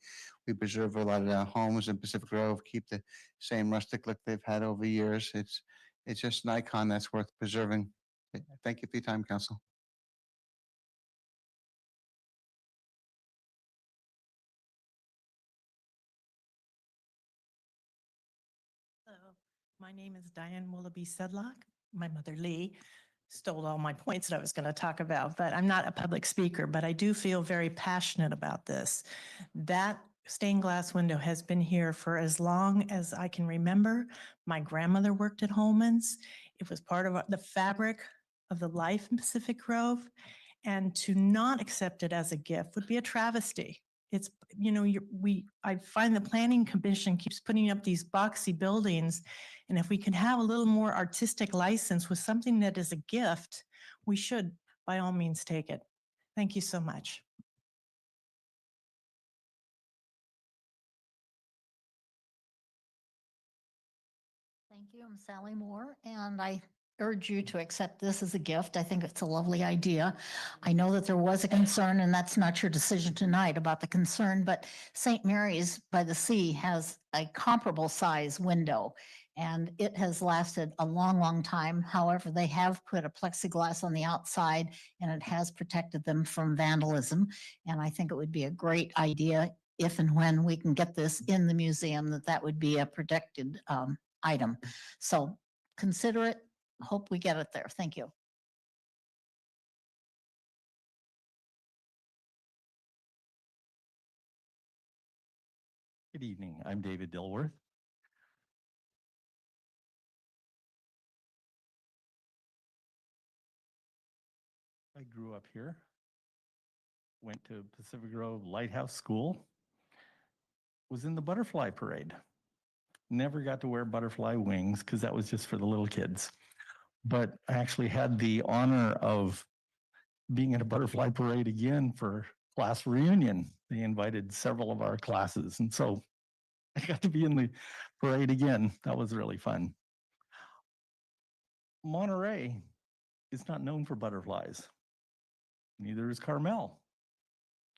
we preserve a lot of the homes in Pacific Grove, keep the same rustic look they've had over years. It's just an icon that's worth preserving. Thank you for your time, Council. Hello, my name is Diane Willoughby Sedlock. My mother Lee stole all my points that I was going to talk about, but I'm not a public speaker, but I do feel very passionate about this. That stained glass window has been here for as long as I can remember. My grandmother worked at Holman's. It was part of the fabric of the life in Pacific Grove, and to not accept it as a gift would be a travesty. It's, you know, I find the Planning Commission keeps putting up these boxy buildings. And if we could have a little more artistic license with something that is a gift, we should by all means take it. Thank you so much. Thank you. I'm Sally Moore, and I urge you to accept this as a gift. I think it's a lovely idea. I know that there was a concern, and that's not your decision tonight about the concern, but St. Mary's by the Sea has a comparable size window, and it has lasted a long, long time. However, they have put a plexiglass on the outside, and it has protected them from vandalism. And I think it would be a great idea if and when we can get this in the museum, that would be a protected item. So consider it. Hope we get it there. Thank you. Good evening. I'm David Dilworth. I grew up here, went to Pacific Grove Lighthouse School, was in the butterfly parade. Never got to wear butterfly wings because that was just for the little kids. But I actually had the honor of being in a butterfly parade again for class reunion. They invited several of our classes. And so I got to be in the parade again. That was really fun. Monterey is not known for butterflies. Neither is Carmel,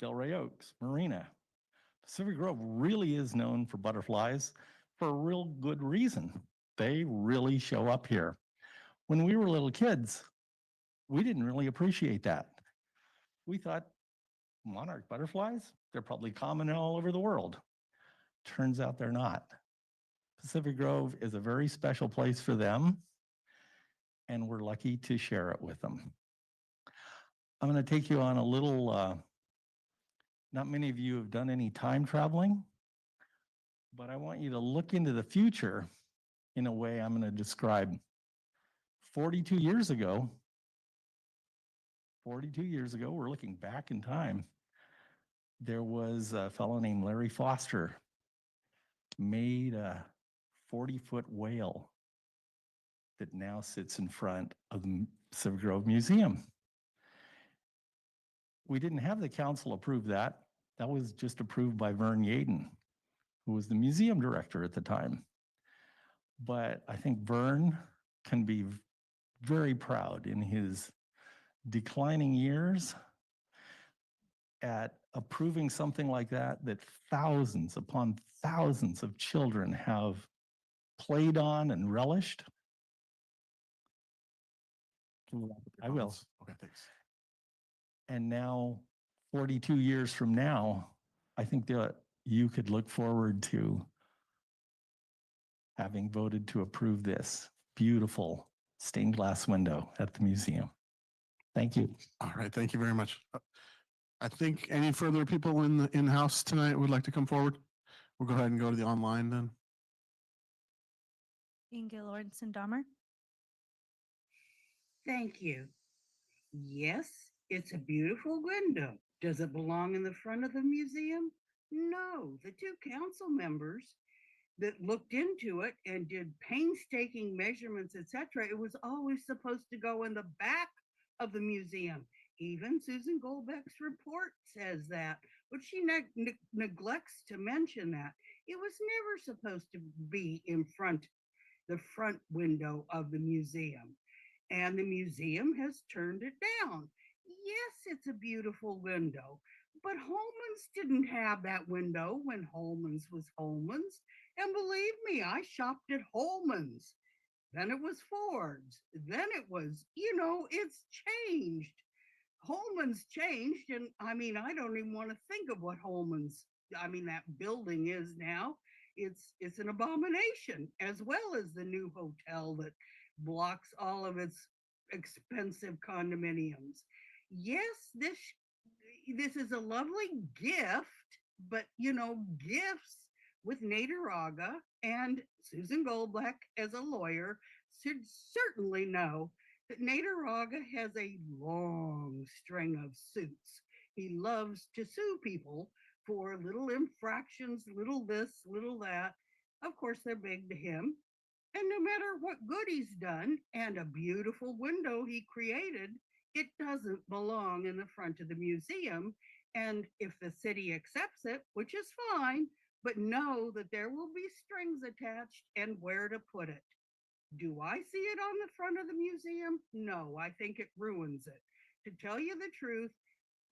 Delray Oaks, Marina. Pacific Grove really is known for butterflies for a real good reason. They really show up here. When we were little kids, we didn't really appreciate that. We thought monarch butterflies, they're probably common all over the world. Turns out they're not. Pacific Grove is a very special place for them, and we're lucky to share it with them. I'm going to take you on a little, not many of you have done any time traveling, but I want you to look into the future in a way I'm going to describe. 42 years ago, we're looking back in time, there was a fellow named Larry Foster, made a 40-foot whale that now sits in front of the Pacific Grove Museum. We didn't have the council approve that. That was just approved by Vern Yaden, who was the museum director at the time. But I think Vern can be very proud in his declining years at approving something like that, that thousands upon thousands of children have played on and relished. I will. Okay, thanks. And now, 42 years from now, I think that you could look forward to having voted to approve this beautiful stained glass window at the museum. Thank you. All right, thank you very much. I think any further people in the in-house tonight would like to come forward? We'll go ahead and go to the online then. Inge Lawrenson Dahmer. Thank you. Yes, it's a beautiful window. Does it belong in the front of the museum? No, the two council members that looked into it and did painstaking measurements, etc., it was always supposed to go in the back of the museum. Even Susan Goldbeck's report says that, but she neglects to mention that. It was never supposed to be in front, the front window of the museum. And the museum has turned it down. Yes, it's a beautiful window, but Holman's didn't have that window when Holman's was Holman's. And believe me, I shopped at Holman's. Then it was Ford's. Then it was, it's changed. Holman's changed. And I mean, I don't even want to think of what Holman's, that building is now. It's an abomination, as well as the new hotel that blocks all of its expensive condominiums. Yes, this is a lovely gift, but gifts with Nadaraga and Susan Goldblack as a lawyer should certainly know that Nadaraga has a long string of suits. He loves to sue people for little infractions, little this, little that. Of course, they're big to him. And no matter what good he's done and a beautiful window he created, it doesn't belong in the front of the museum. And if the city accepts it, which is fine, but know that there will be strings attached and where to put it. Do I see it on the front of the museum? No, I think it ruins it. To tell you the truth,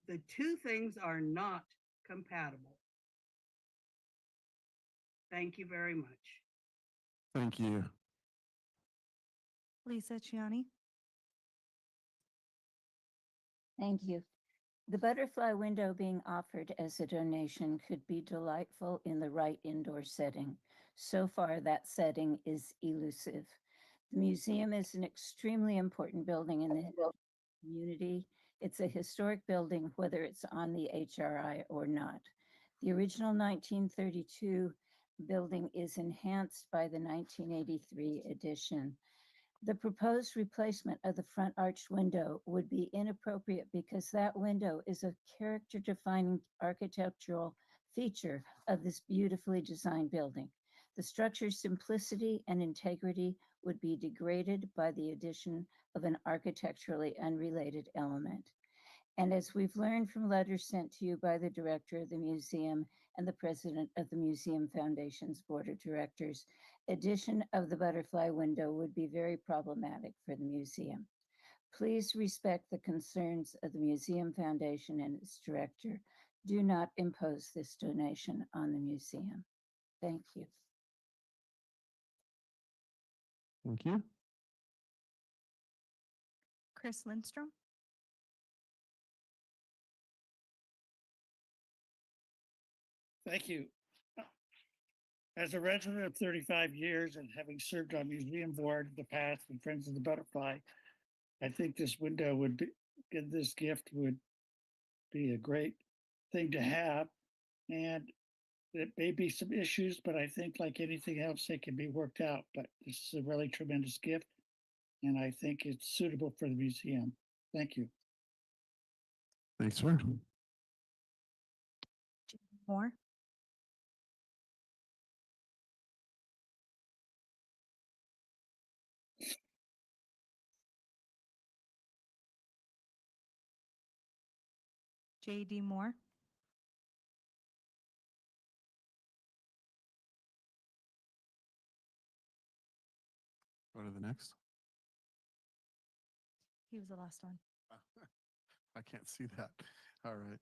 the two things are not compatible. Thank you very much. Thank you. Lisa Chiani. Thank you. The butterfly window being offered as a donation could be delightful in the right indoor setting. So far, that setting is elusive. The museum is an extremely important building in the community. It's a historic building, whether it's on the HRI or not. The original 1932 building is enhanced by the 1983 addition. The proposed replacement of the front arched window would be inappropriate because that window is a character-defining architectural feature of this beautifully designed building. The structure's simplicity and integrity would be degraded by the addition of an architecturally unrelated element. And as we've learned from letters sent to you by the director of the museum and the president of the Museum Foundation's board of directors, addition of the butterfly window would be very problematic for the museum. Please respect the concerns of the Museum Foundation and its director. Do not impose this donation on the museum. Thank you. Thank you. Chris Lindstrom. Thank you. As a resident of 35 years and having served on museum board in the past and Friends of the Butterfly, I think this window would be, this gift would be a great thing to have. And it may be some issues, but I think like anything else, they can be worked out. But this is a really tremendous gift, and I think it's suitable for the museum. Thank you. Thanks, sir. Moore. J.D. Moore. Go to the next. He was the last one. I can't see that. All right.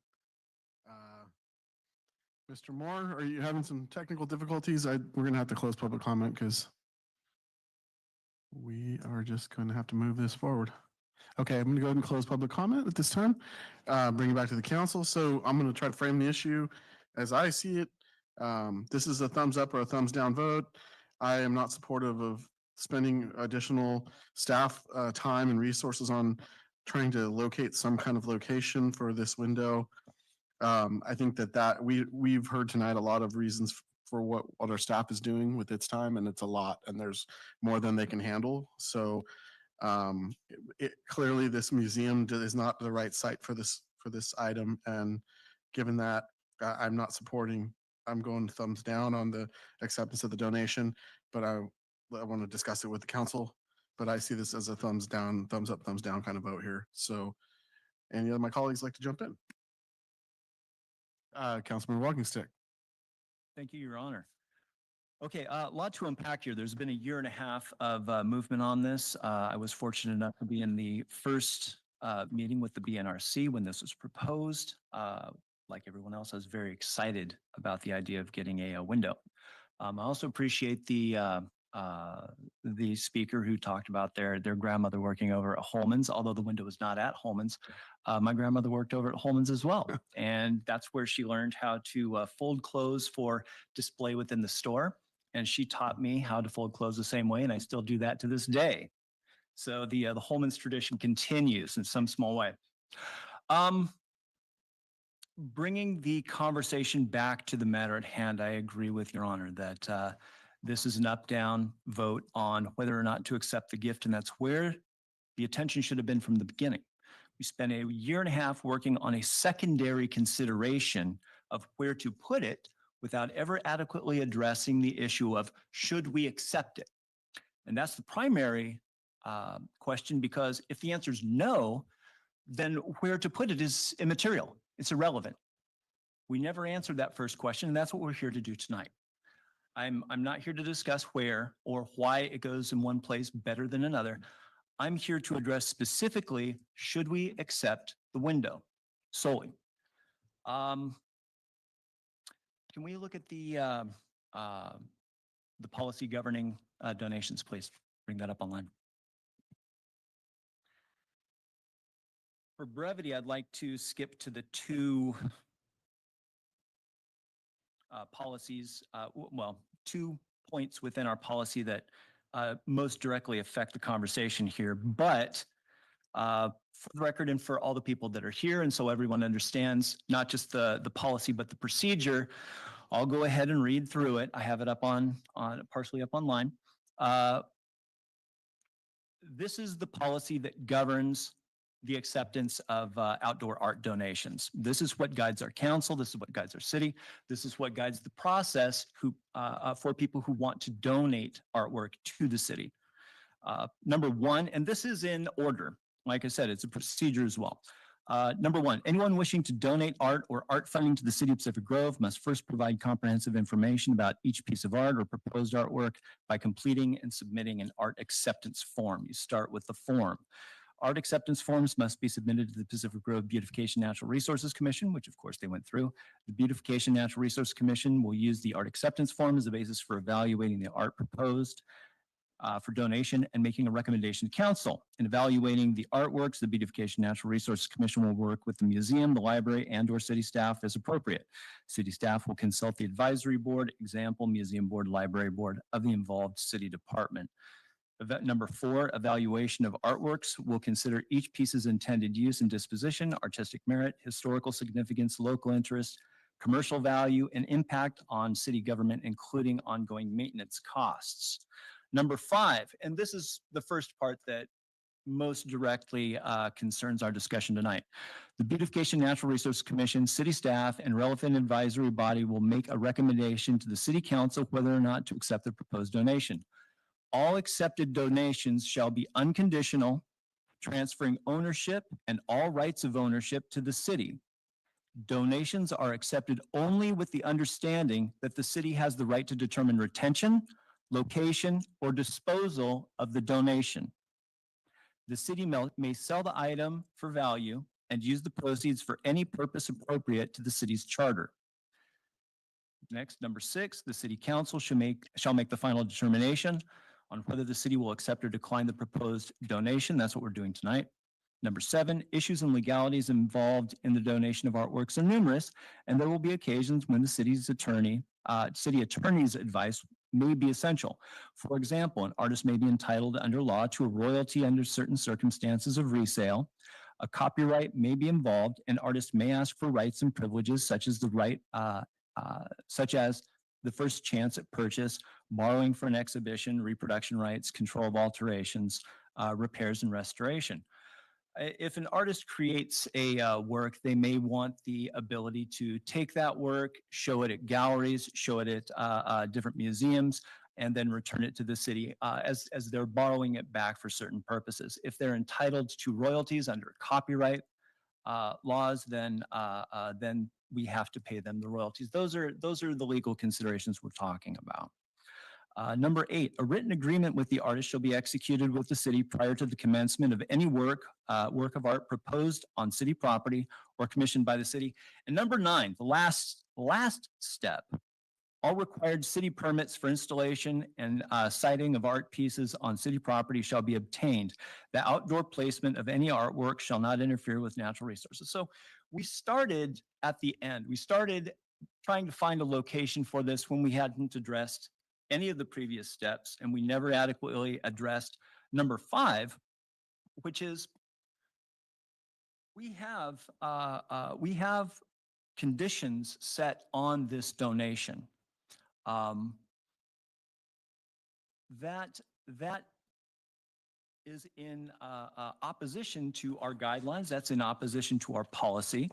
Mr. Moore, are you having some technical difficulties? We're going to have to close public comment because we are just going to have to move this forward. Okay, I'm going to go ahead and close public comment at this time. Bring it back to the council. So I'm going to try to frame the issue as I see it. This is a thumbs up or a thumbs down vote. I am not supportive of spending additional staff time and resources on trying to locate some kind of location for this window. I think that we've heard tonight a lot of reasons for what our staff is doing with its time, and it's a lot, and there's more than they can handle. So clearly this museum is not the right site for this item, and given that, I'm not supporting. I'm going thumbs down on the acceptance of the donation, but I want to discuss it with the council. But I see this as a thumbs down, thumbs up, thumbs down kind of vote here. So any of my colleagues like to jump in? Councilman Walkingstick. Thank you, Your Honor. Okay, a lot to unpack here. There's been a year and a half of movement on this. I was fortunate enough to be in the first meeting with the BNRC when this was proposed. Like everyone else, I was very excited about the idea of getting a window. I also appreciate the speaker who talked about their grandmother working over at Holman's, although the window was not at Holman's. My grandmother worked over at Holman's as well. And that's where she learned how to fold clothes for display within the store. And she taught me how to fold clothes the same way, and I still do that to this day. So the Holman's tradition continues in some small way. Bringing the conversation back to the matter at hand, I agree with Your Honor that this is an up-down vote on whether or not to accept the gift, and that's where the attention should have been from the beginning. We spent a year and a half working on a secondary consideration of where to put it without ever adequately addressing the issue of should we accept it? And that's the primary question, because if the answer is no, then where to put it is immaterial. It's irrelevant. We never answered that first question, and that's what we're here to do tonight. I'm not here to discuss where or why it goes in one place better than another. I'm here to address specifically, should we accept the window solely? Can we look at the policy governing donations, please? Bring that up online. For brevity, I'd like to skip to the two policies, two points within our policy that most directly affect the conversation here. But for the record and for all the people that are here, and so everyone understands not just the policy, but the procedure, I'll go ahead and read through it. I have it up partially up online. This is the policy that governs the acceptance of outdoor art donations. This is what guides our council. This is what guides our city. This is what guides the process for people who want to donate artwork to the city. Number one, and this is in order. Like I said, it's a procedure as well. Number one, anyone wishing to donate art or art funding to the City of Pacific Grove must first provide comprehensive information about each piece of art or proposed artwork by completing and submitting an art acceptance form. You start with the form. Art acceptance forms must be submitted to the Pacific Grove Beautification Natural Resources Commission, which of course they went through. The Beautification Natural Resources Commission will use the art acceptance form as a basis for evaluating the art proposed for donation and making a recommendation to council. In evaluating the artworks, the Beautification Natural Resources Commission will work with the museum, the library, and/or city staff as appropriate. City staff will consult the advisory board, example, museum board, library board of the involved city department. Number four, evaluation of artworks will consider each piece's intended use and disposition, artistic merit, historical significance, local interest, commercial value, and impact on city government, including ongoing maintenance costs. Number five, and this is the first part that most directly concerns our discussion tonight. The Beautification Natural Resources Commission, city staff, and relevant advisory body will make a recommendation to the city council whether or not to accept the proposed donation. All accepted donations shall be unconditional, transferring ownership and all rights of ownership to the city. Donations are accepted only with the understanding that the city has the right to determine retention, location, or disposal of the donation. The city may sell the item for value and use the proceeds for any purpose appropriate to the city's charter. Next, number six, the city council shall make the final determination on whether the city will accept or decline the proposed donation. That's what we're doing tonight. Number seven, issues and legalities involved in the donation of artworks are numerous, and there will be occasions when the city attorney's advice may be essential. For example, an artist may be entitled under law to a royalty under certain circumstances of resale. A copyright may be involved, and artists may ask for rights and privileges such as the first chance at purchase, borrowing for an exhibition, reproduction rights, control of alterations, repairs, and restoration. If an artist creates a work, they may want the ability to take that work, show it at galleries, show it at different museums, and then return it to the city as they're borrowing it back for certain purposes. If they're entitled to royalties under copyright laws, then we have to pay them the royalties. Those are the legal considerations we're talking about. Number 8, a written agreement with the artist shall be executed with the city prior to the commencement of any work of art proposed on city property or commissioned by the city. And number 9, the last step, all required city permits for installation and siting of art pieces on city property shall be obtained. The outdoor placement of any artwork shall not interfere with natural resources. So we started at the end. We started trying to find a location for this when we hadn't addressed any of the previous steps, and we never adequately addressed number 5, which is we have conditions set on this donation. That is in opposition to our guidelines. That's in opposition to our policy.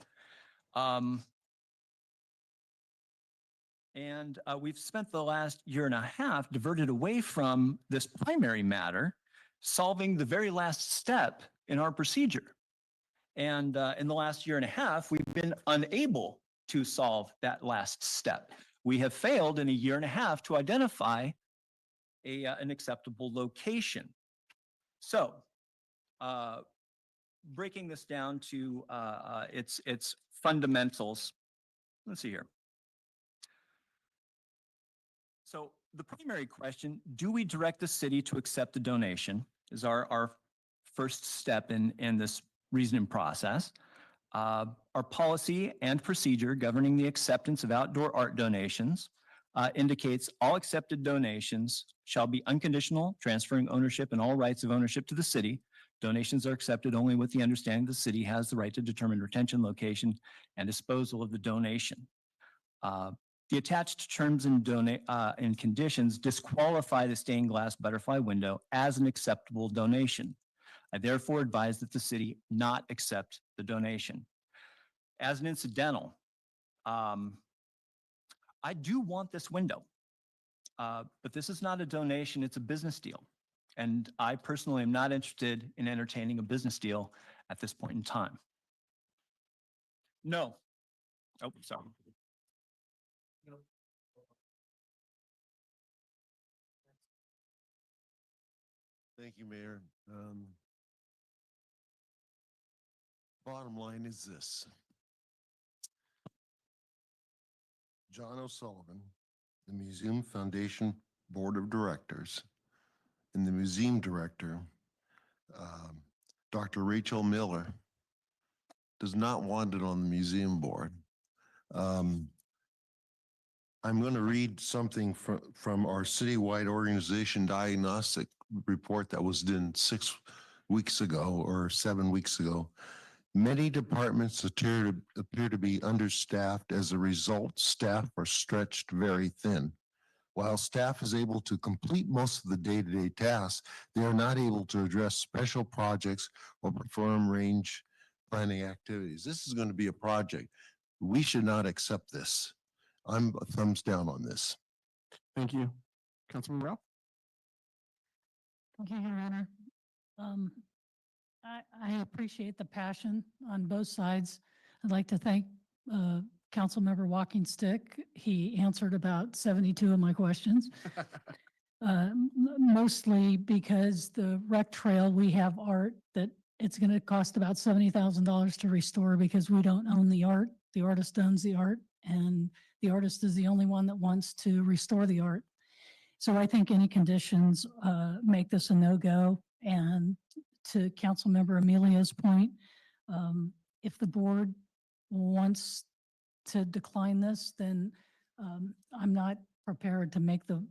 And we've spent the last year and a half diverted away from this primary matter, solving the very last step in our procedure. And in the last year and a half, we've been unable to solve that last step. We have failed in a year and a half to identify an acceptable location. So breaking this down to its fundamentals, let's see here. So the primary question, do we direct the city to accept the donation, is our first step in this reasoning process. Our policy and procedure governing the acceptance of outdoor art donations indicates all accepted donations shall be unconditional, transferring ownership and all rights of ownership to the city. Donations are accepted only with the understanding the city has the right to determine retention, location, and disposal of the donation. The attached terms and conditions disqualify the stained glass butterfly window as an acceptable donation. I therefore advise that the city not accept the donation. As an incidental, I do want this window, but this is not a donation, it's a business deal. And I personally am not interested in entertaining a business deal at this point in time. No. Oh, sorry. Thank you, Mayor. Bottom line is this. John O'Sullivan, the Museum Foundation Board of Directors, and the museum director, Dr. Rachel Miller, does not want it on the museum board. I'm going to read something from our citywide organization diagnostic report that was done 6 weeks ago or 7 weeks ago. Many departments appear to be understaffed. As a result, staff are stretched very thin. While staff is able to complete most of the day-to-day tasks, they are not able to address special projects or perform range planning activities. This is going to be a project. We should not accept this. I'm a thumbs down on this. Thank you. Councilman Rao? Okay, Your Honor. I appreciate the passion on both sides. I'd like to thank Councilmember Walking Stick. He answered about 72 of my questions. Mostly because the rec trail, we have art that it's going to cost about $70,000 to restore because we don't own the art. The artist owns the art, and the artist is the only one that wants to restore the art. So I think any conditions make this a no-go. And to Councilmember Amelia's point, if the board wants to decline this, then I'm not prepared to make the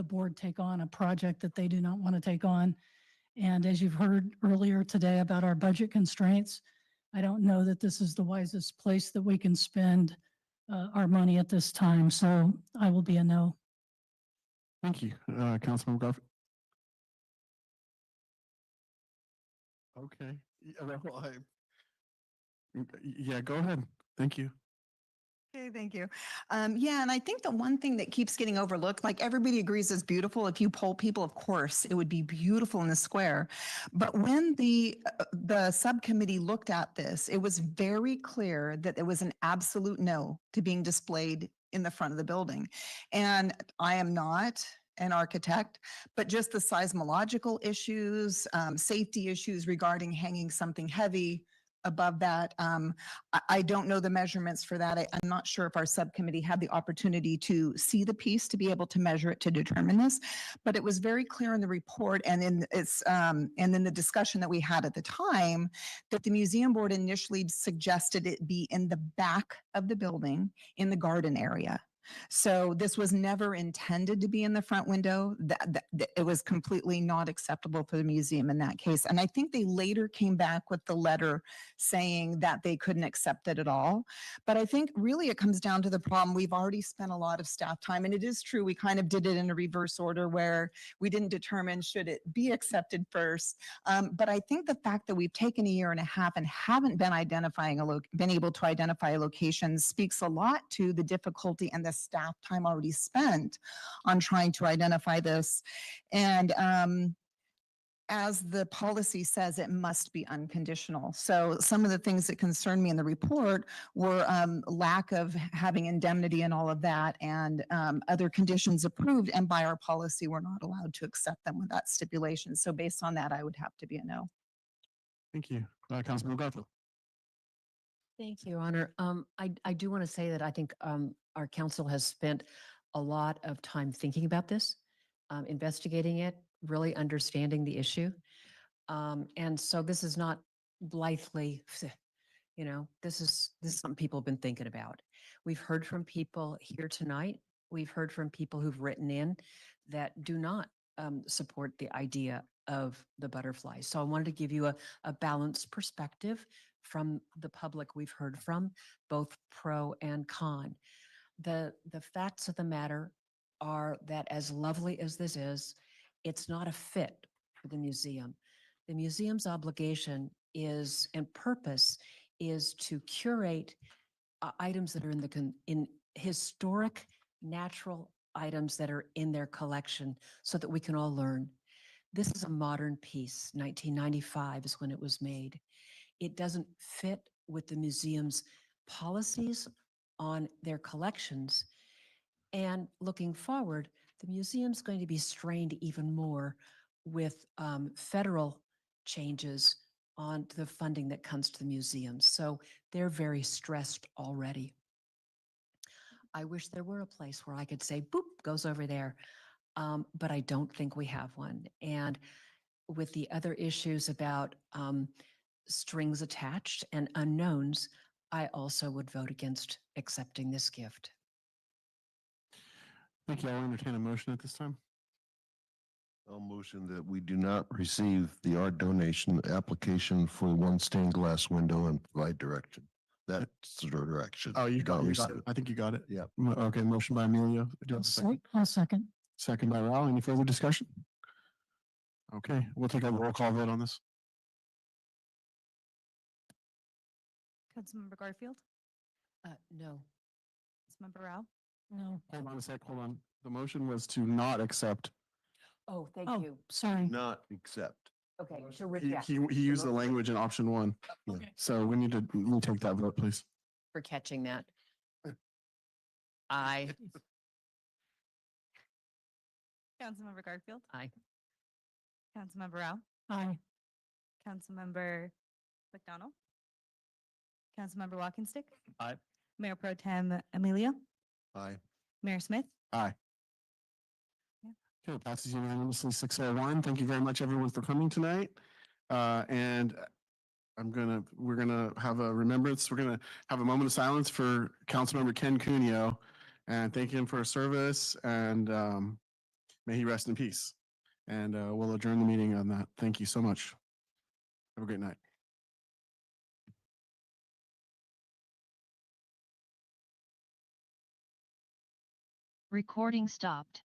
board take on a project that they do not want to take on. And as you've heard earlier today about our budget constraints, I don't know that this is the wisest place that we can spend our money at this time. So I will be a no. Thank you. Councilman Garfield? Okay. Yeah, go ahead. Thank you. Okay, thank you. Yeah, and I think the one thing that keeps getting overlooked, like everybody agrees is beautiful. If you poll people, of course, it would be beautiful in the square. But when the subcommittee looked at this, it was very clear that it was an absolute no to being displayed in the front of the building. And I am not an architect, but just the seismological issues, safety issues regarding hanging something heavy above that. I don't know the measurements for that. I'm not sure if our subcommittee had the opportunity to see the piece to be able to measure it to determine this, but it was very clear in the report and in the discussion that we had at the time that the museum board initially suggested it be in the back of the building in the garden area. So this was never intended to be in the front window. It was completely not acceptable for the museum in that case. And I think they later came back with the letter saying that they couldn't accept it at all. But I think really it comes down to the problem. We've already spent a lot of staff time, and it is true, we kind of did it in a reverse order where we didn't determine should it be accepted first. But I think the fact that we've taken a year and a half and haven't been been able to identify a location speaks a lot to the difficulty and the staff time already spent on trying to identify this. And as the policy says, it must be unconditional. So some of the things that concerned me in the report were lack of having indemnity and all of that, and other conditions approved. And by our policy, we're not allowed to accept them with that stipulation. So based on that, I would have to be a no. Thank you. Councilman Garfield. Thank you, Your Honor. I do want to say that I think our council has spent a lot of time thinking about this, investigating it, really understanding the issue. And so this is not blithely, this is something people have been thinking about. We've heard from people here tonight. We've heard from people who've written in that do not support the idea of the butterfly. So I wanted to give you a balanced perspective from the public we've heard from, both pro and con. The facts of the matter are that as lovely as this is, it's not a fit for the museum. The museum's obligation is and purpose is to curate items that are in historic natural items that are in their collection so that we can all learn. This is a modern piece. 1995 is when it was made. It doesn't fit with the museum's policies on their collections. And looking forward, the museum's going to be strained even more with federal changes on the funding that comes to the museum. So they're very stressed already. I wish there were a place where I could say, boop, goes over there. But I don't think we have one. And with the other issues about strings attached and unknowns, I also would vote against accepting this gift. Thank you. I'll entertain a motion at this time. I'll motion that we do not receive the art donation application for one stained glass window and provide direction. That's the direction. Oh, you got Not it. I think you got it. Yeah. Okay, motion by Amelia. Do you have a second? I'll second. Second by Raul. Any further discussion? Okay, we'll take a roll call vote on this. Councilmember Garfield, No. Councilmember Rao, No. Hold on a sec, hold on. The motion was to not accept. Oh, thank Oh, you. sorry. Not accept. Okay, to He, reject. he used the language in option one. Okay. So we need to take that vote, please. For catching that. Aye. Councilmember Garfield, Aye. Councilmember Rao, Aye. Councilmember McDonald, Councilmember Walkenstick. Aye. Mayor Pro Tem Amelia, Aye. Mayor Smith. Aye. Okay, passes unanimously 601. Thank you very much, everyone, for coming tonight. And we're gonna have a remembrance. We're gonna have a moment of silence for Councilmember Ken Cuneo and thank him for his service, and may he rest in peace. And we'll adjourn the meeting on that. Thank you so much. Have a great night. Recording stopped.